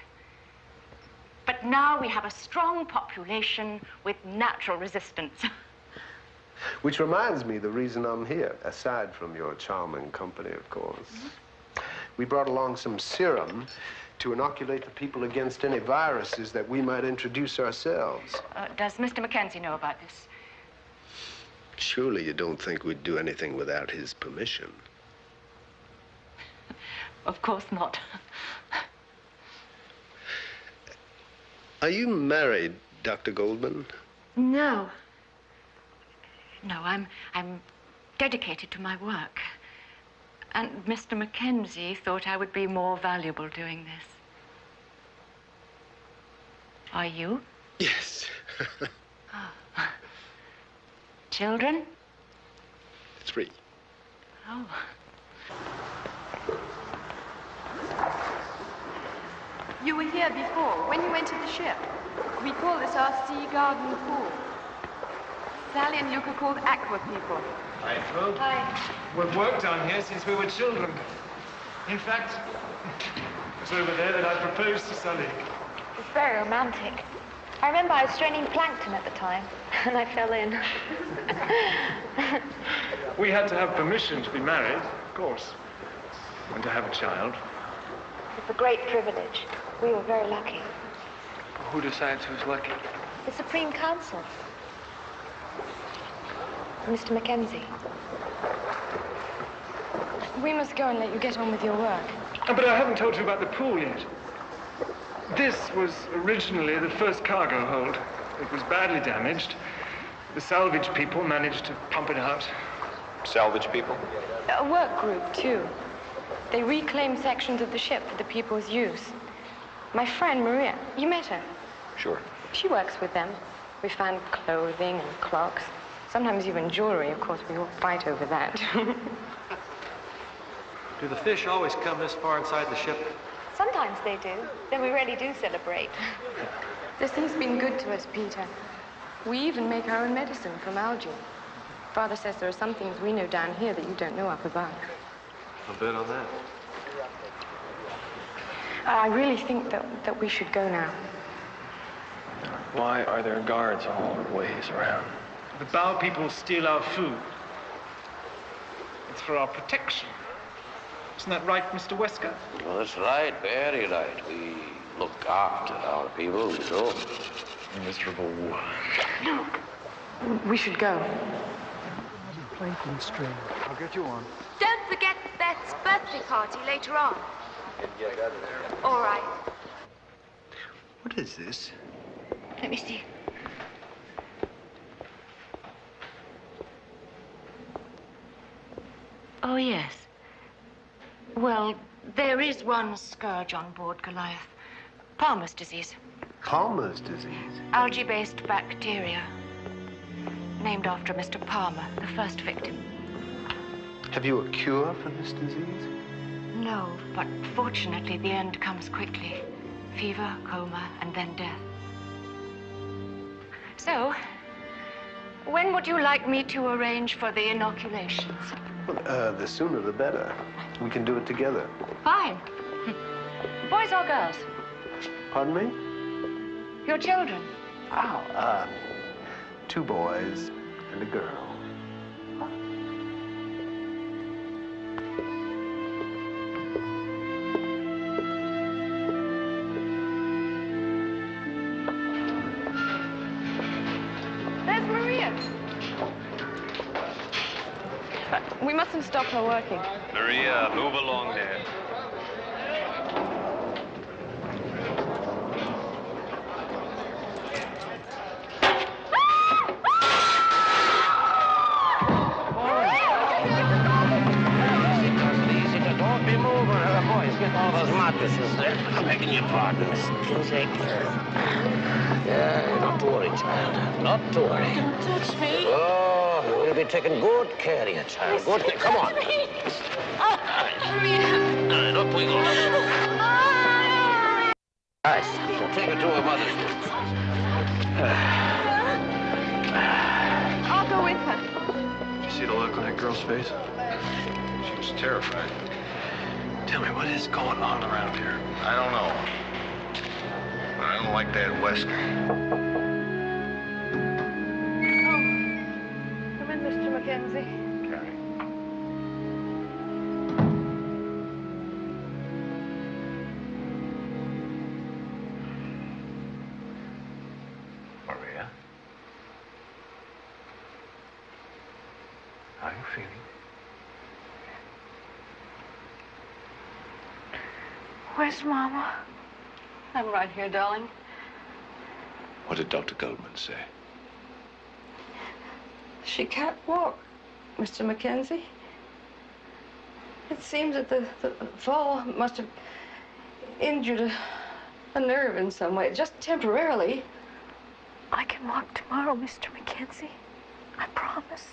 [SPEAKER 17] But now we have a strong population with natural resistance.
[SPEAKER 20] Which reminds me the reason I'm here, aside from your charming company, of course. Mm-hmm. We brought along some serum to inoculate the people against any viruses that we might introduce ourselves.
[SPEAKER 17] Does Mr. Mackenzie know about this?
[SPEAKER 20] Surely you don't think we'd do anything without his permission?
[SPEAKER 17] Of course not.
[SPEAKER 20] Are you married, Dr. Goldman?
[SPEAKER 17] No. No, I'm dedicated to my work. And Mr. Mackenzie thought I would be more valuable doing this. Are you?
[SPEAKER 20] Yes.
[SPEAKER 17] Oh. Children?
[SPEAKER 20] 3.
[SPEAKER 17] Oh.
[SPEAKER 23] You were here before, when you went to the ship. We call this our sea garden pool. Sally and Luke are called aqua people.
[SPEAKER 11] Hi, Flo.
[SPEAKER 23] Hi.
[SPEAKER 11] We've worked down here since we were children. In fact, it was over there that I proposed to Sully.
[SPEAKER 6] It's very romantic. I remember I was training plankton at the time, and I fell in.
[SPEAKER 11] We had to have permission to be married, of course, and to have a child.
[SPEAKER 6] It's a great privilege. We were very lucky.
[SPEAKER 11] Who decides who's lucky?
[SPEAKER 6] The Supreme Council. Mr. Mackenzie.
[SPEAKER 23] We must go and let you get on with your work.
[SPEAKER 11] But I haven't told you about the pool yet. This was originally the first cargo hold. It was badly damaged. The salvage people managed to pump it out.
[SPEAKER 14] Salvage people?
[SPEAKER 23] A work group, too. They reclaim sections of the ship for the people's use. My friend, Maria, you met her?
[SPEAKER 14] Sure.
[SPEAKER 23] She works with them. We find clothing and clocks. Sometimes even jewelry. Of course, we all fight over that.
[SPEAKER 2] Do the fish always come this far inside the ship?
[SPEAKER 6] Sometimes they do. Then we really do celebrate.
[SPEAKER 23] This thing's been good to us, Peter. We even make our own medicine from algae. Father says there are some things we know down here that you don't know up above.
[SPEAKER 2] I'll bet on that.
[SPEAKER 23] I really think that we should go now.
[SPEAKER 7] Why are there guards all ways around?
[SPEAKER 11] The Bow people steal our food. It's for our protection. Isn't that right, Mr. Wesker?
[SPEAKER 10] Well, that's right, very right. We look after our people, so.
[SPEAKER 7] Miserable one.
[SPEAKER 23] No. We should go.
[SPEAKER 2] Plankton string. I'll get you on.
[SPEAKER 6] Don't forget Beth's birthday party later on. All right.
[SPEAKER 20] What is this?
[SPEAKER 17] Let me see. Oh, yes. Well, there is one scourge on board Goliath. Palmer's disease.
[SPEAKER 20] Palmer's disease?
[SPEAKER 17] Algae-based bacteria. Named after Mr. Palmer, the first victim.
[SPEAKER 20] Have you a cure for this disease?
[SPEAKER 17] No, but fortunately the end comes quickly. Fever, coma, and then death. So, when would you like me to arrange for the inoculations?
[SPEAKER 20] Well, the sooner the better. We can do it together.
[SPEAKER 17] Fine. Boys or girls?
[SPEAKER 20] Pardon me?
[SPEAKER 17] Your children?
[SPEAKER 20] Oh, 2 boys and a girl.
[SPEAKER 23] There's Maria. We mustn't stop her working.
[SPEAKER 8] Maria, move along there.
[SPEAKER 10] Don't be moving. Boys, get all those mattresses there. I'm begging your pardon, Miss Kinsey. Yeah, not to worry, child. Not to worry.
[SPEAKER 23] Don't touch me.
[SPEAKER 10] Oh, we'll be taking good care of you, child. Good care. Come on. All right, up we go. Nice. So take her to her mother's room.
[SPEAKER 23] I'll go with her.
[SPEAKER 7] You see the look on that girl's face?
[SPEAKER 14] She was terrified.
[SPEAKER 7] Tell me, what is going on around here?
[SPEAKER 14] I don't know. But I don't like that Wesker.
[SPEAKER 6] Come in, Mr. Mackenzie.
[SPEAKER 8] Maria? How are you feeling?
[SPEAKER 6] Where's Mama?
[SPEAKER 16] I'm right here, darling.
[SPEAKER 8] What did Dr. Goldman say?
[SPEAKER 16] She can't walk, Mr. Mackenzie. It seems that the fall must have injured a nerve in some way, just temporarily.
[SPEAKER 6] I can walk tomorrow, Mr. Mackenzie. I promise.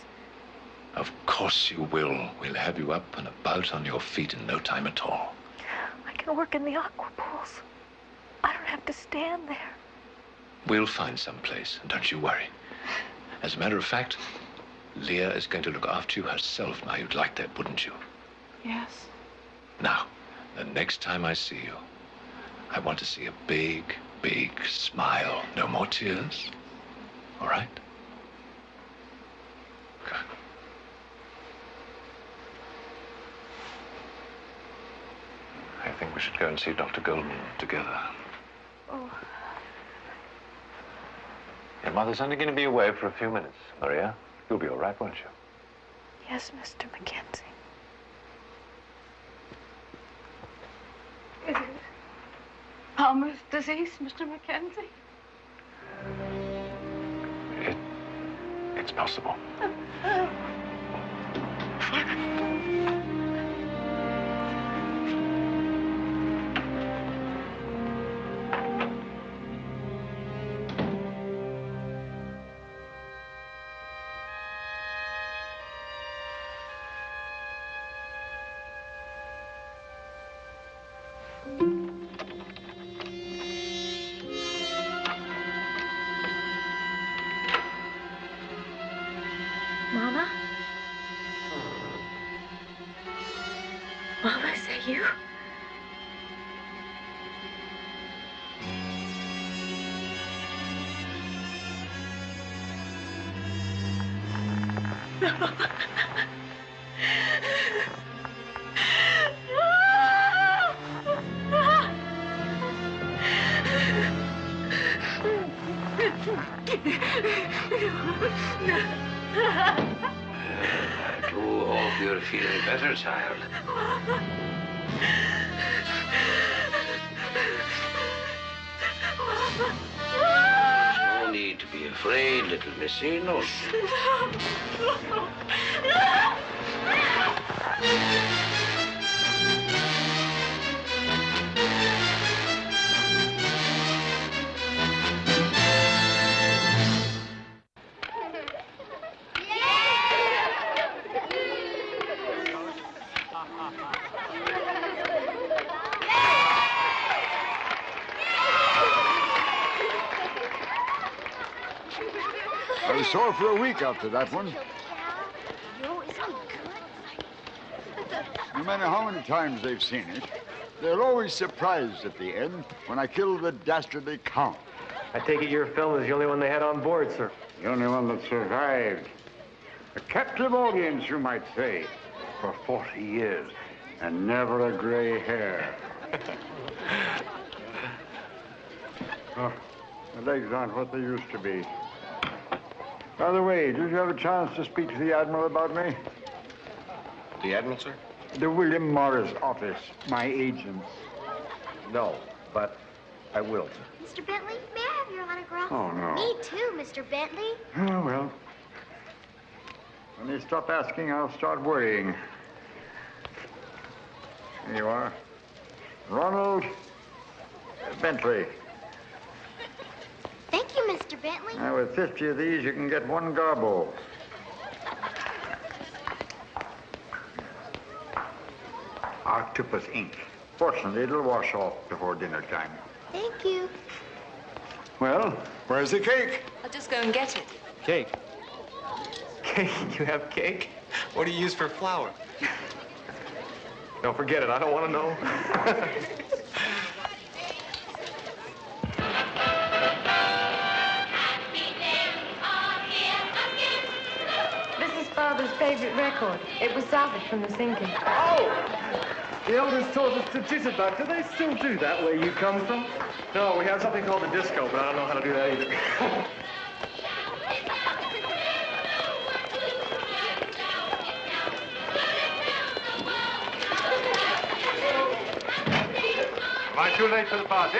[SPEAKER 8] Of course you will. We'll have you up and about on your feet in no time at all.
[SPEAKER 6] I can work in the aqua pools. I don't have to stand there.
[SPEAKER 8] We'll find some place, don't you worry. As a matter of fact, Leah is going to look after you herself now. You'd like that, wouldn't you?
[SPEAKER 6] Yes.
[SPEAKER 8] Now, the next time I see you, I want to see a big, big smile. No more tears. All right? Good. I think we should go and see Dr. Goldman together.
[SPEAKER 6] Oh.
[SPEAKER 8] Your mother's only going to be away for a few minutes, Maria. You'll be all right, won't you?
[SPEAKER 6] Yes, Mr. Mackenzie.
[SPEAKER 16] Is it Palmer's disease, Mr. Mackenzie?
[SPEAKER 8] It's possible.
[SPEAKER 6] Mama? Mama, is that you?
[SPEAKER 10] I do hope you're feeling better, child. There's no need to be afraid, little missy. No.
[SPEAKER 19] I was sore for a week after that one. No matter how many times they've seen it, they're always surprised at the end when I kill the dastardly count.
[SPEAKER 11] I take it your film is the only one they had on board, sir.
[SPEAKER 12] The only one that survived. A captive audience, you might say, for 40 years, and never a gray hair. Oh, the legs aren't what they used to be. By the way, did you have a chance to speak to the Admiral about me?
[SPEAKER 14] The Admiral, sir?
[SPEAKER 12] The William Morris office, my agent.
[SPEAKER 14] No, but I will, sir.
[SPEAKER 9] Mr. Bentley, may I have your autograph?
[SPEAKER 12] Oh, no.
[SPEAKER 9] Me too, Mr. Bentley.
[SPEAKER 12] Oh, well. When they stop asking, I'll start worrying. Here you are. Ronald Bentley.
[SPEAKER 9] Thank you, Mr. Bentley.
[SPEAKER 12] Now, with 50 of these, you can get one garbo. Octopus ink. Fortunately, it'll wash off before dinner time.
[SPEAKER 9] Thank you.
[SPEAKER 12] Well, where's the cake?
[SPEAKER 16] I'll just go and get it.
[SPEAKER 7] Cake? Cake? You have cake? What do you use for flour? Don't forget it. I don't want to know.
[SPEAKER 23] This is Father's favorite record. It was salvaged from the sinking.
[SPEAKER 11] Oh! The elders taught us to jitterbug. Do they still do that where you come from? No, we have something called the disco, but I don't know how to do that either.
[SPEAKER 8] Am I too late for the party?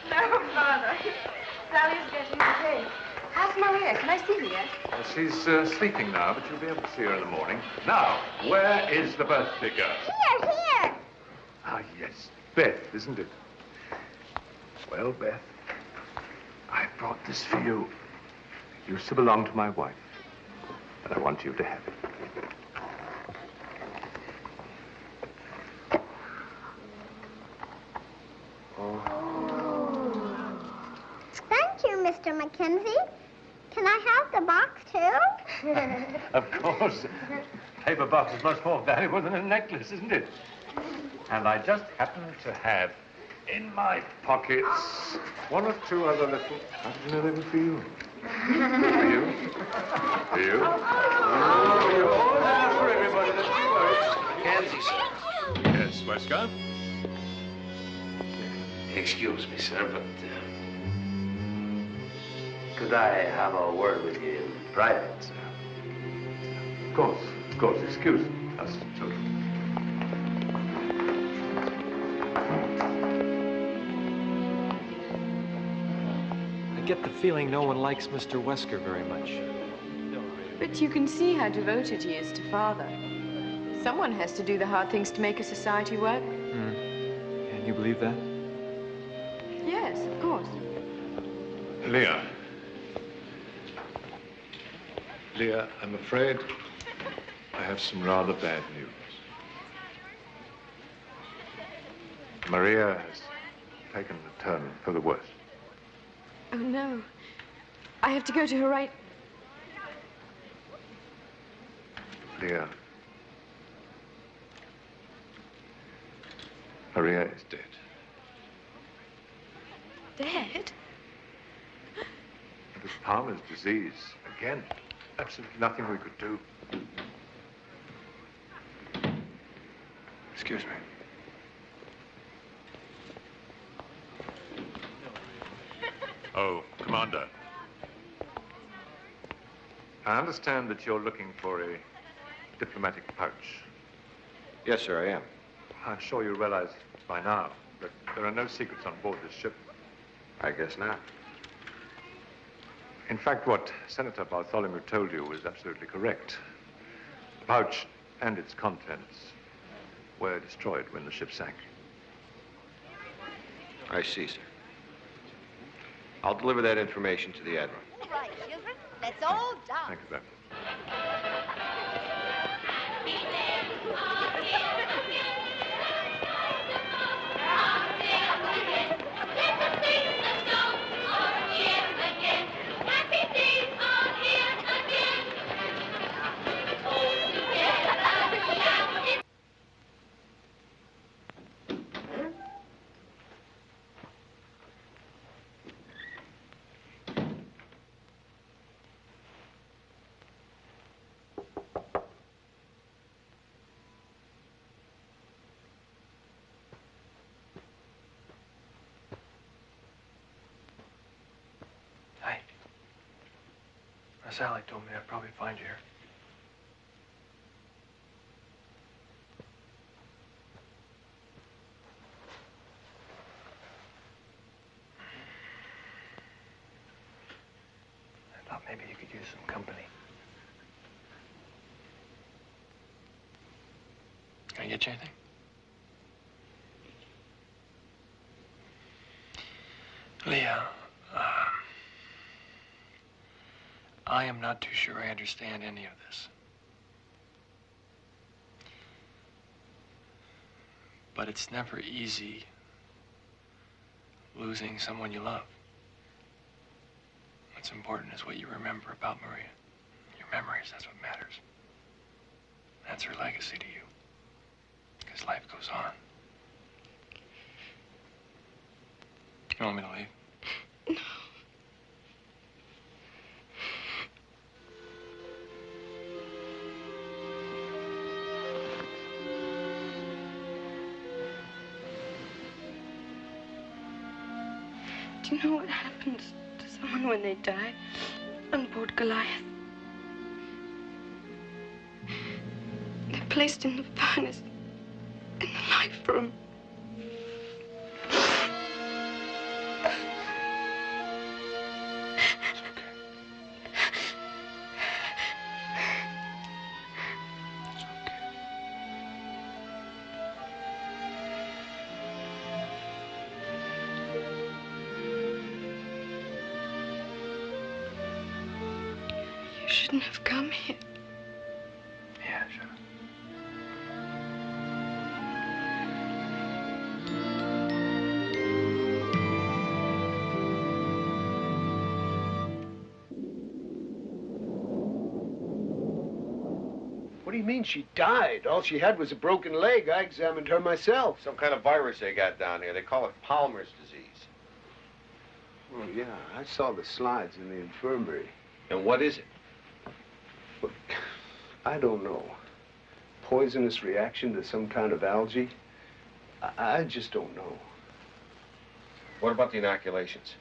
[SPEAKER 23] No, Father. Sally's getting the cake. How's Maria? Can I see her yet?
[SPEAKER 8] Well, she's sleeping now, but you'll be able to see her in the morning. Now, where is the birthday girl?
[SPEAKER 9] Here.
[SPEAKER 8] Ah, yes. Beth, isn't it? Well, Beth, I brought this for you. It used to belong to my wife, and I want you to have it.
[SPEAKER 9] Thank you, Mr. Mackenzie. Can I have the box, too?
[SPEAKER 8] Of course. Paper box is much more valuable than a necklace, isn't it? And I just happen to have in my pockets one or two other little... How did you know they were for you? For you? For you?
[SPEAKER 10] Oh, that's for everybody. Mackenzie, sir.
[SPEAKER 8] Yes, Wesker?
[SPEAKER 10] Excuse me, sir, but could I have a word with you in private, sir?
[SPEAKER 8] Of course. Excuse us children.
[SPEAKER 7] I get the feeling no one likes Mr. Wesker very much.
[SPEAKER 23] But you can see how devoted he is to Father. Someone has to do the hard things to make a society work.
[SPEAKER 7] And you believe that?
[SPEAKER 23] Yes, of course.
[SPEAKER 8] Leah, I'm afraid I have some rather bad news. Maria has taken a turn for the worse.
[SPEAKER 23] Oh, no. I have to go to her right...
[SPEAKER 8] Leah, Maria is dead.
[SPEAKER 23] Dead?
[SPEAKER 8] It was Palmer's disease again. Absolutely nothing we could do.
[SPEAKER 7] Excuse me.
[SPEAKER 8] Oh, Commander. I understand that you're looking for a diplomatic pouch.
[SPEAKER 14] Yes, sir, I am.
[SPEAKER 8] I'm sure you realize by now that there are no secrets on board this ship.
[SPEAKER 14] I guess not.
[SPEAKER 8] In fact, what Senator Bartholomew told you was absolutely correct. The pouch and its contents were destroyed when the ship sank.
[SPEAKER 14] I see, sir. I'll deliver that information to the Admiral.
[SPEAKER 9] All right, children, let's all down.
[SPEAKER 8] Thank you, Beth.
[SPEAKER 7] Sally told me I'd probably find you here. I thought maybe you could use some company. Can I get you anything? Leah, I am not too sure I understand any of this. But it's never easy losing someone you love. What's important is what you remember about Maria. Your memories, that's what matters. That's her legacy to you. Because life goes on. You want me to leave?
[SPEAKER 16] No. Do you know what happens to someone when they die on board Goliath? They're placed in the furnace, in the life room. You shouldn't have come here.
[SPEAKER 7] Yeah, sure.
[SPEAKER 20] What do you mean she died? All she had was a broken leg. I examined her myself.
[SPEAKER 14] Some kind of virus they got down here. They call it Palmer's disease.
[SPEAKER 20] Oh, yeah. I saw the slides in the infirmary.
[SPEAKER 14] And what is it?
[SPEAKER 20] Look, I don't know. Poisonous reaction to some kind of algae? I just don't know.
[SPEAKER 14] What about the inoculations?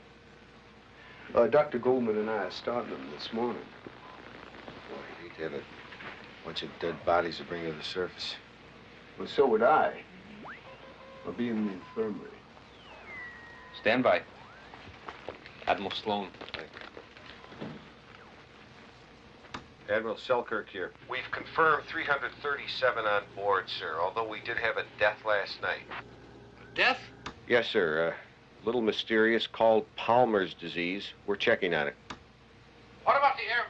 [SPEAKER 20] Dr. Goldman and I are starting them this morning.
[SPEAKER 14] Boy, I hate to have a bunch of dead bodies to bring to the surface.
[SPEAKER 20] Well, so would I. I'll be in the infirmary.
[SPEAKER 18] Stand by. Admiral Sloan.
[SPEAKER 14] Admiral Selkirk here. We've confirmed 337 on board, sir, although we did have a death last night.
[SPEAKER 3] Death?
[SPEAKER 14] Yes, sir. A little mysterious, called Palmer's disease. We're checking on it.
[SPEAKER 3] What about the air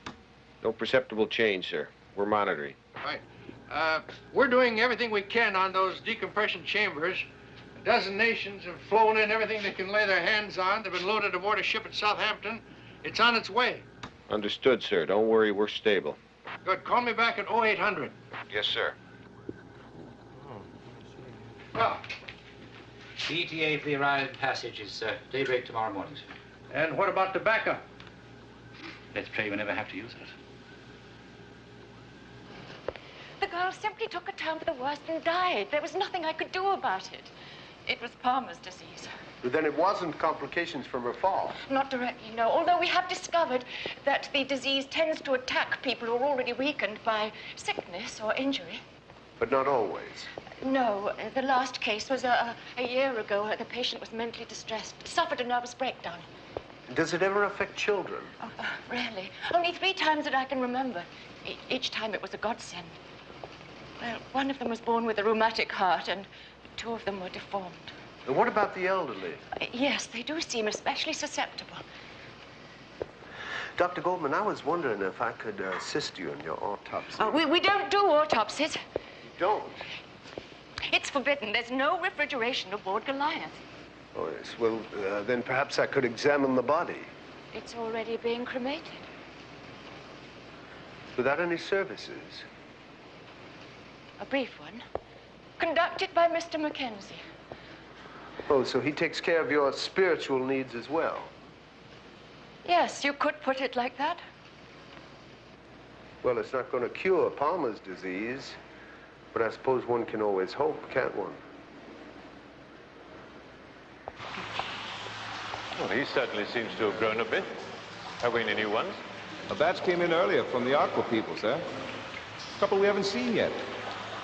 [SPEAKER 3] mix?
[SPEAKER 14] No perceptible change, sir. We're monitoring.
[SPEAKER 3] Right. We're doing everything we can on those decompression chambers. A dozen nations have flown in everything they can lay their hands on. They've been loaded aboard a ship at Southampton. It's on its way.
[SPEAKER 14] Understood, sir. Don't worry, we're stable.
[SPEAKER 3] Good. Call me back at 0800.
[SPEAKER 14] Yes, sir.
[SPEAKER 3] Well,
[SPEAKER 13] The ETA for the arrived passage is daybreak tomorrow morning, sir.
[SPEAKER 3] and what about the backup?
[SPEAKER 13] Let's pray we never have to use it.
[SPEAKER 17] The girl simply took a turn for the worse and died. There was nothing I could do about it. It was Palmer's disease.
[SPEAKER 20] But then it wasn't complications from her fall.
[SPEAKER 17] Not directly, no. Although we have discovered that the disease tends to attack people who are already weakened by sickness or injury.
[SPEAKER 20] But not always.
[SPEAKER 17] No, the last case was a year ago. The patient was mentally distressed, suffered a nervous breakdown.
[SPEAKER 20] Does it ever affect children?
[SPEAKER 17] Oh, rarely. Only 3 times that I can remember. Each time it was a godsend. Well, one of them was born with a rheumatic heart, and 2 of them were deformed.
[SPEAKER 20] And what about the elderly?
[SPEAKER 17] Yes, they do seem especially susceptible.
[SPEAKER 20] Dr. Goldman, I was wondering if I could assist you in your autopsy.
[SPEAKER 17] We don't do autopsies.
[SPEAKER 20] Don't?
[SPEAKER 17] It's forbidden. There's no refrigeration aboard Goliath.
[SPEAKER 20] Oh, yes. Well, then perhaps I could examine the body.
[SPEAKER 17] It's already being cremated.
[SPEAKER 20] Without any services?
[SPEAKER 17] A brief one. Conducted by Mr. Mackenzie.
[SPEAKER 20] Oh, so he takes care of your spiritual needs as well?
[SPEAKER 17] Yes, you could put it like that.
[SPEAKER 20] Well, it's not going to cure Palmer's disease, but I suppose one can always hope, can't one?
[SPEAKER 8] Well, he certainly seems to have grown a bit. Have we any new ones?
[SPEAKER 15] A batch came in earlier from the Aqua people, sir. A couple we haven't seen yet.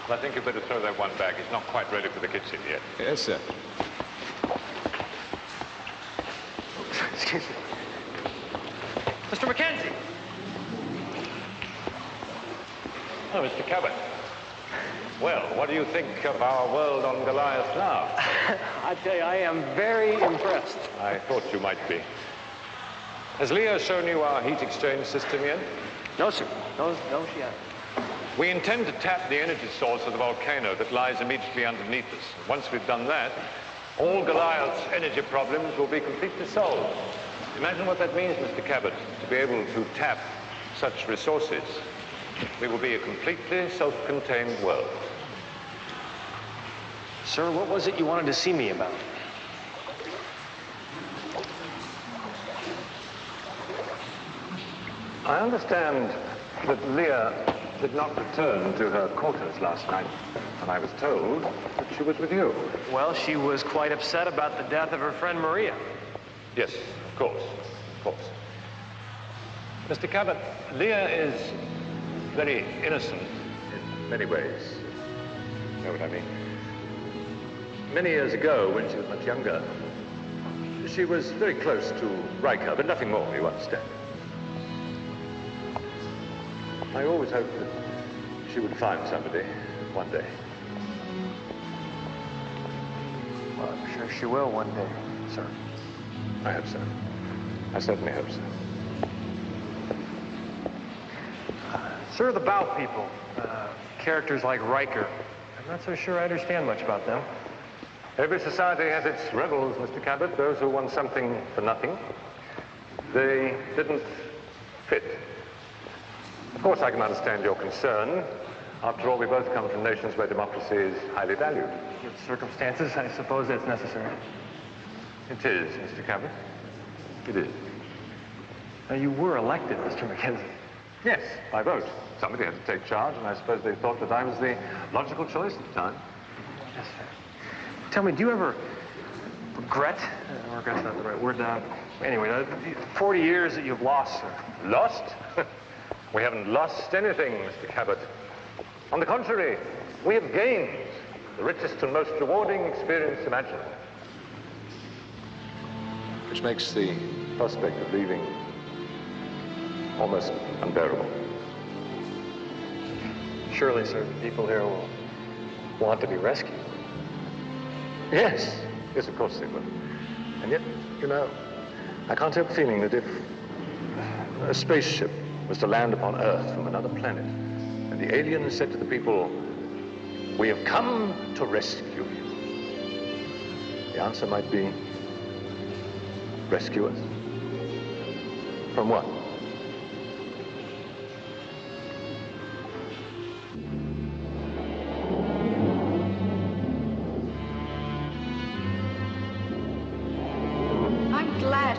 [SPEAKER 8] Well, I think you better throw that one back. It's not quite ready for the kitchen yet.
[SPEAKER 15] Yes, sir.
[SPEAKER 7] Excuse me. Mr. Mackenzie!
[SPEAKER 8] Oh, Mr. Cabot. Well, what do you think of our world on Goliath now?
[SPEAKER 11] I tell you, I am very impressed.
[SPEAKER 8] I thought you might be. Has Leah shown you our heat exchange system yet?
[SPEAKER 11] No, sir. No, she hasn't.
[SPEAKER 8] We intend to tap the energy source of the volcano that lies immediately underneath us. Once we've done that, all Goliath's energy problems will be completely solved. Imagine what that means, Mr. Cabot, to be able to tap such resources. We will be a completely self-contained world.
[SPEAKER 11] Sir, what was it you wanted to see me about?
[SPEAKER 8] I understand that Leah did not return to her quarters last night, and I was told that she was with you.
[SPEAKER 11] Well, she was quite upset about the death of her friend Maria.
[SPEAKER 8] Yes, of course, of course. Mr. Cabot, Leah is very innocent in many ways. You know what I mean? Many years ago, when she was much younger, she was very close to Riker, but nothing more, you understand. I always hoped that she would find somebody one day.
[SPEAKER 11] Well, I'm sure she will one day, sir.
[SPEAKER 8] I hope so. I certainly hope so.
[SPEAKER 11] Sir, the Bow people, characters like Riker, I'm not so sure I understand much about them.
[SPEAKER 8] Every society has its rebels, Mr. Cabot, those who want something for nothing. They didn't fit. Of course, I can understand your concern. After all, we both come from nations where democracy is highly valued.
[SPEAKER 11] With circumstances, I suppose that's necessary.
[SPEAKER 8] It is, Mr. Cabot. It is.
[SPEAKER 11] Now, you were elected, Mr. Mackenzie.
[SPEAKER 8] Yes, by vote. Somebody had to take charge, and I suppose they thought that I was the logical choice at the time.
[SPEAKER 11] Yes, sir. Tell me, do you ever regret? Regret's not the right word. Anyway, 40 years that you've lost, sir.
[SPEAKER 8] Lost? We haven't lost anything, Mr. Cabot. On the contrary, we have gained the richest and most rewarding experience imaginable. Which makes the prospect of leaving almost unbearable.
[SPEAKER 11] Surely, sir, the people here will want to be rescued.
[SPEAKER 8] Yes, yes, of course they will. And yet, you know, I can't help feeling that if a spaceship was to land upon Earth from another planet, and the aliens said to the people, "We have come to rescue you," the answer might be, rescue us? From what?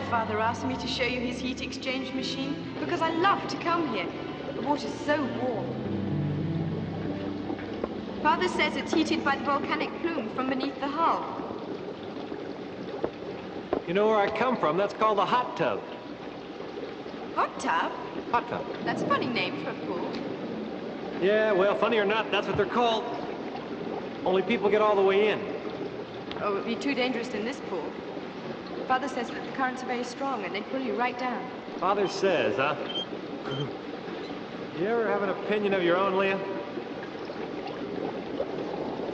[SPEAKER 23] Father asked me to show you his heat exchange machine because I love to come here. The water's so warm. Father says it's heated by the volcanic plume from beneath the hull.
[SPEAKER 11] You know where I come from? That's called a hot tub.
[SPEAKER 23] Hot tub?
[SPEAKER 11] Hot tub.
[SPEAKER 23] That's a funny name for a pool.
[SPEAKER 11] Yeah, well, funny or not, that's what they're called. Only people get all the way in.
[SPEAKER 23] Oh, it'd be too dangerous in this pool. Father says that the currents are very strong and they'd pull you right down.
[SPEAKER 11] Father says, huh? You ever have an opinion of your own, Leah?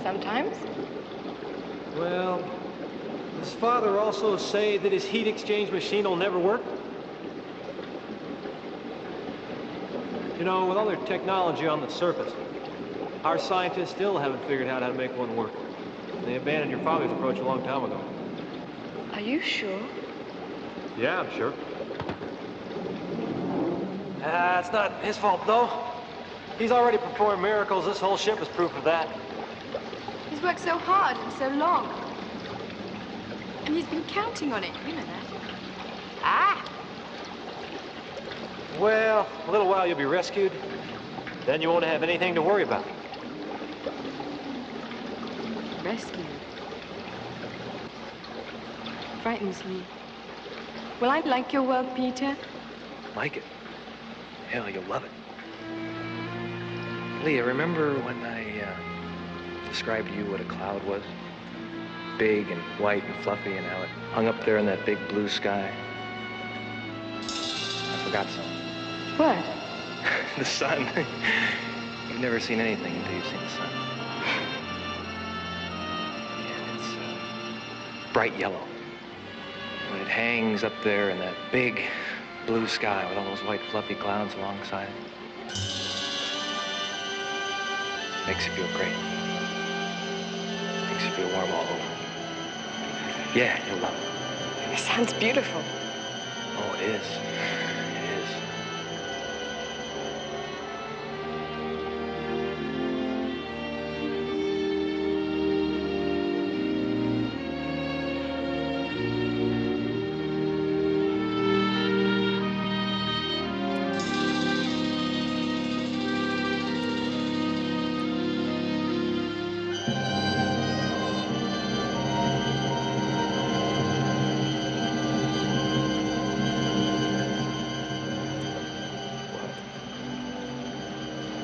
[SPEAKER 23] Sometimes.
[SPEAKER 11] Well, does Father also say that his heat exchange machine will never work? You know, with all their technology on the surface, our scientists still haven't figured out how to make one work. They abandoned your father's approach a long time ago.
[SPEAKER 23] Are you sure?
[SPEAKER 11] Yeah, I'm sure. It's not his fault, though. He's already performed miracles. This whole ship is proof of that.
[SPEAKER 23] He's worked so hard and so long. And he's been counting on it, you know that. Ah!
[SPEAKER 11] Well, in a little while you'll be rescued. Then you won't have anything to worry about.
[SPEAKER 23] Rescued? Frightens me. Will I like your work, Peter?
[SPEAKER 7] Like it? Hell, you'll love it. Leah, remember when I described to you what a cloud was? Big and white and fluffy, and how it hung up there in that big blue sky? I forgot something.
[SPEAKER 23] What?
[SPEAKER 7] The sun. You've never seen anything until you've seen the sun. Yeah, it's bright yellow. When it hangs up there in that big blue sky with all those white fluffy clouds alongside it. Makes you feel great. Makes you feel warm all over. Yeah, you'll love it.
[SPEAKER 23] It sounds beautiful.
[SPEAKER 7] Oh, it is. It is.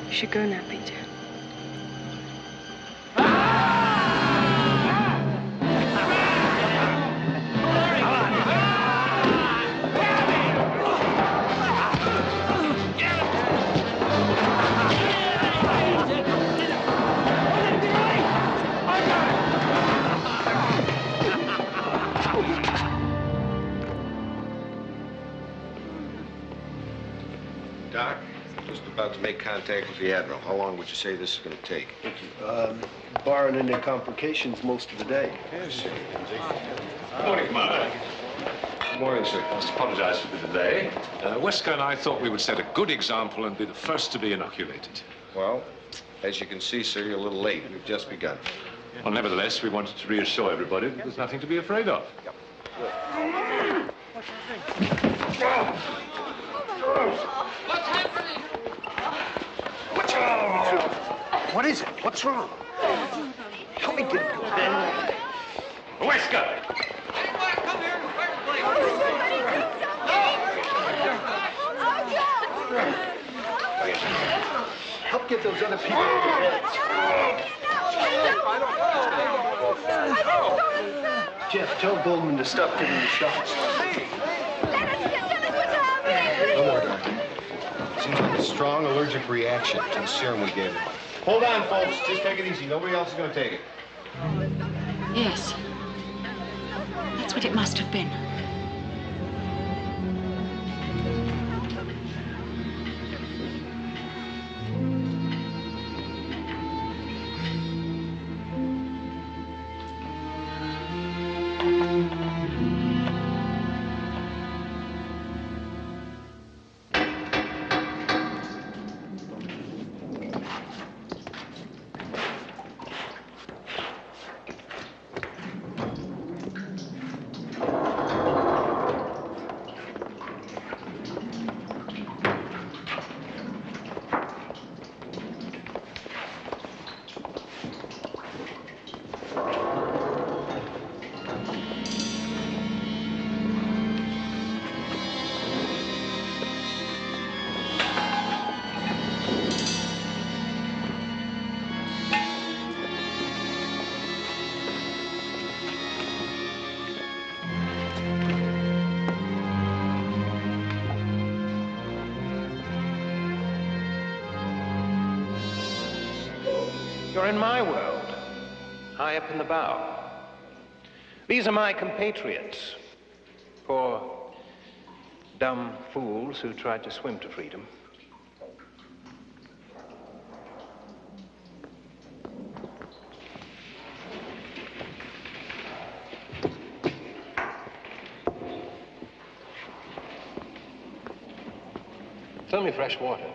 [SPEAKER 23] You should go now, Peter.
[SPEAKER 14] Doc, just about to make contact with the Admiral. How long would you say this is going to take?
[SPEAKER 20] Barring any complications, most of the day.
[SPEAKER 14] Yes, sir.
[SPEAKER 8] Good morning, Commander. Good morning, sir. I must apologize for the delay. Wesker and I thought we would set a good example and be the first to be inoculated.
[SPEAKER 14] Well, as you can see, sir, you're a little late. We've just begun.
[SPEAKER 8] Well, nevertheless, we wanted to reassure everybody that there's nothing to be afraid of.
[SPEAKER 23] What's happening?
[SPEAKER 20] What is it? What's wrong? Help me get him, Ben.
[SPEAKER 8] Wesker!
[SPEAKER 20] Help get those other people to bed. Jeff, tell Goldman to stop giving me shots.
[SPEAKER 14] No more, Doctor. Seems like a strong allergic reaction to the serum we gave him. Hold on, folks. Just take it easy. Nobody else is going to take it.
[SPEAKER 1] Yes. That's what it must have been.
[SPEAKER 4] You're in my world, high up in the bow. These are my compatriots, poor dumb fools who tried to swim to freedom. It's only fresh water,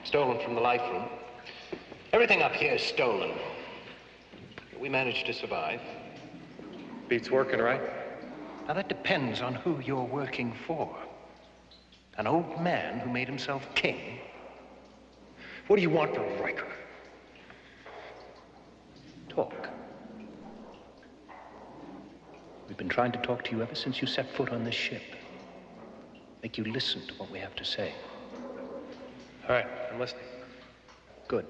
[SPEAKER 4] stolen from the life room. Everything up here is stolen. We managed to survive.
[SPEAKER 7] Beats working, right?
[SPEAKER 4] Now, that depends on who you're working for. An old man who made himself king? What do you want from Riker? Talk. We've been trying to talk to you ever since you set foot on this ship. Make you listen to what we have to say. All right, I'm listening. Good.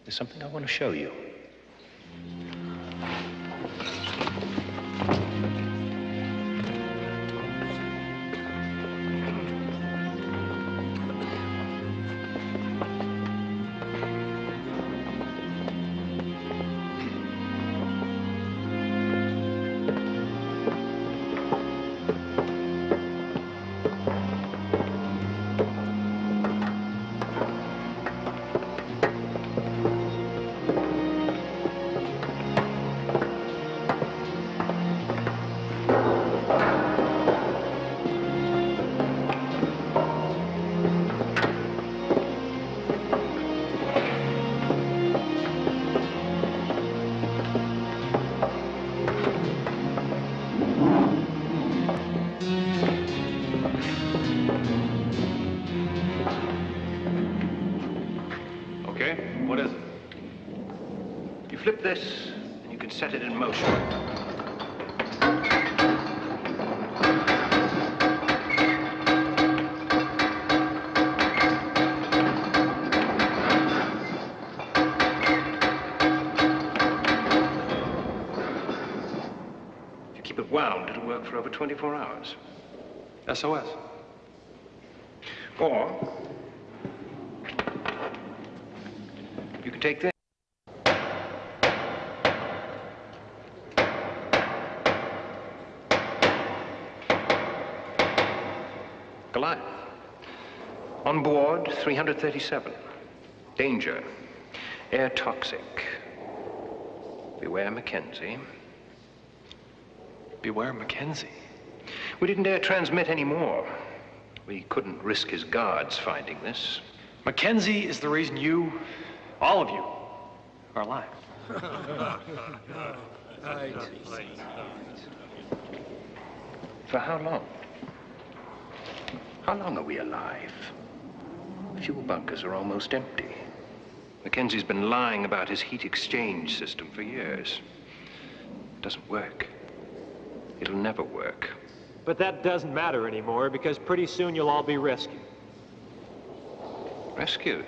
[SPEAKER 4] There's something I want to show you. flip this, and you can set it in motion. If you keep it wound, it'll work for over 24 hours.
[SPEAKER 7] SOS.
[SPEAKER 4] Or you can take this. Goliath. On board, 337. Danger. Air toxic. Beware Mackenzie.
[SPEAKER 7] Beware Mackenzie.
[SPEAKER 4] We didn't dare transmit any more. We couldn't risk his guards finding this.
[SPEAKER 7] Mackenzie is the reason you, all of you, are alive.
[SPEAKER 4] For how long? How long are we alive? Fuel bunkers are almost empty. Mackenzie's been lying about his heat exchange system for years. It doesn't work. It'll never work.
[SPEAKER 11] But that doesn't matter anymore because pretty soon you'll all be rescued.
[SPEAKER 4] Rescued?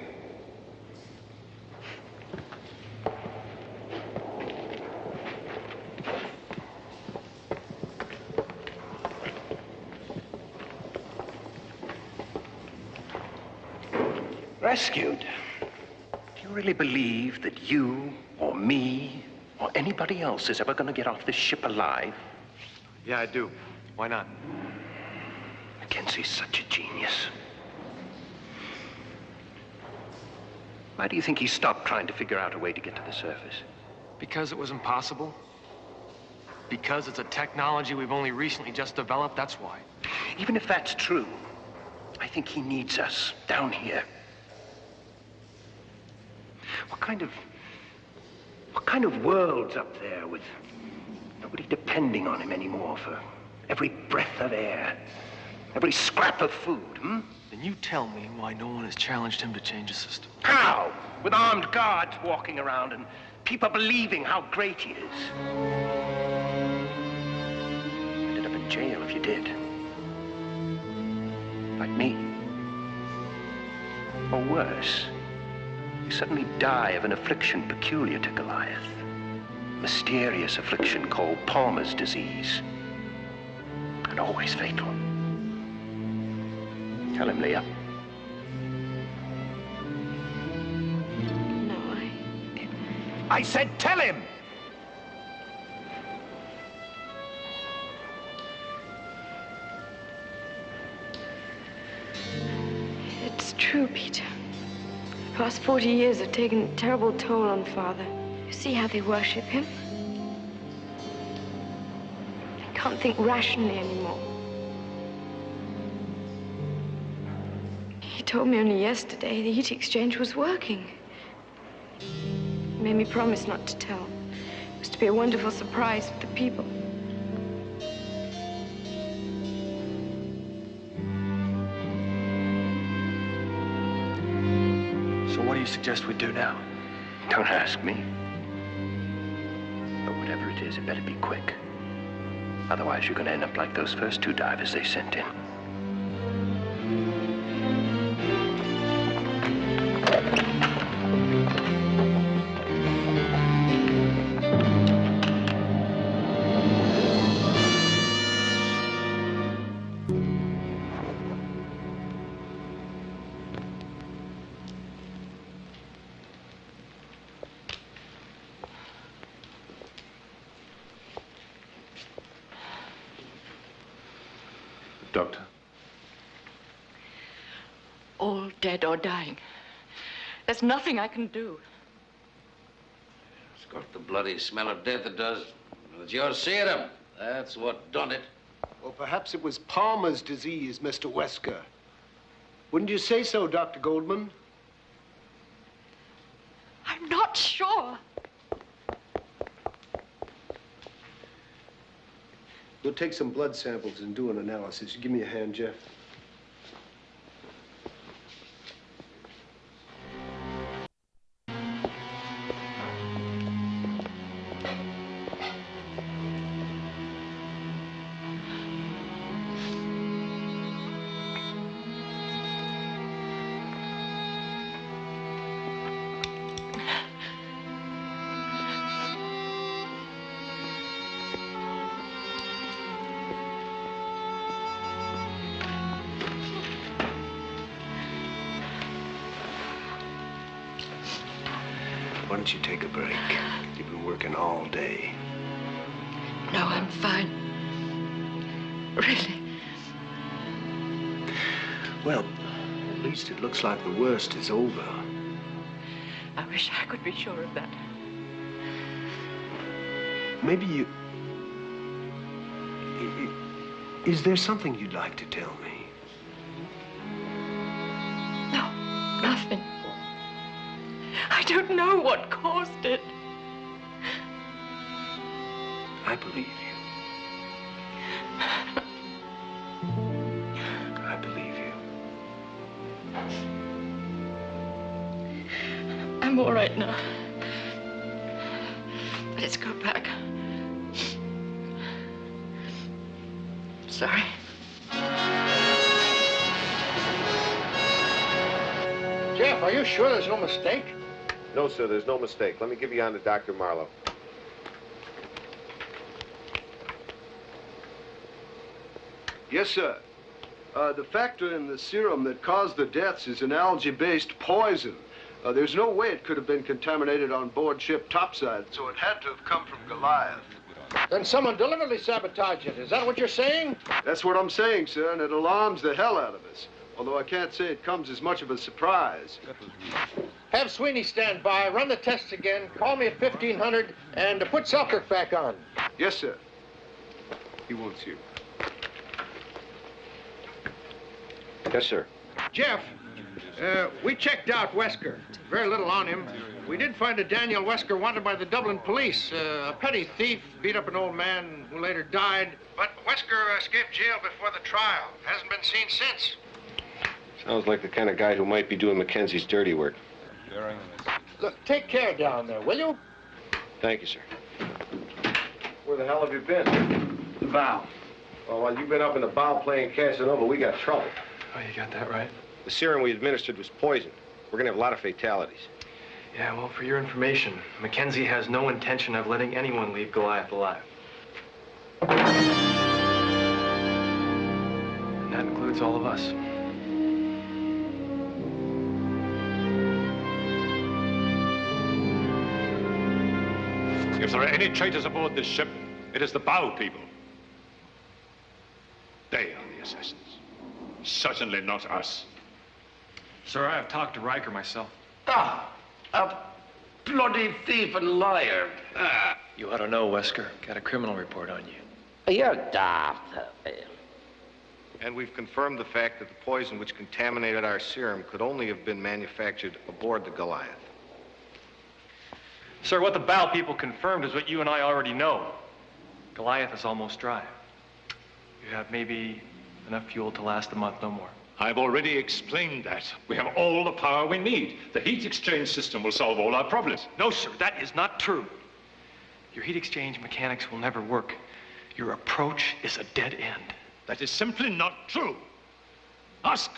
[SPEAKER 4] Rescued? Do you really believe that you, or me, or anybody else is ever going to get off this ship alive?
[SPEAKER 7] Yeah, I do. Why not?
[SPEAKER 4] Mackenzie's such a genius. Why do you think he stopped trying to figure out a way to get to the surface?
[SPEAKER 7] Because it was impossible? Because it's a technology we've only recently just developed? That's why.
[SPEAKER 4] Even if that's true, I think he needs us down here. What kind of world's up there with nobody depending on him anymore for every breath of air, every scrap of food, hmm?
[SPEAKER 7] Then you tell me why no one has challenged him to change the system.
[SPEAKER 4] How? With armed guards walking around and people believing how great he is. Ended up in jail if you did. Like me. Or worse. You suddenly die of an affliction peculiar to Goliath. Mysterious affliction called Palmer's disease. And always fatal. Tell him, Leah.
[SPEAKER 16] No,
[SPEAKER 4] I said tell him!
[SPEAKER 16] It's true, Peter. The past 40 years have taken a terrible toll on Father. You see how they worship him? They can't think rationally anymore. He told me only yesterday the heat exchange was working. He made me promise not to tell. It was to be a wonderful surprise for the people.
[SPEAKER 7] So what do you suggest we do now?
[SPEAKER 4] Don't ask me. But whatever it is, it better be quick. Otherwise, you're going to end up like those first 2 divers they sent in.
[SPEAKER 8] Doctor?
[SPEAKER 17] All dead or dying. There's nothing I can do.
[SPEAKER 10] It's got the bloody smell of death, it does. It's your serum. That's what done it.
[SPEAKER 20] Well, perhaps it was Palmer's disease, Mr. Wesker. Wouldn't you say so, Dr. Goldman?
[SPEAKER 17] I'm not sure.
[SPEAKER 20] We'll take some blood samples and do an analysis. Give me a hand, Jeff.
[SPEAKER 19] Why don't you take a break? You've been working all day.
[SPEAKER 16] No, I'm fine. Really.
[SPEAKER 19] Well, at least it looks like the worst is over.
[SPEAKER 16] I wish I could be sure of that.
[SPEAKER 19] Maybe you... Is there something you'd like to tell me?
[SPEAKER 16] No, nothing. I don't know what caused it.
[SPEAKER 19] I believe you. I believe you.
[SPEAKER 16] I'm all right now. Let's go back. Sorry.
[SPEAKER 3] Jeff, are you sure there's no mistake?
[SPEAKER 14] No, sir, there's no mistake. Let me give you on to Dr. Marlowe.
[SPEAKER 20] Yes, sir. The factor in the serum that caused the deaths is an algae-based poison. There's no way it could have been contaminated on board ship topside, so it had to have come from Goliath.
[SPEAKER 3] Then someone deliberately sabotaged it. Is that what you're saying?
[SPEAKER 20] That's what I'm saying, sir, and it alarms the hell out of us. Although I can't say it comes as much of a surprise.
[SPEAKER 3] Have Sweeney stand by, run the tests again, call me at 1500, and put Selkirk back on.
[SPEAKER 20] Yes, sir.
[SPEAKER 19] He wants you.
[SPEAKER 14] Yes, sir.
[SPEAKER 3] Jeff, we checked out Wesker. Very little on him. We did find a Daniel Wesker wanted by the Dublin police. A petty thief, beat up an old man who later died. But Wesker escaped jail before the trial. Hasn't been seen since.
[SPEAKER 14] Sounds like the kind of guy who might be doing Mackenzie's dirty work.
[SPEAKER 3] Look, take care down there, will you?
[SPEAKER 14] Thank you, sir. Where the hell have you been?
[SPEAKER 7] The bow.
[SPEAKER 14] Oh, while you've been up in the bow playing Casanova, we got trouble.
[SPEAKER 7] Oh, you got that right?
[SPEAKER 14] The serum we administered was poison. We're gonna have a lot of fatalities.
[SPEAKER 7] Yeah, well, for your information, Mackenzie has no intention of letting anyone leave Goliath alive. And that includes all of us.
[SPEAKER 8] If there are any traitors aboard this ship, it is the bow people. They are the assassins. Certainly not us.
[SPEAKER 7] Sir, I have talked to Riker myself.
[SPEAKER 10] Ah, a bloody thief and liar.
[SPEAKER 7] Ah. You ought to know, Wesker. Got a criminal report on you.
[SPEAKER 10] You're daft.
[SPEAKER 14] And we've confirmed the fact that the poison which contaminated our serum could only have been manufactured aboard the Goliath.
[SPEAKER 7] Sir, what the bow people confirmed is what you and I already know. Goliath is almost dry. You have maybe enough fuel to last a month, no more.
[SPEAKER 8] I've already explained that. We have all the power we need. The heat exchange system will solve all our problems.
[SPEAKER 7] No, sir, that is not true. Your heat exchange mechanics will never work. Your approach is a dead end.
[SPEAKER 8] That is simply not true. Ask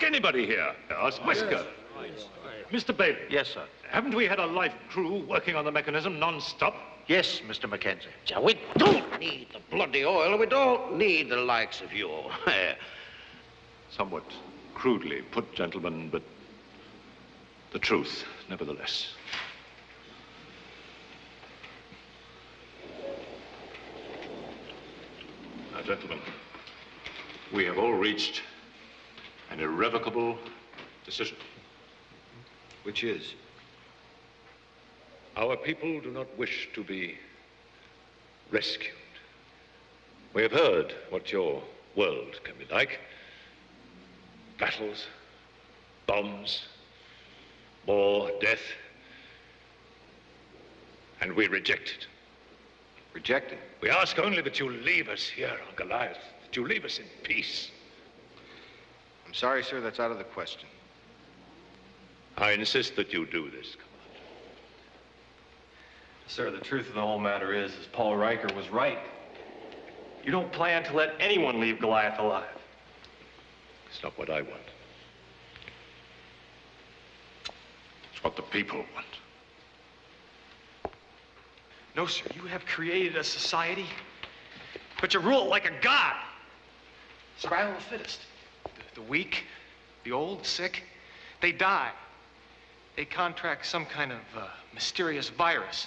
[SPEAKER 8] anybody here. Ask Wesker.
[SPEAKER 10] Yes.
[SPEAKER 8] Mr. Bailey.
[SPEAKER 10] Yes, sir.
[SPEAKER 8] Haven't we had a life crew working on the mechanism non-stop?
[SPEAKER 10] Yes, Mr. Mackenzie. We don't need the bloody oil. We don't need the likes of you.
[SPEAKER 8] Somewhat crudely put, gentlemen, but the truth, nevertheless. Now, gentlemen, we have all reached an irrevocable decision.
[SPEAKER 14] Which is?
[SPEAKER 8] Our people do not wish to be rescued. We have heard what your world can be like. Battles, bombs, war, death. And we reject it.
[SPEAKER 14] Reject it?
[SPEAKER 8] We ask only that you leave us here on Goliath, that you leave us in peace.
[SPEAKER 14] I'm sorry, sir, that's out of the question.
[SPEAKER 8] I insist that you do this.
[SPEAKER 7] Sir, the truth of the whole matter is Paul Riker was right. You don't plan to let anyone leave Goliath alive.
[SPEAKER 8] It's not what I want. It's what the people want.
[SPEAKER 7] No, sir, you have created a society, but you rule it like a god. Survival of the fittest. The weak, the old, sick, they die. They contract some kind of mysterious virus.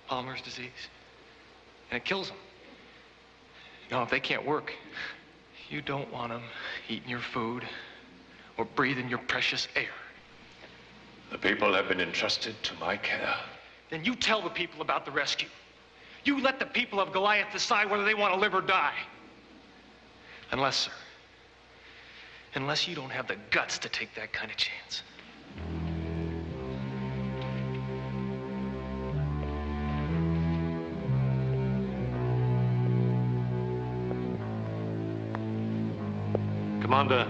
[SPEAKER 7] Palmer's disease. And it kills them. Now, if they can't work, you don't want them eating your food or breathing your precious air.
[SPEAKER 8] The people have been entrusted to my care.
[SPEAKER 7] Then you tell the people about the rescue. You let the people of Goliath decide whether they want to live or die. Unless, sir, unless you don't have the guts to take that kind of chance.
[SPEAKER 8] Commander,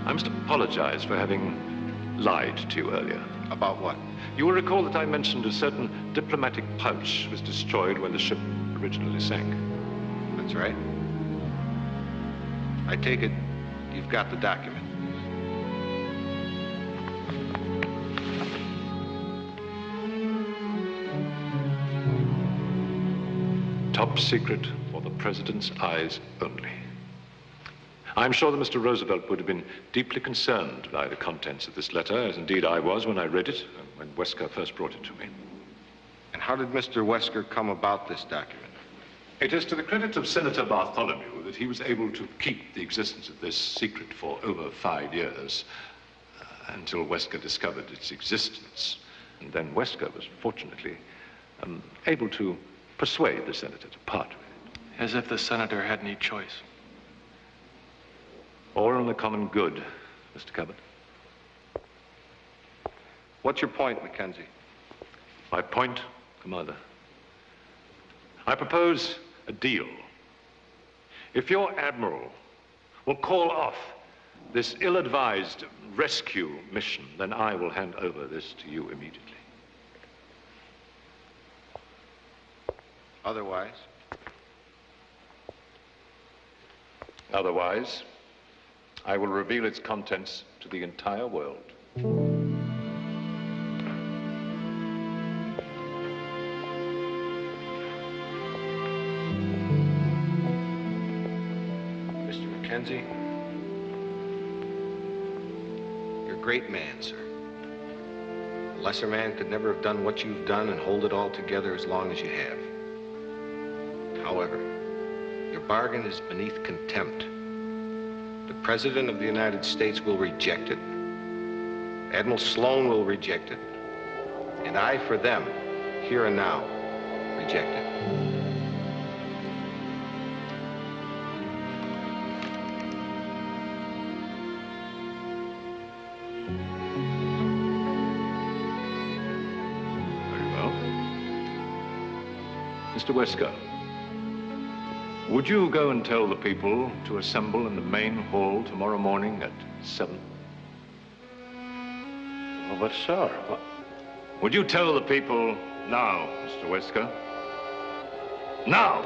[SPEAKER 8] I must apologize for having lied to you earlier.
[SPEAKER 14] About what?
[SPEAKER 8] You will recall that I mentioned a certain diplomatic pouch was destroyed when the ship originally sank.
[SPEAKER 14] That's right. I take it you've got the document.
[SPEAKER 8] Top secret for the President's eyes only. I'm sure that Mr. Roosevelt would have been deeply concerned by the contents of this letter, as indeed I was when I read it, and when Wesker first brought it to me.
[SPEAKER 14] And how did Mr. Wesker come about this document?
[SPEAKER 8] It is to the credit of Senator Bartholomew that he was able to keep the existence of this secret for over 5 years, until Wesker discovered its existence. And then Wesker was fortunately able to persuade the senator to part with it.
[SPEAKER 7] As if the senator had any choice.
[SPEAKER 8] All in the common good, Mr. Cabot.
[SPEAKER 14] What's your point, Mackenzie?
[SPEAKER 8] My point, Commander? I propose a deal. If your admiral will call off this ill-advised rescue mission, then I will hand over this to you immediately.
[SPEAKER 14] Otherwise?
[SPEAKER 8] Otherwise, I will reveal its contents to the entire world.
[SPEAKER 14] Mr. Mackenzie, you're a great man, sir. A lesser man could never have done what you've done and hold it all together as long as you have. However, your bargain is beneath contempt. The President of the United States will reject it. Admiral Sloan will reject it. And I, for them, here and now, reject it.
[SPEAKER 8] Very well. Mr. Wesker, would you go and tell the people to assemble in the main hall tomorrow morning at 7?
[SPEAKER 10] Well, but, sir, what?
[SPEAKER 8] Would you tell the people now, Mr. Wesker? Now!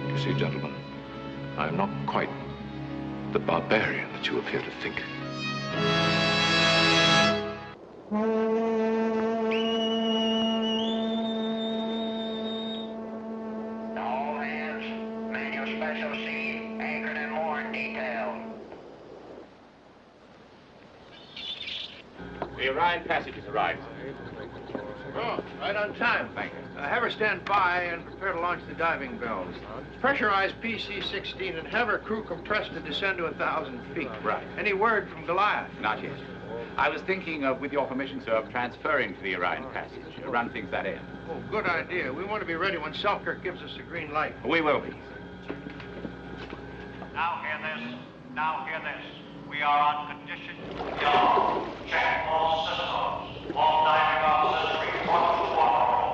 [SPEAKER 8] You see, gentlemen, I am not quite the barbarian that you appear to think.
[SPEAKER 10] All hands, manual special C, anchored and moored detail.
[SPEAKER 13] The Orion passage has arrived.
[SPEAKER 3] Oh, right on time. Thank you. Have her stand by and prepare to launch the diving bells. Pressurize PC-16 and have her crew compressed to descend to 1,000 feet.
[SPEAKER 13] Right.
[SPEAKER 3] Any word from Goliath?
[SPEAKER 13] Not yet. I was thinking of, with your permission, sir, of transferring to the Orion passage. Run things that end.
[SPEAKER 3] Oh, good idea. We want to be ready when Selkirk gives us the green light.
[SPEAKER 13] We will be.
[SPEAKER 5] Now hear this. Now hear this. We are on condition. Y'all, check all systems. All diving officers report to squadron roll.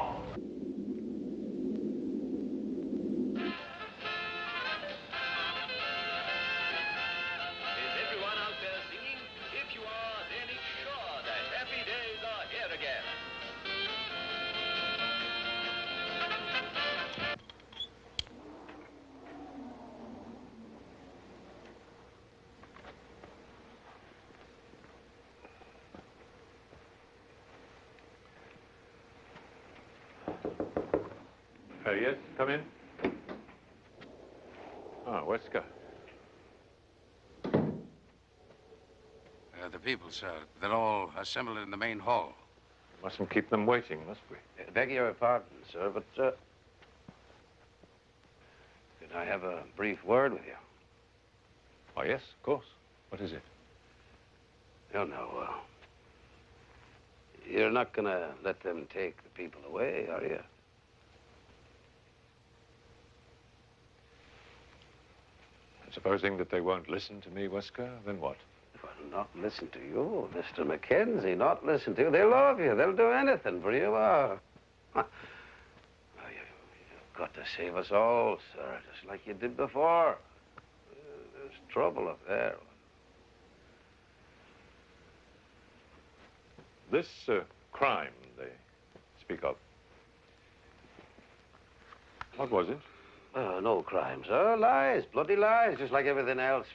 [SPEAKER 10] Is everyone out there singing? If you are, then it's sure that happy days are here again.
[SPEAKER 8] Yes, come in. Ah, Wesker.
[SPEAKER 10] The people, sir. They're all assembled in the main hall.
[SPEAKER 8] Mustn't keep them waiting, must we?
[SPEAKER 10] Beg your pardon, sir, but could I have a brief word with you?
[SPEAKER 8] Oh, yes, of course. What is it?
[SPEAKER 10] No, no. You're not gonna let them take the people away, are you?
[SPEAKER 8] Supposing that they won't listen to me, Wesker, then what?
[SPEAKER 10] Well, not listen to you, Mr. Mackenzie, not listen to you. They love you. They'll do anything for you. You've got to save us all, sir, just like you did before. There's trouble up there.
[SPEAKER 8] This crime they speak of, what was it?
[SPEAKER 10] No crime, sir. Lies, bloody lies, just like everything else.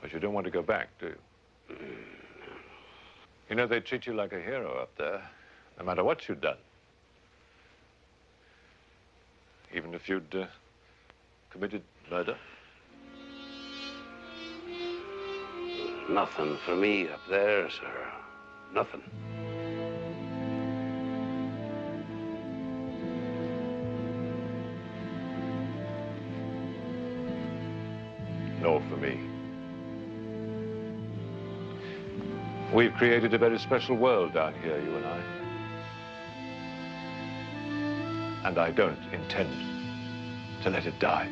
[SPEAKER 8] But you don't want to go back, do you? You know, they treat you like a hero up there, no matter what you'd done. Even if you'd committed murder.
[SPEAKER 10] Nothing for me up there, sir. Nothing.
[SPEAKER 8] Nor for me. We've created a very special world down here, you and I. And I don't intend to let it die.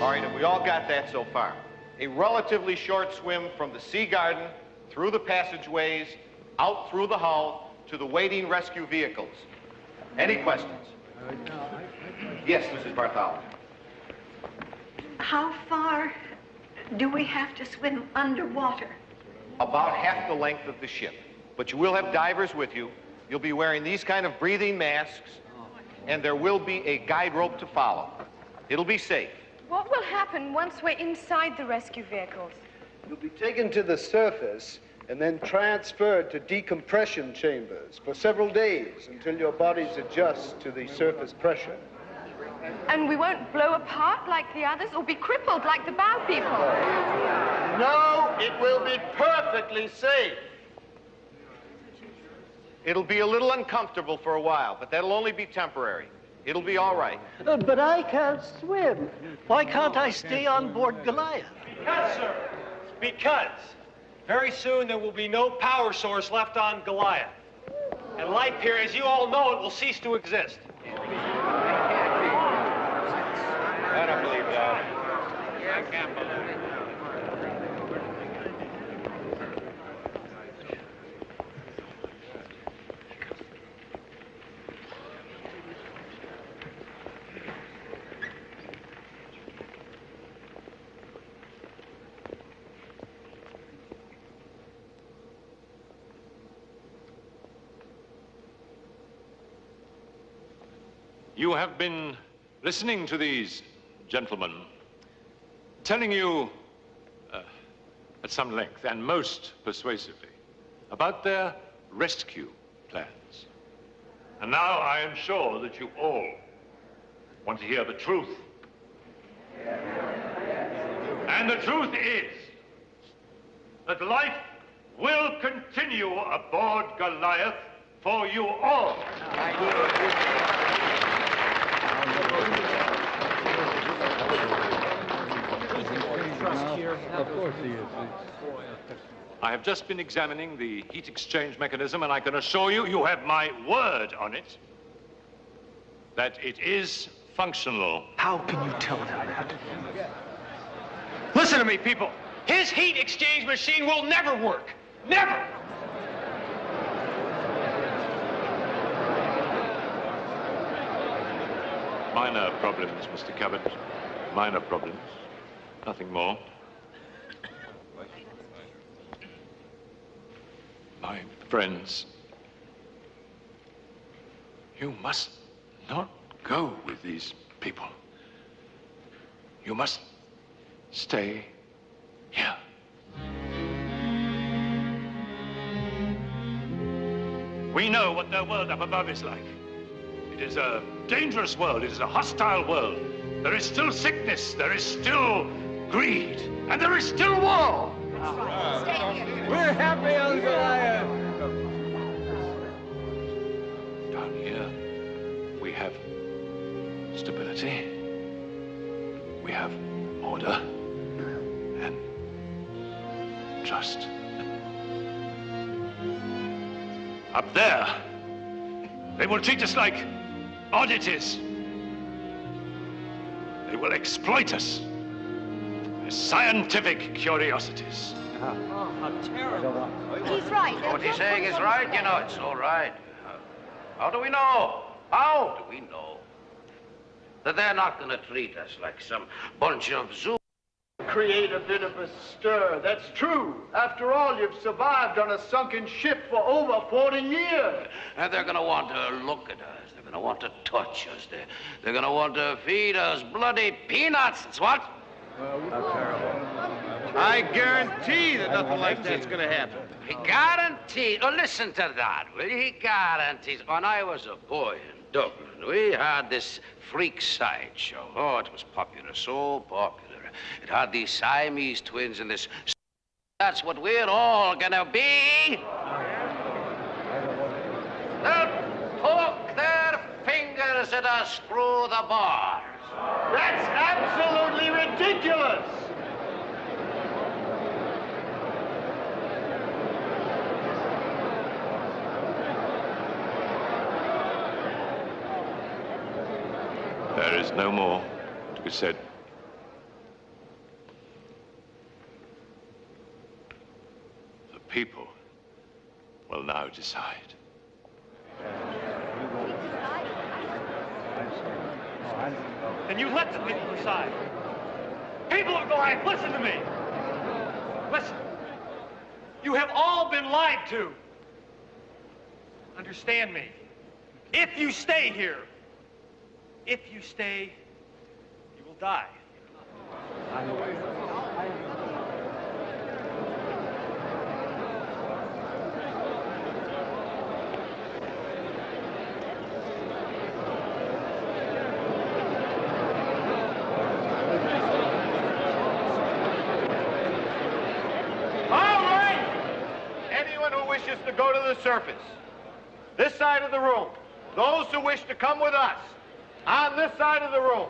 [SPEAKER 14] All right, and we all got that so far. A relatively short swim from the Sea Garden, through the passageways, out through the hull, to the waiting rescue vehicles. Any questions? Yes, Mrs. Bartholomew.
[SPEAKER 1] How far do we have to swim underwater?
[SPEAKER 14] About half the length of the ship. But you will have divers with you. You'll be wearing these kind of breathing masks, and there will be a guide rope to follow. It'll be safe.
[SPEAKER 23] What will happen once we're inside the rescue vehicles?
[SPEAKER 20] You'll be taken to the surface and then transferred to decompression chambers for several days until your bodies adjust to the surface pressure.
[SPEAKER 23] And we won't blow apart like the others or be crippled like the bow people?
[SPEAKER 20] No, it will be perfectly safe.
[SPEAKER 14] It'll be a little uncomfortable for a while, but that'll only be temporary. It'll be all right.
[SPEAKER 2] But I can't swim. Why can't I stay on board Goliath?
[SPEAKER 11] Because, sir. Because very soon there will be no power source left on Goliath. And life here, as you all know, it will cease to exist.
[SPEAKER 18] I don't believe that. I can't believe it.
[SPEAKER 8] You have been listening to these gentlemen telling you at some length and most persuasively about their rescue plans. And now I am sure that you all want to hear the truth. And the truth is that life will continue aboard Goliath for you all.
[SPEAKER 2] Of course he is.
[SPEAKER 8] I have just been examining the heat exchange mechanism, and I can assure you, you have my word on it, that it is functional.
[SPEAKER 11] How can you tell them that? Listen to me, people. His heat exchange machine will never work. Never!
[SPEAKER 8] Minor problems, Mr. Cabot. Minor problems. Nothing more. My friends, you must not go with these people. You must stay
[SPEAKER 6] We know what their world up above is like. It is a dangerous world. It is a hostile world. There is still sickness. There is still greed. And there is still war.
[SPEAKER 18] We're happy on Goliath.
[SPEAKER 6] Down here, we have stability. We have order and trust. Up there, they will treat us like oddities. They will exploit us as scientific curiosities.
[SPEAKER 18] Oh, how terrible.
[SPEAKER 9] He's right.
[SPEAKER 10] What he's saying is right, you know. It's all right. How do we know? How do we know that they're not going to treat us like some bunch of zoo?
[SPEAKER 20] Create a bit of a stir. That's true. After all, you've survived on a sunken ship for over 40 years.
[SPEAKER 10] And they're going to want to look at us. They're going to want to touch us. They're going to want to feed us bloody peanuts. That's what?
[SPEAKER 20] How terrible. I guarantee that nothing like that's going to happen.
[SPEAKER 10] He guarantees. Oh, listen to that, will you? He guarantees. When I was a boy in Dublin, we had this freak sideshow. Oh, it was popular, so popular. It had these Siamese twins and this. That's what we're all gonna be. They'll poke their fingers at us through the bars.
[SPEAKER 20] That's absolutely ridiculous.
[SPEAKER 6] There is no more to be said. The people will now decide.
[SPEAKER 11] Then you let the people decide. People of Goliath, listen to me. Listen. You have all been lied to. Understand me. If you stay here, if you stay, you will die.
[SPEAKER 20] To go to the surface. This side of the room. Those who wish to come with us. On this side of the room.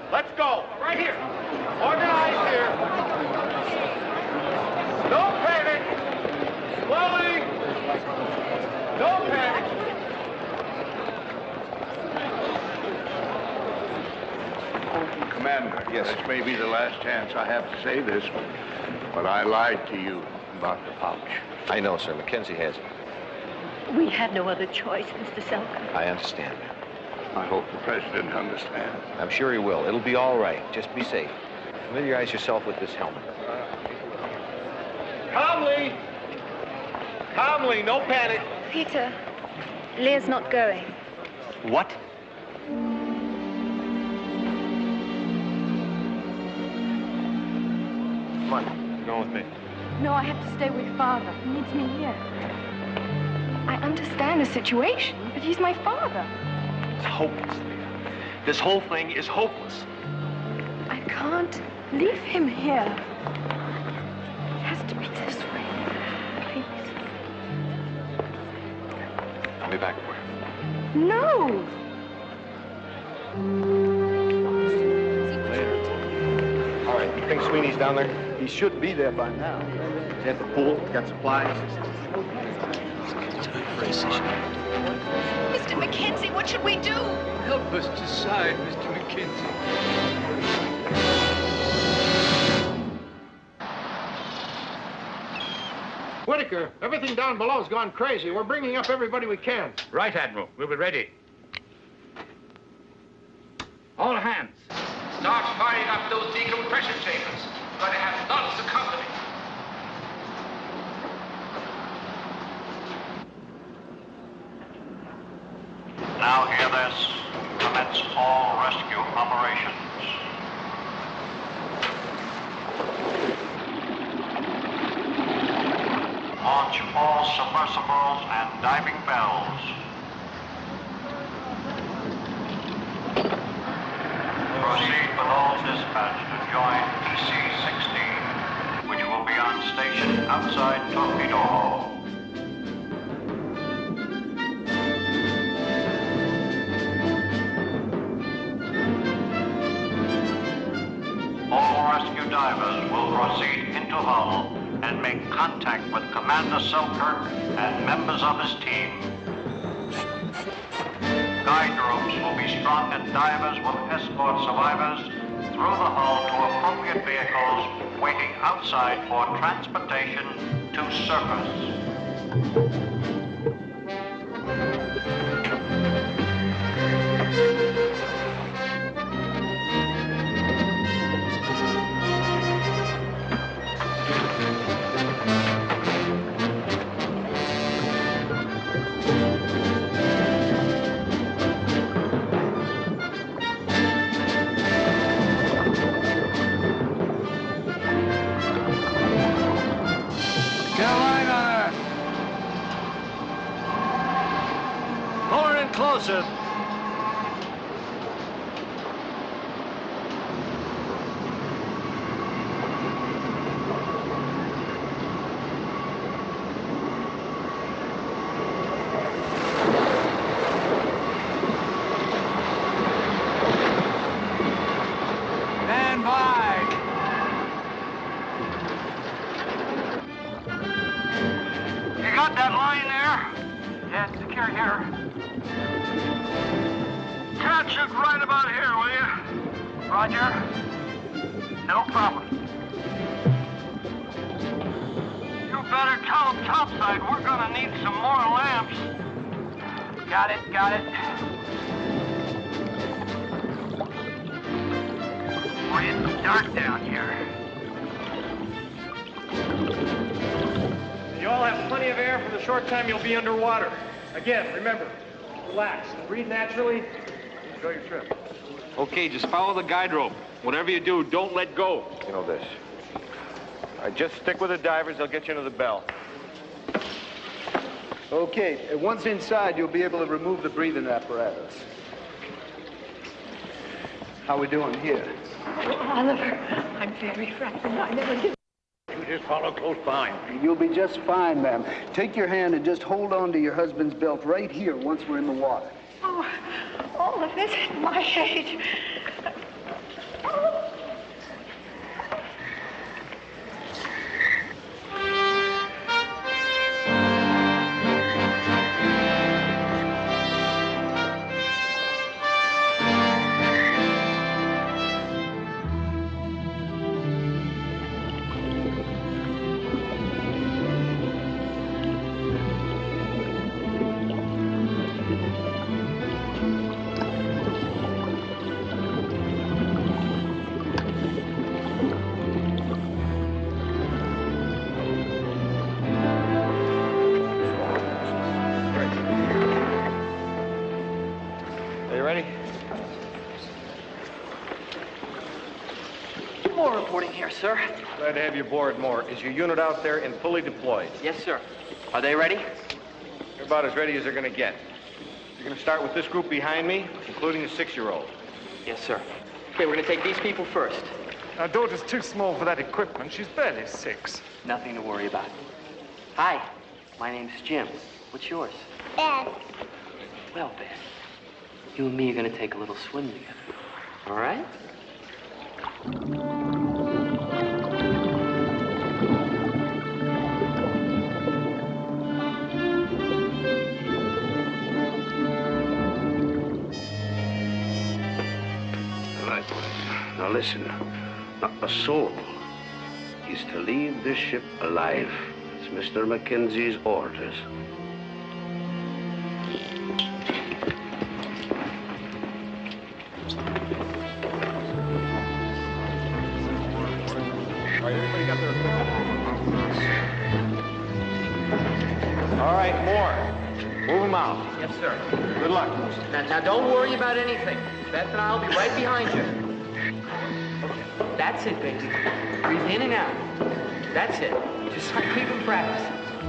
[SPEAKER 20] Let's go. Right here. Organize here. No panic. Slowly. No panic.
[SPEAKER 12] Commander, yes, this may be the last chance I have to say this, but I lied to you about the pouch.
[SPEAKER 14] I know, sir. Mackenzie has it.
[SPEAKER 1] We had no other choice, Mr. Selkirk.
[SPEAKER 14] I understand.
[SPEAKER 12] I hope the president understands.
[SPEAKER 14] I'm sure he will. It'll be all right. Just be safe. Familiarize yourself with this helmet.
[SPEAKER 20] Calmly. Calmly. No panic.
[SPEAKER 1] Peter, Lear's not going.
[SPEAKER 11] What?
[SPEAKER 20] Come on. You're going with me.
[SPEAKER 23] No, I have to stay with Father. He needs me here. I understand the situation, but he's my father.
[SPEAKER 11] It's hopeless, Leah. This whole thing is hopeless.
[SPEAKER 23] I can't leave him here. It has to be this way. Please.
[SPEAKER 14] I'll be back for you.
[SPEAKER 23] No!
[SPEAKER 20] Later. All right, you think Sweeney's down there? He should be there by now. He's at the pool, got supplies.
[SPEAKER 1] Mr. Mackenzie, what should we do?
[SPEAKER 18] Help us decide, Mr. Mackenzie.
[SPEAKER 3] Whitaker, everything down below's gone crazy. We're bringing up everybody we can.
[SPEAKER 13] Right, Admiral. We'll be ready. All hands.
[SPEAKER 18] Start firing up those decompression chambers. We're going to have lots of company.
[SPEAKER 5] Now hear this. Commence all rescue operations. On approach all submersibles and diving bells. Proceed with all dispatch to join PC-16, which will be on station outside Torpedo Hole. All rescue divers will proceed into Hull and make contact with Commander Selkirk and members of his team. Guide ropes will be strung and divers will escort survivors through the hull to appropriate vehicles waiting outside for transportation to surface.
[SPEAKER 2] Closer.
[SPEAKER 5] Stand by. You got that line there? Yeah, it's secure here. Catch it right about here, will you? Roger. No problem. You better tell them topside we're gonna need some more lamps. Got it, got it. Boy, it's dark down here.
[SPEAKER 11] You all have plenty of air for the short time you'll be underwater. Again, remember, relax and breathe naturally. Enjoy your trip.
[SPEAKER 18] Okay, just follow the guide rope. Whatever you do, don't let go.
[SPEAKER 20] You know this. All right, just stick with the divers. They'll get you into the bell.
[SPEAKER 19] Okay, once inside, you'll be able to remove the breathing apparatus. How we doing here?
[SPEAKER 1] Oh, Oliver, I'm very frightened. I never did.
[SPEAKER 19] You just follow close behind. You'll be just fine, ma'am. Take your hand and just hold on to your husband's belt right here once we're in the water.
[SPEAKER 1] Oh, all of this at my age.
[SPEAKER 7] Moore reporting here, sir.
[SPEAKER 20] Glad to have you aboard, Moore. Is your unit out there and fully deployed?
[SPEAKER 7] Yes, sir. Are they ready?
[SPEAKER 20] They're about as ready as they're going to get. You're going to start with this group behind me, including the 6-year-old.
[SPEAKER 7] Yes, sir. Okay, we're going to take these people first.
[SPEAKER 11] Our daughter's too small for that equipment. She's barely 6.
[SPEAKER 7] Nothing to worry about. Hi, my name's Jim. What's yours?
[SPEAKER 9] Beth.
[SPEAKER 7] Well, Beth, you and me are going to take a little swim together. All right?
[SPEAKER 10] Right, boys. Now listen. Not a soul is to leave this ship alive. It's Mr. Mackenzie's orders.
[SPEAKER 20] Everybody got their equipment? All right, Moore. Move them out.
[SPEAKER 7] Yes, sir.
[SPEAKER 20] Good luck.
[SPEAKER 7] Now, don't worry about anything. Beth and I will be right behind you. Okay. That's it, baby. Breathe in and out. That's it. Just like we've been practicing.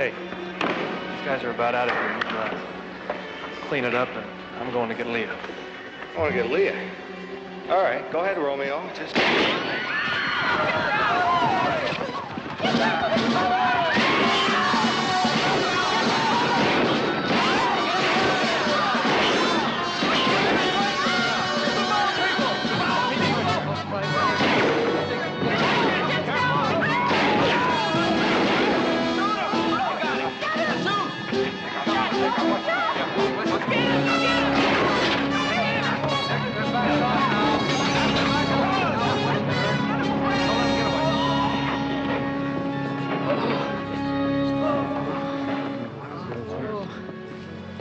[SPEAKER 7] Hey, these guys are about out of here. Clean it up, and I'm going to get Leah.
[SPEAKER 14] I want to get Leah. All right, go ahead, Romeo. Just...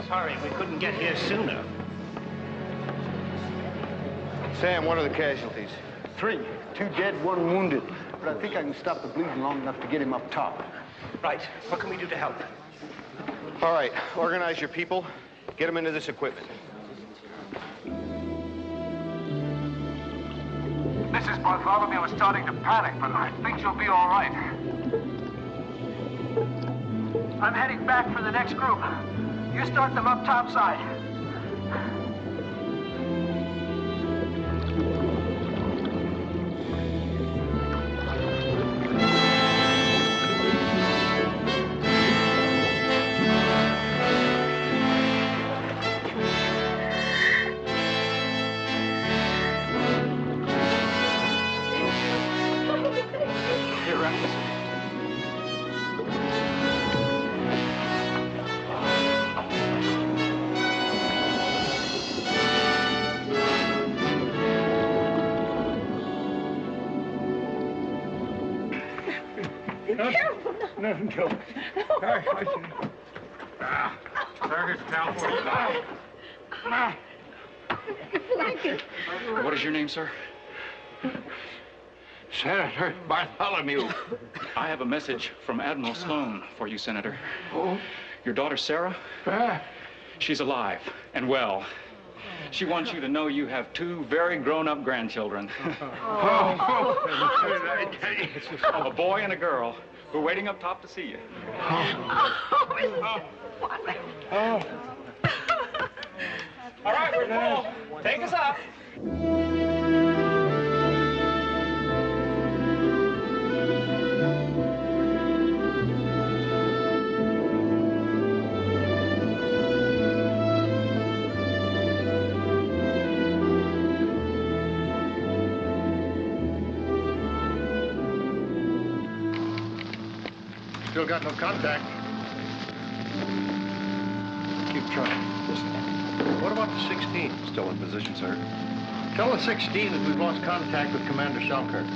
[SPEAKER 2] Sorry, we couldn't get here sooner.
[SPEAKER 12] Sam, what are the casualties?
[SPEAKER 19] 3. 2 dead, 1 wounded. But I think I can stop the bleeding long enough to get him up top.
[SPEAKER 2] Right. What can we do to help?
[SPEAKER 14] All right, organize your people. Get them into this equipment.
[SPEAKER 5] Mrs. Bartholomew is starting to panic, but I think she'll be all right. I'm heading back for the next group. You start them up topside.
[SPEAKER 3] No. Target's down for you.
[SPEAKER 13] What is your name, sir?
[SPEAKER 3] Senator Bartholomew.
[SPEAKER 13] I have a message from Admiral Sloan for you, Senator. Oh? Your daughter, Sarah? She's alive and well. She wants you to know you have 2 very grown-up grandchildren. A boy and a girl. We're waiting up top to see you.
[SPEAKER 11] All right, we're full. Take us up.
[SPEAKER 3] Still got no contact. Keep trying. What about the 16?
[SPEAKER 15] Still in position, sir.
[SPEAKER 3] Tell the 16 that we've lost contact with Commander Selkirk.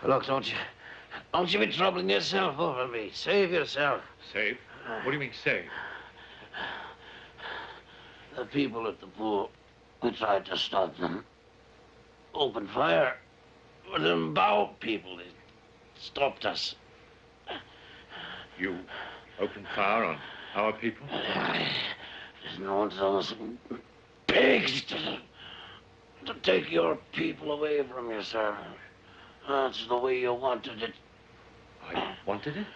[SPEAKER 10] Look, don't you be troubling yourself over me. Save yourself.
[SPEAKER 8] Save? What do you mean, save?
[SPEAKER 10] The people at the pool, we tried to stop them. Opened fire. But them bow people, they stopped us.
[SPEAKER 8] You opened fire on our people?
[SPEAKER 10] Didn't want those pigs to take your people away from you, sir. That's the way you wanted it.
[SPEAKER 8] I wanted it?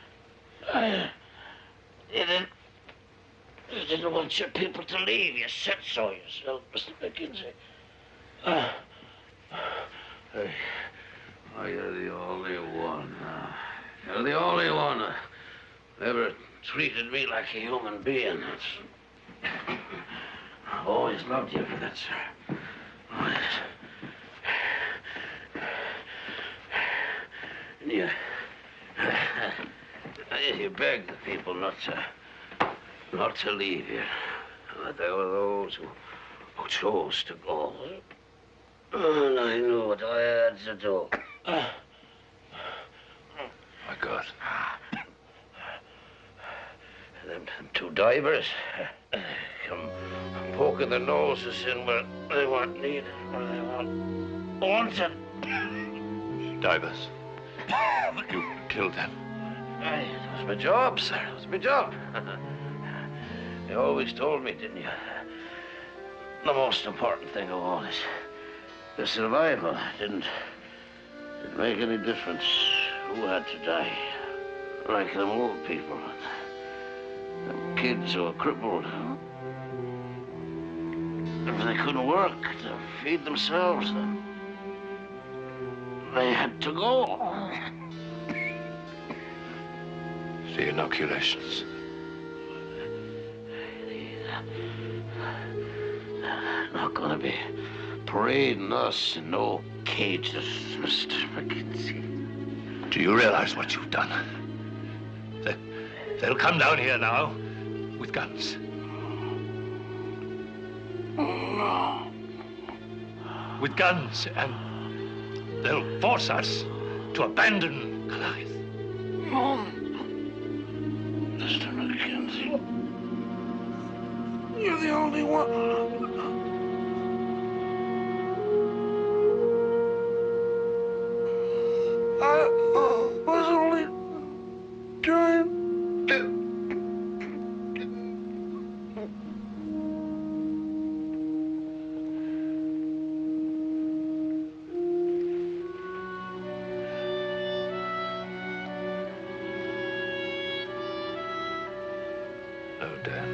[SPEAKER 10] You didn't want your people to leave. You said so yourself, Mr. McKenzie. You're the only one. You're the only one who ever treated me like a human being. I've always loved you for that, sir. Always. And you begged the people not to leave you. But there were those who chose to go. And I knew what I had to do.
[SPEAKER 8] My God.
[SPEAKER 10] Them two divers come poking their noses in where they weren't needed, where they weren't wanted.
[SPEAKER 8] Divers? You killed them?
[SPEAKER 10] It was my job, sir. It was my job. You always told me, didn't you? The most important thing of all is the survival. Didn't make any difference who had to die. Like them old people. Them kids who were crippled. If they couldn't work to feed themselves, then they had to go.
[SPEAKER 8] The inoculations.
[SPEAKER 10] Not gonna be parading us in no cages, Mr. McKenzie.
[SPEAKER 8] Do you realize what you've done? They'll come down here now with guns.
[SPEAKER 10] No.
[SPEAKER 8] With guns, and they'll force us to abandon Goliath.
[SPEAKER 10] No. Mr. McKenzie. You're the only one. I was only trying to...
[SPEAKER 8] No, Dan.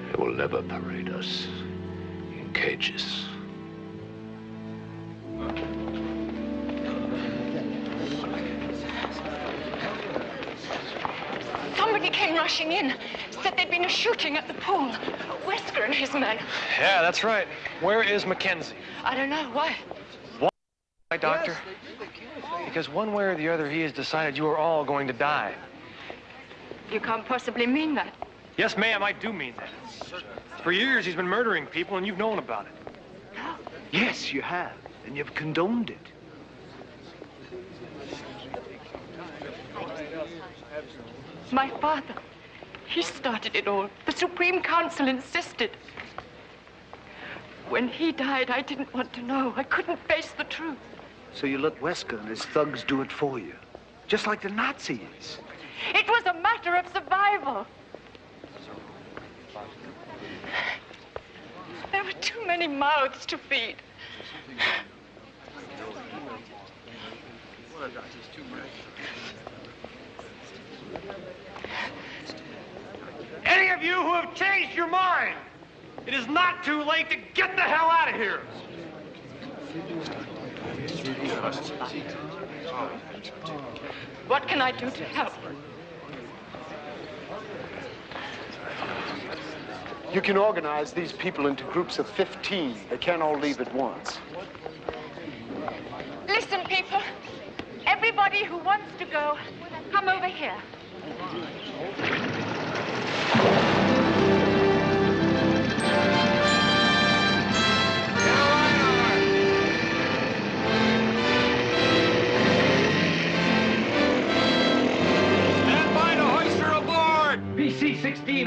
[SPEAKER 8] They will never parade us in cages.
[SPEAKER 17] Somebody came rushing in. Said there'd been a shooting at the pool. Wesker and his men.
[SPEAKER 11] Yeah, that's right. Where is Mackenzie?
[SPEAKER 17] I don't know. Why?
[SPEAKER 11] Why, Doctor? Because one way or the other, he has decided you are all going to die.
[SPEAKER 17] You can't possibly mean that.
[SPEAKER 11] Yes, ma'am, I do mean that. For years, he's been murdering people, and you've known about it.
[SPEAKER 2] Yes, you have, and you've condoned it.
[SPEAKER 17] My father, he started it all. The Supreme Council insisted. When he died, I didn't want to know. I couldn't face the truth.
[SPEAKER 2] So you let Wesker and his thugs do it for you, just like the Nazis.
[SPEAKER 17] It was a matter of survival. There were too many mouths to feed.
[SPEAKER 11] Any of you who have changed your mind, it is not too late to get the hell out of here.
[SPEAKER 17] What can I do to help?
[SPEAKER 20] You can organize these people into groups of 15. They can't all leave at once.
[SPEAKER 17] Listen, people. Everybody who wants to go, come over here.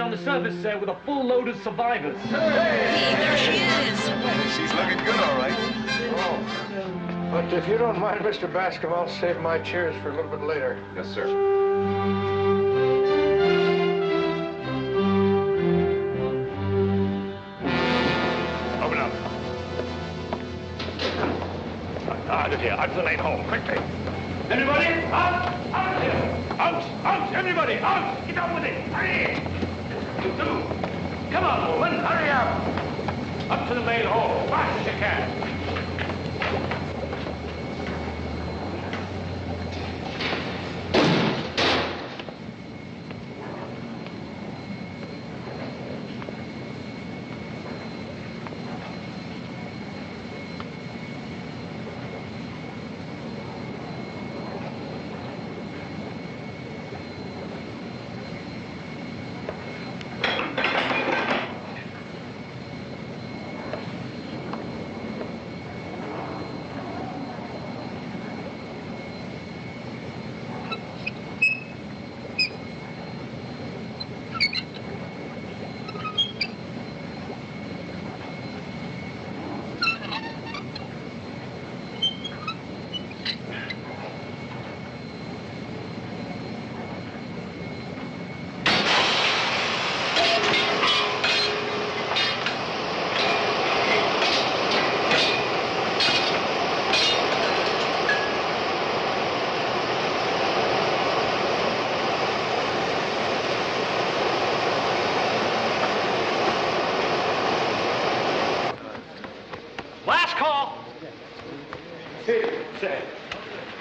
[SPEAKER 11] on the surface with a full load of survivors.
[SPEAKER 1] Hey, there she is.
[SPEAKER 19] She's looking good, all right.
[SPEAKER 3] Oh. But if you don't mind, Mr. Bascom, I'll save my cheers for a little bit later.
[SPEAKER 14] Yes, sir.
[SPEAKER 6] Open up. Out of here, out to the main hall, quickly. Everybody, out! Out of here! Out! Out! Everybody, out! Get on with it! Hurry! You two! Come on, woman, hurry up! Up to the main hall, fast as you can.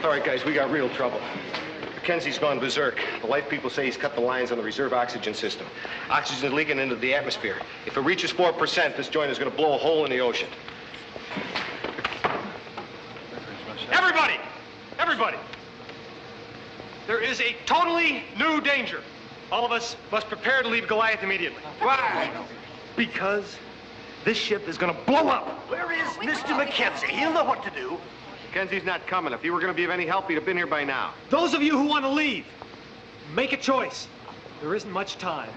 [SPEAKER 14] All right, guys, we got real trouble. Mackenzie's gone berserk. The life people say he's cut the lines on the reserve oxygen system. Oxygen is leaking into the atmosphere. If it reaches 4%, this joint is going to blow a hole in the ocean.
[SPEAKER 11] Everybody! Everybody! There is a totally new danger. All of us must prepare to leave Goliath immediately.
[SPEAKER 20] Why?
[SPEAKER 11] Because this ship is going to blow up.
[SPEAKER 20] Where is Mr. Mackenzie? He'll know what to do.
[SPEAKER 14] Mackenzie's not coming. If he were going to be of any help, he'd have been here by now.
[SPEAKER 11] Those of you who want to leave, make a choice. There isn't much time.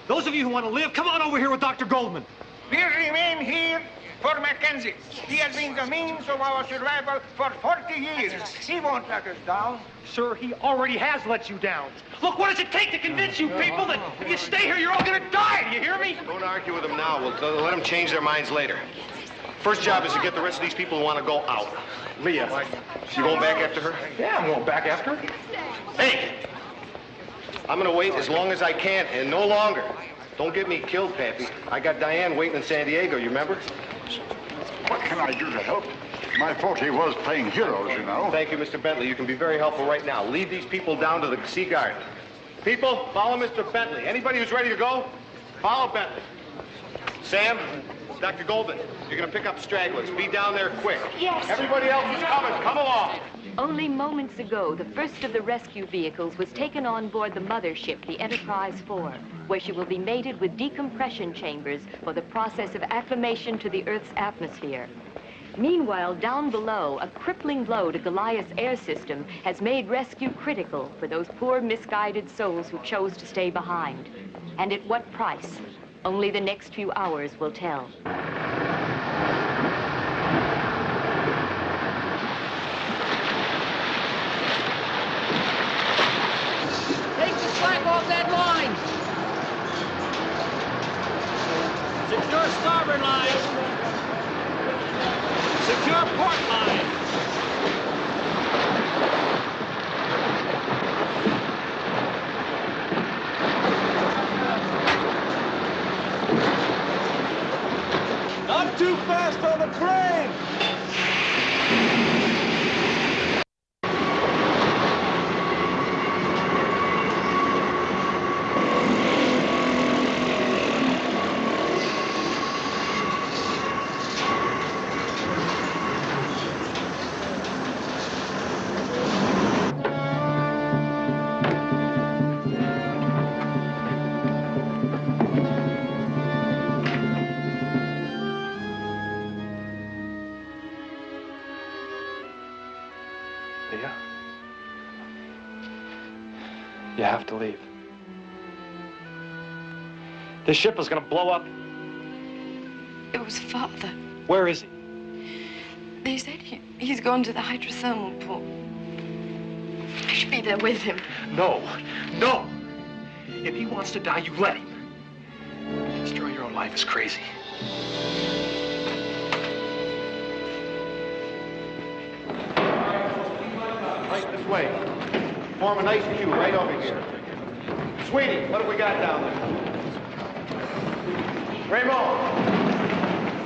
[SPEAKER 11] Those of you who want to live, come on over here with Dr. Goldman.
[SPEAKER 15] We remain here for Mackenzie. He has been the means of our survival for 40 years. He won't let us down.
[SPEAKER 11] Sir, he already has let you down. Look, what does it take to convince you people that if you stay here, you're all going to die? Do you hear me?
[SPEAKER 14] Don't argue with them now. We'll let them change their minds later. First job is to get the rest of these people who want to go out.
[SPEAKER 11] Leah.
[SPEAKER 14] You going back after her?
[SPEAKER 11] Yeah, I'm going back after her.
[SPEAKER 14] Hey! I'm going to wait as long as I can, and no longer. Don't get me killed, Pappy. I got Diane waiting in San Diego, you remember?
[SPEAKER 12] What can I do to help? My forte was playing heroes, you know.
[SPEAKER 14] Thank you, Mr. Bentley. You can be very helpful right now. Lead these people down to the Sea Garden. People, follow Mr. Bentley. Anybody who's ready to go, follow Bentley. Sam, Dr. Goldman, you're going to pick up stragglers. Be down there quick.
[SPEAKER 17] Yes.
[SPEAKER 14] Everybody else is coming. Come along.
[SPEAKER 21] Only moments ago, the first of the rescue vehicles was taken on board the mothership, the Enterprise 4, where she will be mated with decompression chambers for the process of acclimation to the Earth's atmosphere. Meanwhile, down below, a crippling blow to Goliath's air system has made rescue critical for those poor, misguided souls who chose to stay behind. And at what price? Only the next few hours will tell.
[SPEAKER 2] Take the slack off that line. Secure starboard line. Secure port line. Not too fast on the crane.
[SPEAKER 11] Leah? You have to leave.
[SPEAKER 7] This ship is gonna blow up.
[SPEAKER 23] It was Father.
[SPEAKER 7] Where is he?
[SPEAKER 23] They said he's gone to the hydrothermal pool. I should be there with him.
[SPEAKER 7] No, no. If he wants to die, you let him. Destroy your own life is crazy.
[SPEAKER 20] Right this way. Form a nice queue right over here. Sweetie, what have we got down there? Raymond,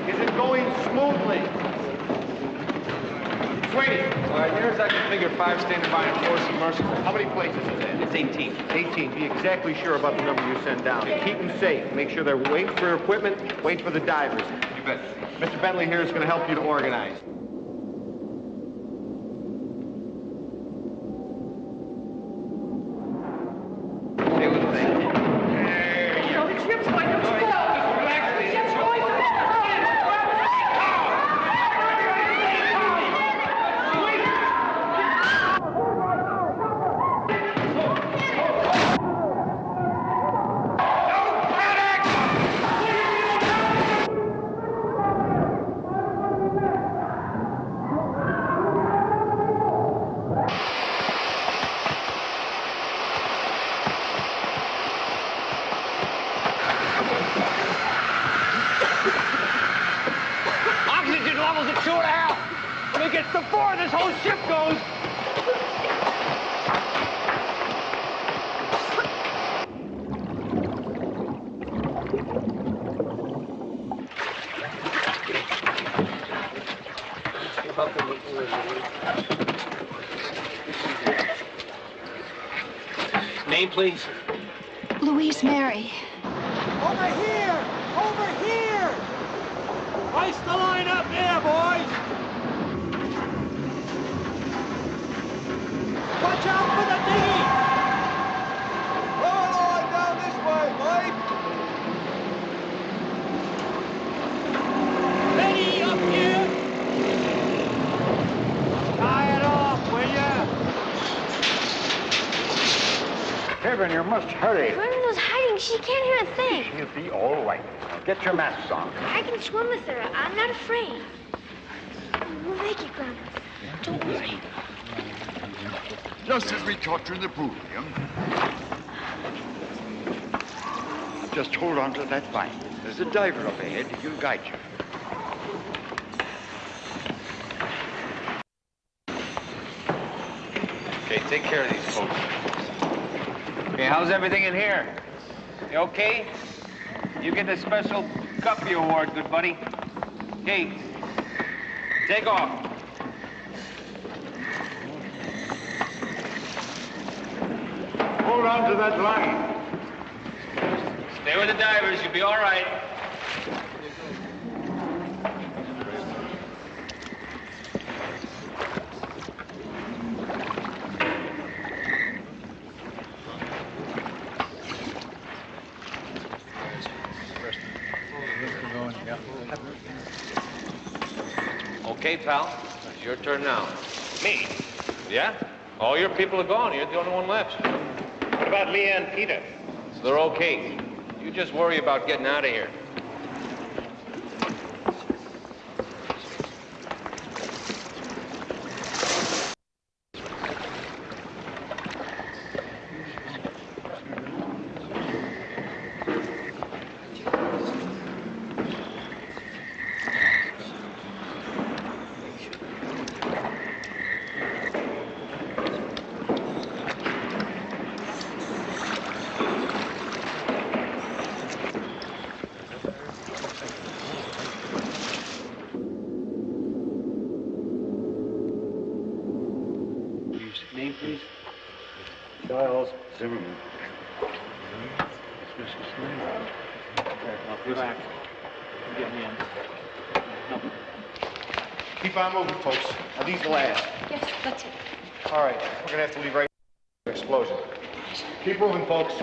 [SPEAKER 20] is it going smoothly? Sweetie.
[SPEAKER 18] All right, near as I can figure 5 standing by and 4 submersible.
[SPEAKER 20] How many places is that?
[SPEAKER 18] It's 18.
[SPEAKER 20] 18. Be exactly sure about the number you send down. And keep them safe. Make sure they're waiting for their equipment, wait for the divers.
[SPEAKER 18] You bet.
[SPEAKER 20] Mr. Bentley here is going to help you to organize.
[SPEAKER 18] Stay with me.
[SPEAKER 23] The ship's going to explode.
[SPEAKER 6] Oxygen levels at 2.5. When it gets to 4, this whole ship goes.
[SPEAKER 7] Name, please.
[SPEAKER 1] Louise Mary.
[SPEAKER 6] Over here! Over here! Ice the line up there, boys! Watch out for the dinghy!
[SPEAKER 20] Roll on down this way, Mike.
[SPEAKER 6] Benny, up here! Tie it off, will ya?
[SPEAKER 12] Kevin, you must hurry.
[SPEAKER 9] Grandma's hiding. She can't hear a thing.
[SPEAKER 12] She'll be all right. Now get your masks on.
[SPEAKER 9] I can swim with her. I'm not afraid. Well, thank you, Grandma.
[SPEAKER 12] Don't worry. Just as we taught you in the pool, young. Just hold on to that line. There's a diver up ahead. He'll guide you.
[SPEAKER 18] Okay, take care of these folks. Okay, how's everything in here? You okay? You get the special Guppy Award, good buddy. Okay, take off.
[SPEAKER 12] Hold on to that line.
[SPEAKER 18] Stay with the divers, you'll be all right. Okay, pal. It's your turn now.
[SPEAKER 11] Me?
[SPEAKER 18] Yeah? All your people are gone. You're the only one left.
[SPEAKER 11] What about Leah and Peter?
[SPEAKER 18] So they're okay. You just worry about getting out of here.
[SPEAKER 11] Name, please.
[SPEAKER 12] Charles Zimmerman.
[SPEAKER 11] Now, relax. Get me in. No.
[SPEAKER 20] Keep on moving, folks. Are these the last?
[SPEAKER 1] Yes, that's it.
[SPEAKER 20] All right, we're going to have to leave right now. Explosion. Keep moving, folks.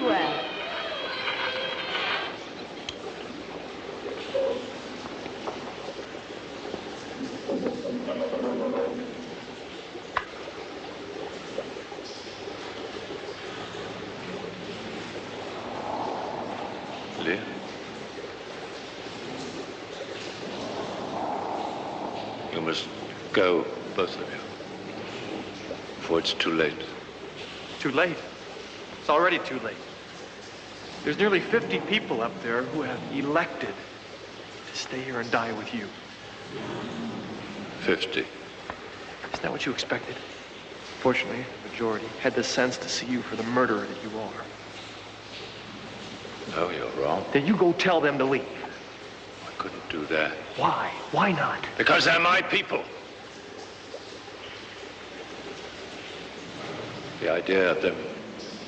[SPEAKER 21] well.
[SPEAKER 8] Leah? You must go, both of you, before it's too late.
[SPEAKER 7] Too late? It's already too late. There's nearly 50 people up there who have elected to stay here and die with you.
[SPEAKER 8] 50.
[SPEAKER 7] Isn't that what you expected? Fortunately, the majority had the sense to see you for the murderer that you are.
[SPEAKER 8] No, you're wrong.
[SPEAKER 7] Then you go tell them to leave.
[SPEAKER 8] I couldn't do that.
[SPEAKER 7] Why? Why not?
[SPEAKER 8] Because they're my people. The idea of them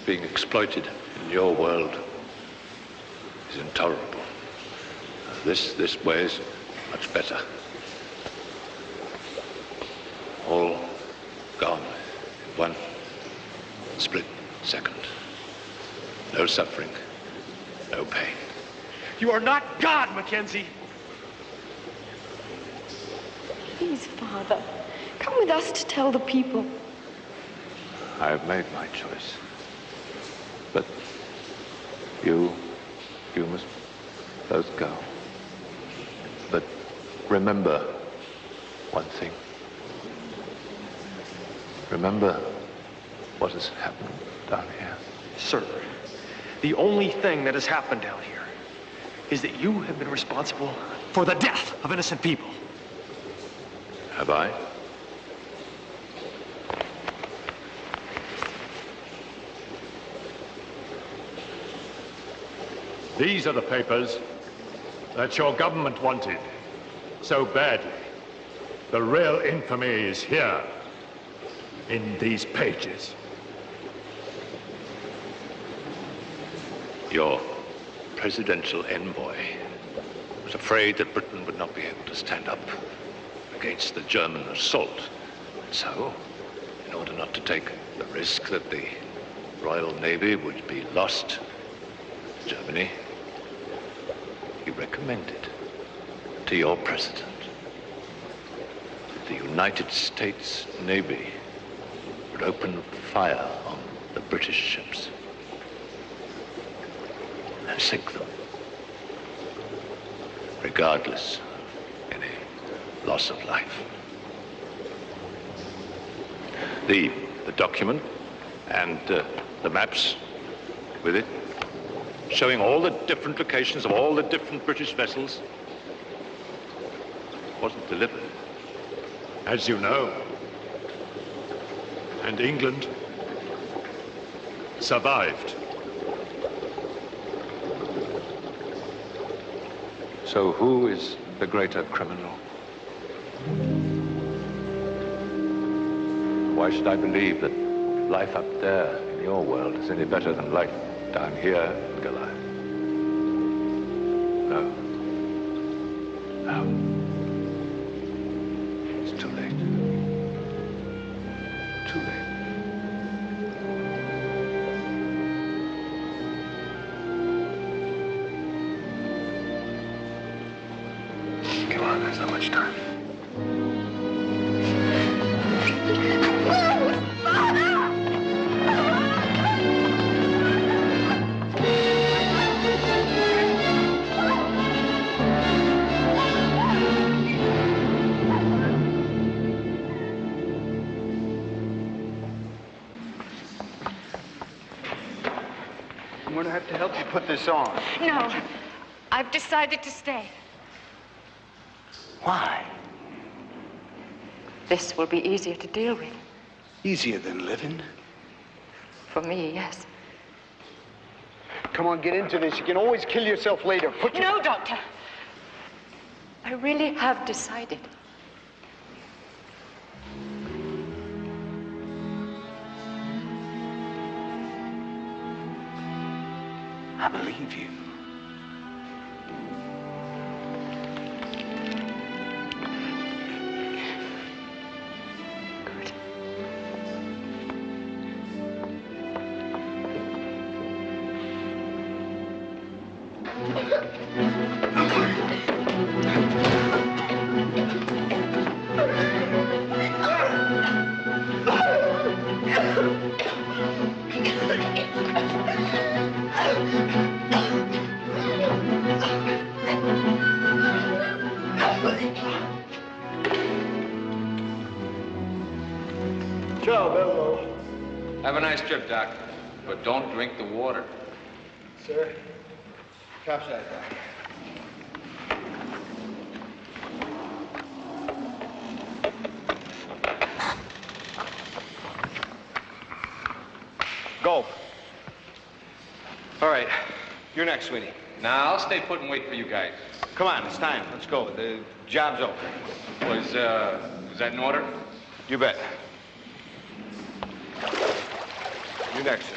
[SPEAKER 8] being exploited in your world is intolerable. This way is much better. All gone in one split second. No suffering, no pain.
[SPEAKER 7] You are not God, Mackenzie.
[SPEAKER 23] Please, Father, come with us to tell the people.
[SPEAKER 8] I have made my choice. But you must both go. But remember one thing. Remember what has happened down here.
[SPEAKER 7] Sir, the only thing that has happened down here is that you have been responsible for the death of innocent people.
[SPEAKER 8] Have I?
[SPEAKER 6] These are the papers that your government wanted so badly. The real infamy is here, in these pages.
[SPEAKER 8] Your presidential envoy was afraid that Britain would not be able to stand up against the German assault. So, in order not to take the risk that the Royal Navy would be lost to Germany, he recommended to your president that the United States Navy would open fire on the British ships and sink them, regardless of any loss of life. The document and the maps with it, showing all the different locations of all the different British vessels, wasn't delivered.
[SPEAKER 6] As you know, and England survived.
[SPEAKER 8] So who is the greater criminal? Why should I believe that life up there in your world is any better than life down here in Goliath? No. No. It's too late. Too late.
[SPEAKER 19] Come on, there's not much time.
[SPEAKER 21] I'm going to have to help you put this on. No, I've decided to stay.
[SPEAKER 19] Why?
[SPEAKER 17] This will be easier to deal with.
[SPEAKER 19] Easier than living.
[SPEAKER 17] For me, yes.
[SPEAKER 20] Come on, get into this. You can always kill yourself later. Put your...
[SPEAKER 17] No, Doctor. I really have decided.
[SPEAKER 19] I believe you.
[SPEAKER 20] Ciao, bello.
[SPEAKER 18] Have a nice trip, Doc. But don't drink the water.
[SPEAKER 20] Sir, capsize that.
[SPEAKER 14] Go. All right. You're next, Sweeney.
[SPEAKER 18] Now, I'll stay put and wait for you guys.
[SPEAKER 14] Come on, it's time. Let's go. The job's over.
[SPEAKER 18] Was that in order?
[SPEAKER 14] You bet. You next, sir.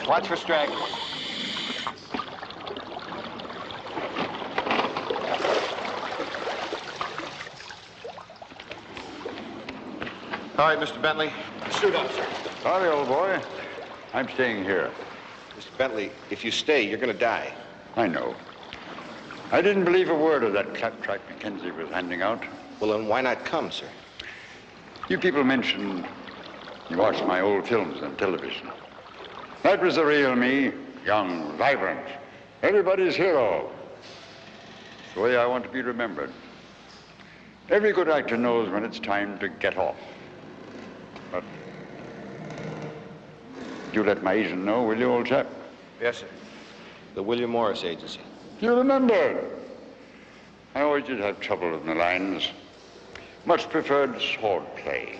[SPEAKER 14] Watch for stragglers. All right, Mr. Bentley. Suit up, sir.
[SPEAKER 12] Sorry, old boy. I'm staying here.
[SPEAKER 14] Mr. Bentley, if you stay, you're gonna die.
[SPEAKER 12] I know. I didn't believe a word of that claptrap Mackenzie was handing out.
[SPEAKER 14] Well, then why not come, sir?
[SPEAKER 12] You people mentioned you watched my old films on television. That was the real me, young, vibrant, everybody's hero. It's the way I want to be remembered. Every good actor knows when it's time to get off. But you let my agent know, will you, old chap?
[SPEAKER 14] Yes, sir. The William Morris Agency.
[SPEAKER 12] You remember? I always did have trouble with my lines. Much preferred sword play.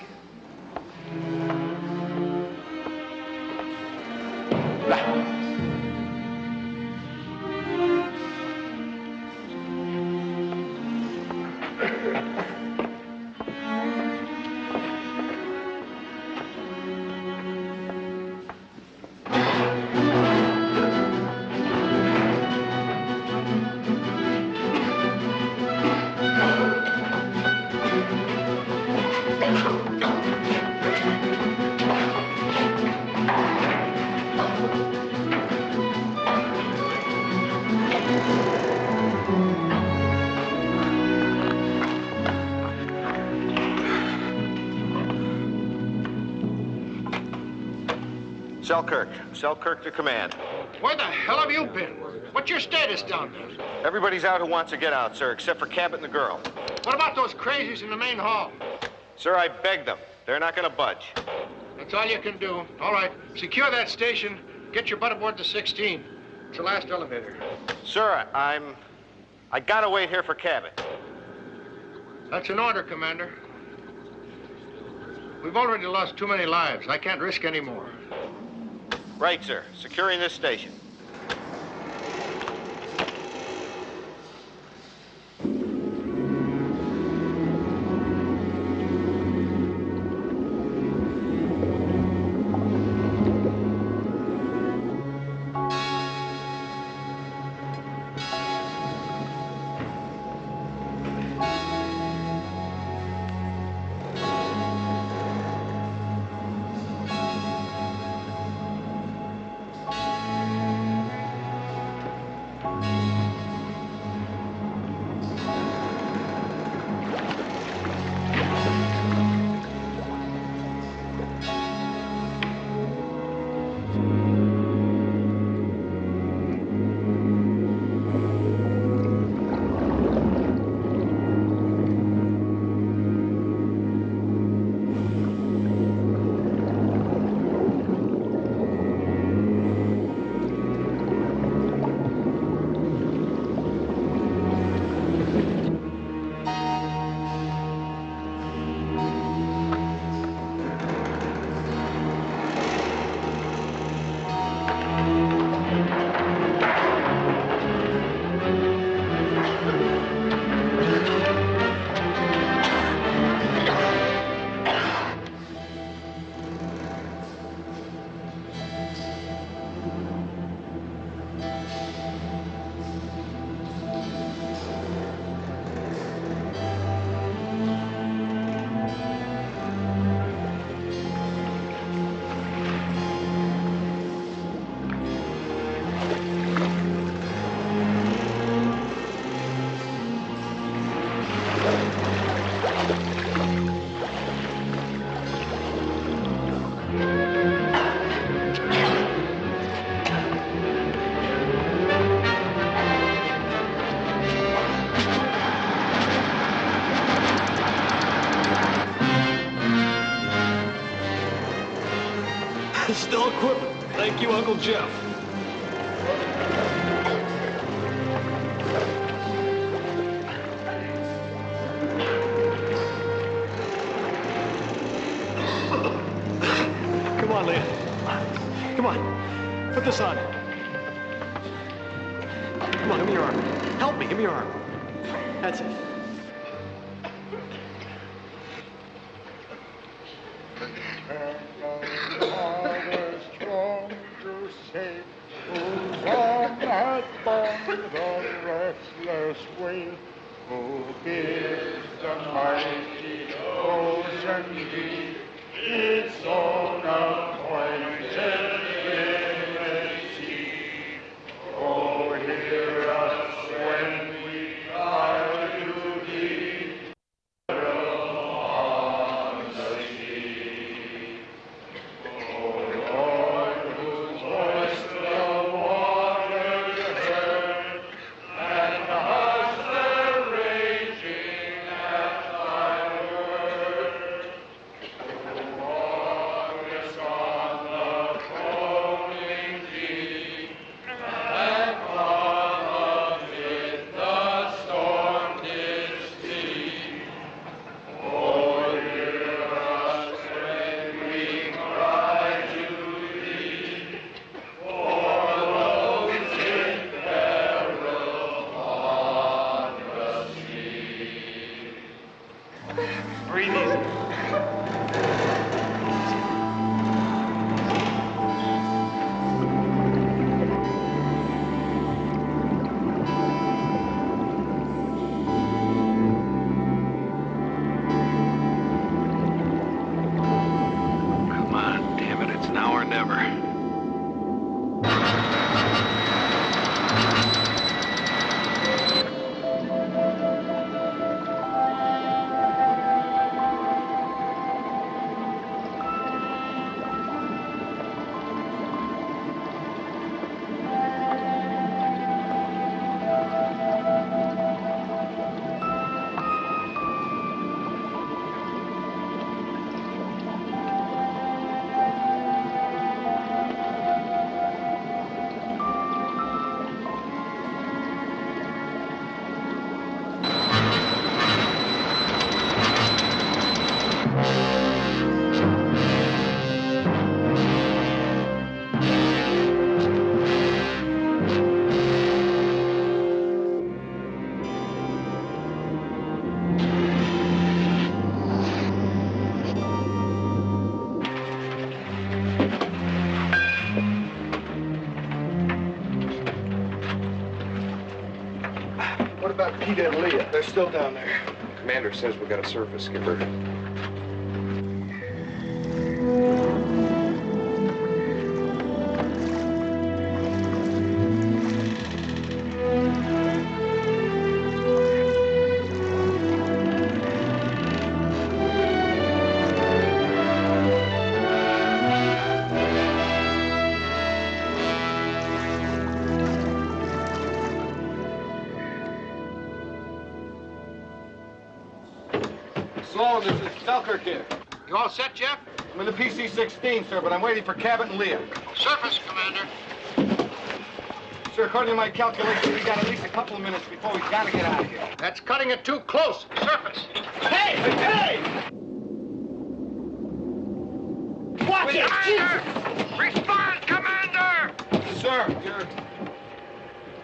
[SPEAKER 14] Selkirk. Selkirk to command.
[SPEAKER 3] Where the hell have you been? What's your status down there?
[SPEAKER 14] Everybody's out who wants to get out, sir, except for Cabot and the girl.
[SPEAKER 3] What about those crazies in the main hall?
[SPEAKER 14] Sir, I begged them. They're not going to budge.
[SPEAKER 3] That's all you can do. All right, secure that station. Get your butt aboard the 16. It's the last elevator.
[SPEAKER 14] Sir, I gotta wait here for Cabot.
[SPEAKER 3] That's an order, Commander. We've already lost too many lives. I can't risk any more.
[SPEAKER 14] Right, sir. Securing this station.
[SPEAKER 11] Still equipping. Thank you, Uncle Jeff. Come on, Leah. Come on. Put this on. Come on, give me your arm. Help me, give me your arm. That's it.
[SPEAKER 4] Who gives the mighty ocean deep its own appointed sea? Oh, hear us when we cry to thee, on the sea. Oh, Lord, whose voice the waters heard, and hushed their raging at thy word. Walkest on the foaming deep, and calm amid the storm didst sleep. Oh, hear us when we cry to thee, for those in peril on the sea.
[SPEAKER 11] Breathe easy.
[SPEAKER 3] Come on, damn it, it's now or never.
[SPEAKER 20] What about Peter and Leah? They're still down there.
[SPEAKER 14] Commander says we got a surface, Skipper.
[SPEAKER 20] Sloan, this is Selkirk here.
[SPEAKER 3] You all set, Jeff?
[SPEAKER 20] I'm in the PC-16, sir, but I'm waiting for Cabot and Leah.
[SPEAKER 3] Surface, Commander.
[SPEAKER 20] Sir, according to my calculations, we got at least a couple of minutes before we gotta get out of here.
[SPEAKER 3] That's cutting it too close. Surface.
[SPEAKER 20] Hey! Hey! Watch it!
[SPEAKER 3] Respond, Commander!
[SPEAKER 20] Sir, your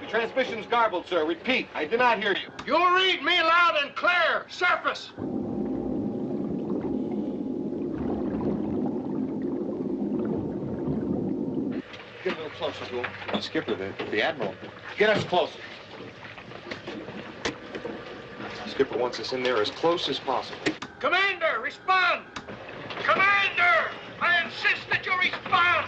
[SPEAKER 20] transmission's garbled, sir. Repeat, I did not hear you.
[SPEAKER 3] You'll read me loud and clear. Surface.
[SPEAKER 20] Get a little closer to him.
[SPEAKER 14] Skipper, the Admiral.
[SPEAKER 20] Get us closer.
[SPEAKER 14] Skipper wants us in there as close as possible.
[SPEAKER 3] Commander, respond! Commander! I insist that you respond!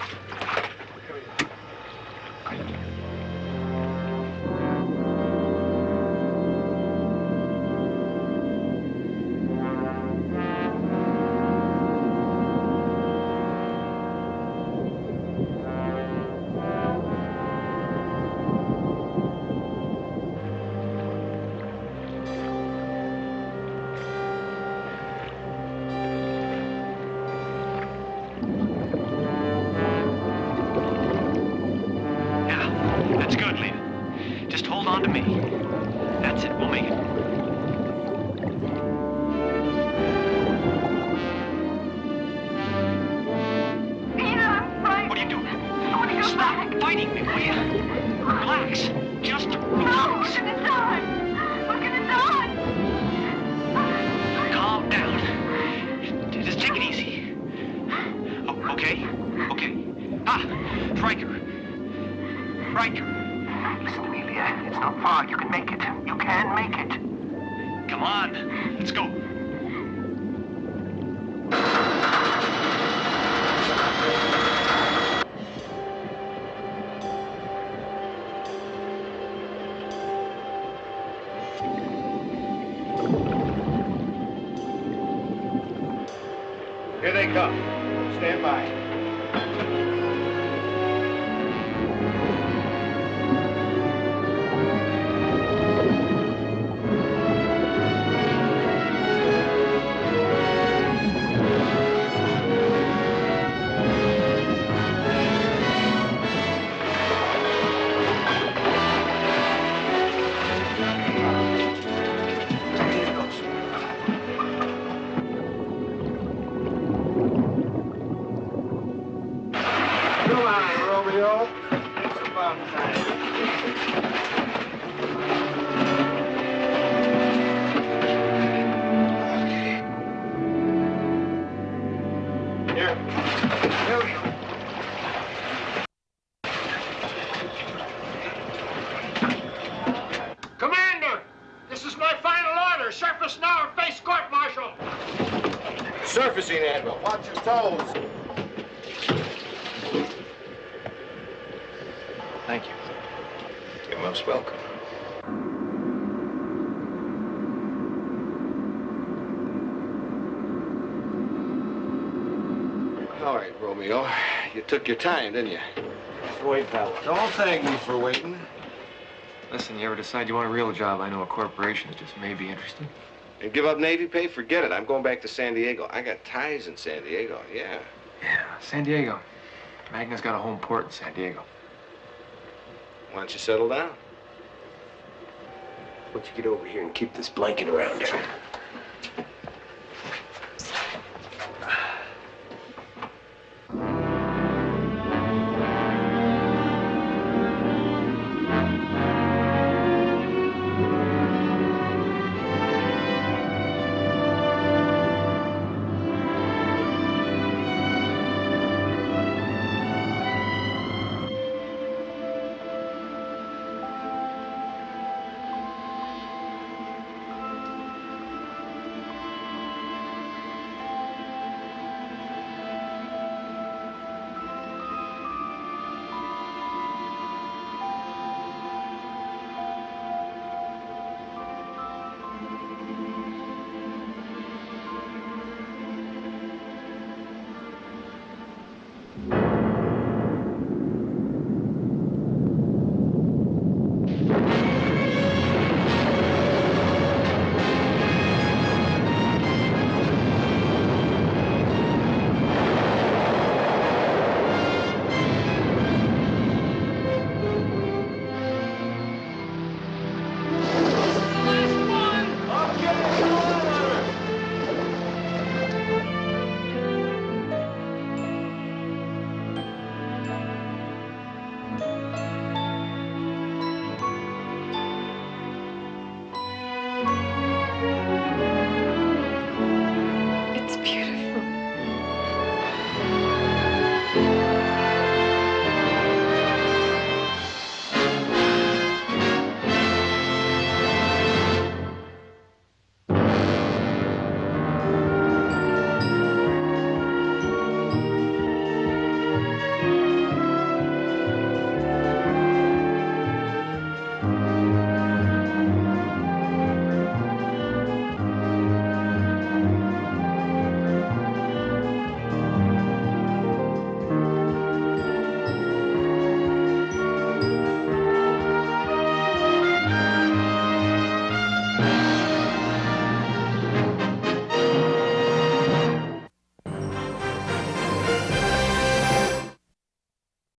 [SPEAKER 7] fighting me, will you? Relax. Just relax.
[SPEAKER 4] We're gonna die. We're gonna die.
[SPEAKER 7] Calm down. Just take it easy. Oh, okay? Okay. Ah, Riker. Riker.
[SPEAKER 15] Listen to me, Leah. It's not far. You can make it. You can make it.
[SPEAKER 7] Come on. Let's go.
[SPEAKER 14] Here they come. Stand by. Come on, Romeo. It's about time. Here. Here we go.
[SPEAKER 15] Commander, this is my final order. Surface now or face court-martial.
[SPEAKER 14] Surfacing, Admiral. Watch your toes.
[SPEAKER 7] Thank you.
[SPEAKER 14] You're most welcome. All right, Romeo. You took your time, didn't you?
[SPEAKER 7] Wait, pal.
[SPEAKER 14] Don't thank me for waiting.
[SPEAKER 7] Listen, you ever decide you want a real job, I know a corporation that just may be interested.
[SPEAKER 14] And give up Navy pay? Forget it. I'm going back to San Diego. I got ties in San Diego, yeah.
[SPEAKER 7] Yeah, San Diego. Magna's got a home port in San Diego.
[SPEAKER 14] Why don't you settle down?
[SPEAKER 15] Why don't you get over here and keep this blanket around you?